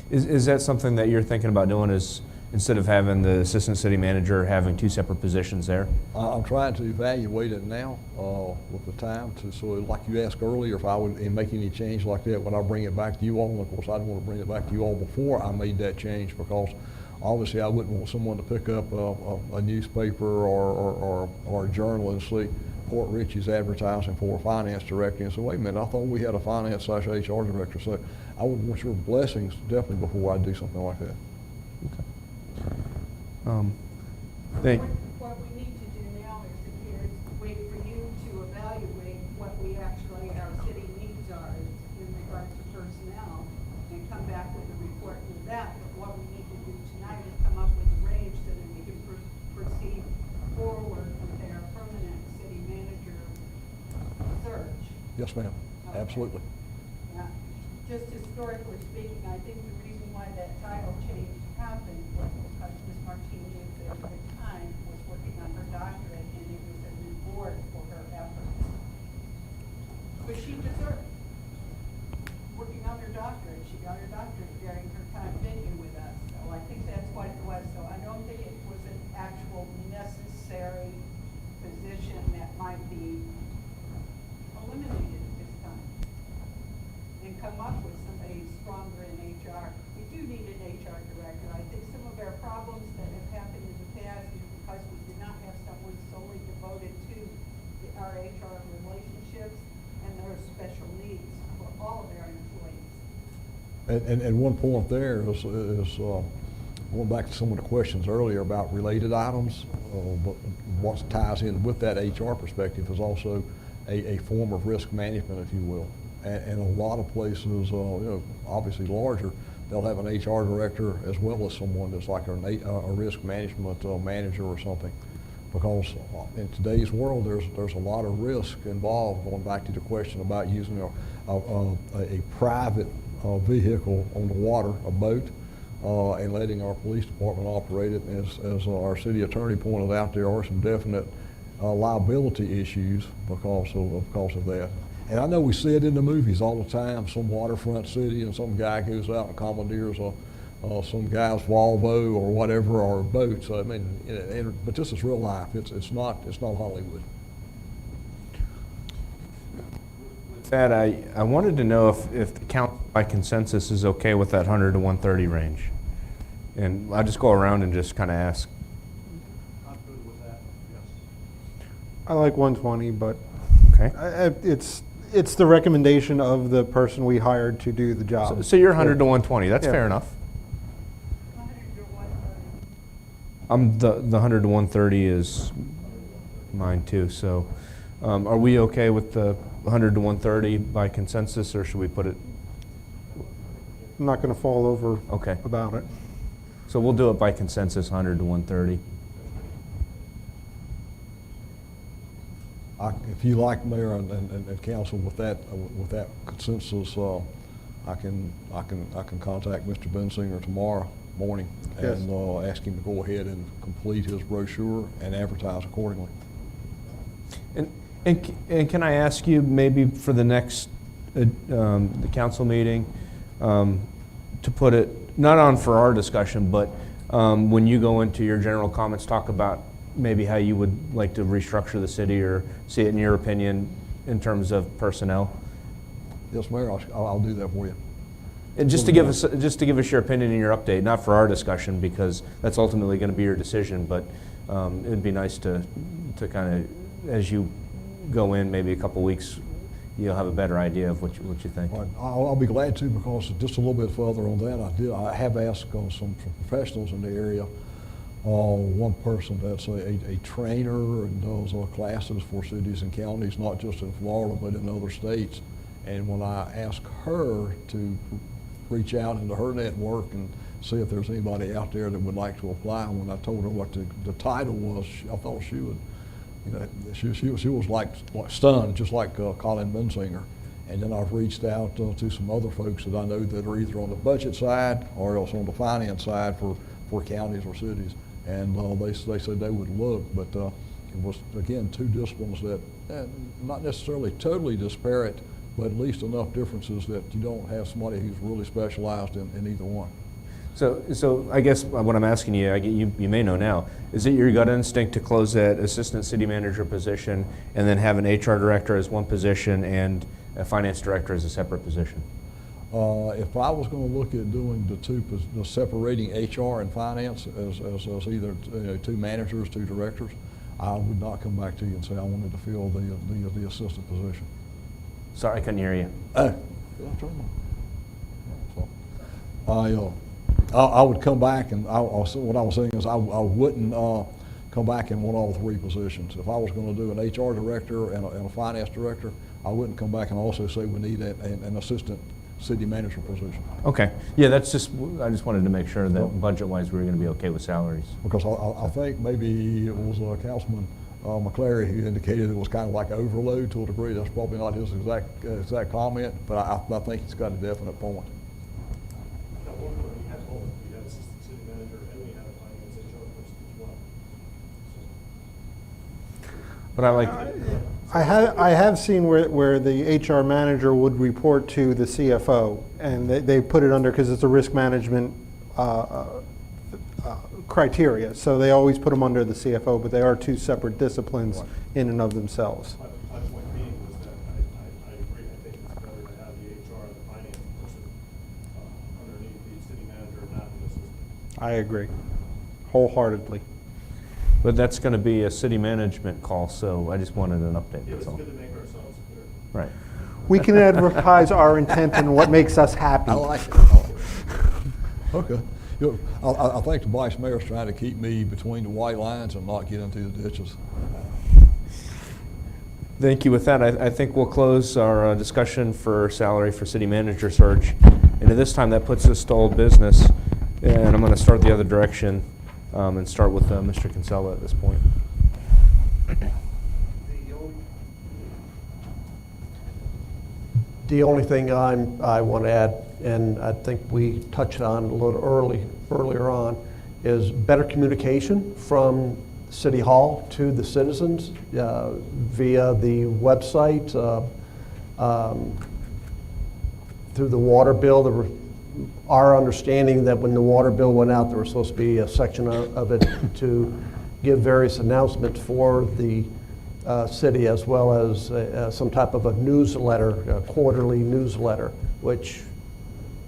Is that something that you're thinking about doing, is instead of having the assistant city manager having two separate positions there? I'm trying to evaluate it now with the time. So like you asked earlier, if I would make any change like that, when I bring it back to you all, and of course I didn't want to bring it back to you all before I made that change, because obviously I wouldn't want someone to pick up a newspaper or a journal and see Port Richey's advertising for a finance director and say, wait a minute, I thought we had a finance/HR director. So I would want your blessings definitely before I do something like that. Okay. What we need to do now is wait for you to evaluate what our city needs are in regards to personnel, and come back with a Yes, ma'am, absolutely. Now, just historically speaking, I think the reason why that title change happened was because Ms. Martinez at the time was working on her doctorate, and it was a reward for her efforts, which she deserved. Working on her doctorate, she got her doctorate during her time being with us, so I think that's what it was. So I don't think it was an actual necessary position that might be eliminated at this time, and come up with somebody stronger in HR. We do need an HR director. I think some of our problems that have happened in the past is because we did not have someone solely devoted to our HR relationships and their special needs for all of our employees. And one point there is going back to some of the questions earlier about related items, but what ties in with that HR perspective is also a form of risk management, if you will. And a lot of places, obviously larger, they'll have an HR director as well as someone that's like a risk management manager or something. Because in today's world, there's a lot of risk involved, going back to the question about using a private vehicle on the water, a boat, and letting our police department operate it. As our city attorney pointed out, there are some definite liability issues because of that. And I know we see it in the movies all the time, some waterfront city and some guy goes out and commandeers some guy's Volvo or whatever, or a boat. So I mean, but this is real life. It's not Hollywood. With that, I wanted to know if the council by consensus is okay with that 100 to 130 range. And I'll just go around and just kind of ask. I'm good with that, yes. I like 120, but okay. It's the recommendation of the person we hired to do the job. So you're 100 to 120. That's fair enough. The 100 to 130 is mine too. So, are we okay with the 100 to 130 by consensus, or should we put it? I'm not going to fall over okay about it. So we'll do it by consensus, 100 to 130. If you like, Mayor and Council, with that consensus, I can contact Mr. Bensinger tomorrow morning and ask him to go ahead and complete his brochure and advertise accordingly. And can I ask you maybe for the next the council meeting to put it not on for our discussion, but when you go into your general comments, talk about maybe how you would like to restructure the city or see it in your opinion in terms of personnel? Yes, Mayor, I'll do that for you. And just to give us your opinion and your update, not for our discussion because that's ultimately going to be your decision, but it'd be nice to kind of, as you go in maybe a couple weeks, you'll have a better idea of what you think. Right. I'll be glad to, because just a little bit further on that, I have asked some professionals in the area. One person that's a trainer and does classes for cities and counties, not just in Florida, but in other states. And when I asked her to reach out into her network and see if there's anybody out there that would like to apply, when I told her what the title was, I thought she would, she was like stunned, just like Colin Bensinger. And then I've reached out to some other folks that I know that are either on the budget side or else on the finance side for counties or cities. And they said they would look, but it was, again, two disciplines that not necessarily totally disparate, but at least enough differences that you don't have somebody who's really specialized in either one. So I guess what I'm asking you, you may know now, is it your gut instinct to close that assistant city manager position and then have an HR director as one position and a finance director as a separate position? If I was going to look at doing the separating HR and finance as either two managers, two directors, I would not come back to you and say I wanted to fill the assistant position. Sorry, I couldn't hear you. I would come back, and what I was saying is I wouldn't come back and want all three positions. If I was going to do an HR director and a finance director, I wouldn't come back and also say we need an assistant city manager position. Okay. Yeah, I just wanted to make sure that budget-wise we were going to be okay with salaries. Because I think maybe it was Councilman McClary, who indicated it was kind of like overload to a degree. That's probably not his exact comment, but I think he's got a definite point. But I like, I have seen where the HR manager would report to the CFO, and they put it under, because it's a risk management criteria, so they always put them under the CFO, but they are two separate disciplines in and of themselves. My point being was that I agree. I think it's better to have the HR and the finance person underneath the city manager, not the assistant. I agree, wholeheartedly. but that's going to be a city management call, so I just wanted an update, Yeah, that's it's all. good to make ourselves clear. Right. We can advertise our intent and what makes us happy. I like it. Okay. You know, I think the vice mayor's trying to keep me between the white lines and not get into the ditches. Thank you. With that, I think we'll close our discussion for salary for city manager search. And at this time, that puts us to old business. And I'm going to start the other direction and start with Mr. Kinsella at this point. The only thing I want to add, and I think we touched on a little earlier on, is better communication from City Hall to the citizens via the website, through the water bill. Our understanding that when the water bill went out, there was supposed to be a section of it to give various announcements for the city, as well as some type of a newsletter, a quarterly newsletter, which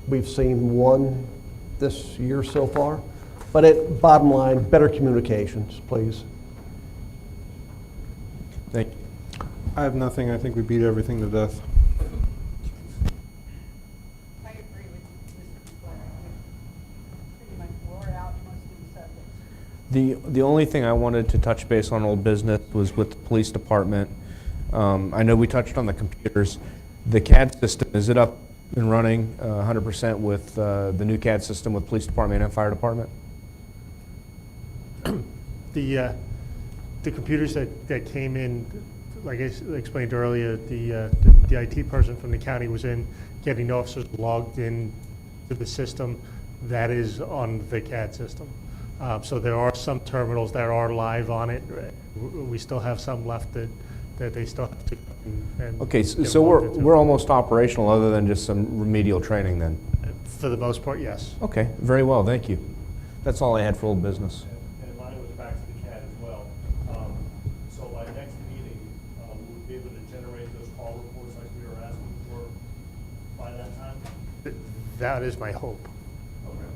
we've seen one this year so far. But bottom line, better communications, please. Thank you. I have nothing. I think we beat everything to death. I agree with Mr. McClary. Pretty much wore out most of the subjects. The only thing I wanted to touch base on old business was with the police department. I know we touched on the computers. The CAD system, is it up and running 100% with the new CAD system with police department and fire department? The computers that came in, like I explained earlier, the IT person from the county was in getting the officers logged in to the system. That is on the CAD system. So there are some terminals that are live on it. We still have some left that they still have to. And Okay, get so logged into. we're almost operational other than just some remedial training then? For the most part, yes. Okay, very well, thank you. That's all I had for old business. And mine was back to the CAD as well. So by next meeting, we'll be able to generate those call reports like we were asking for by that time? That is my hope. Okay.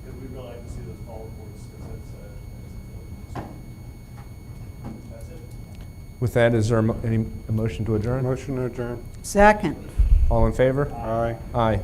Because we really like to see those call reports, because that's it. With that, is there a motion to adjourn? Motion to adjourn. Second. All in favor? Aye. Aye.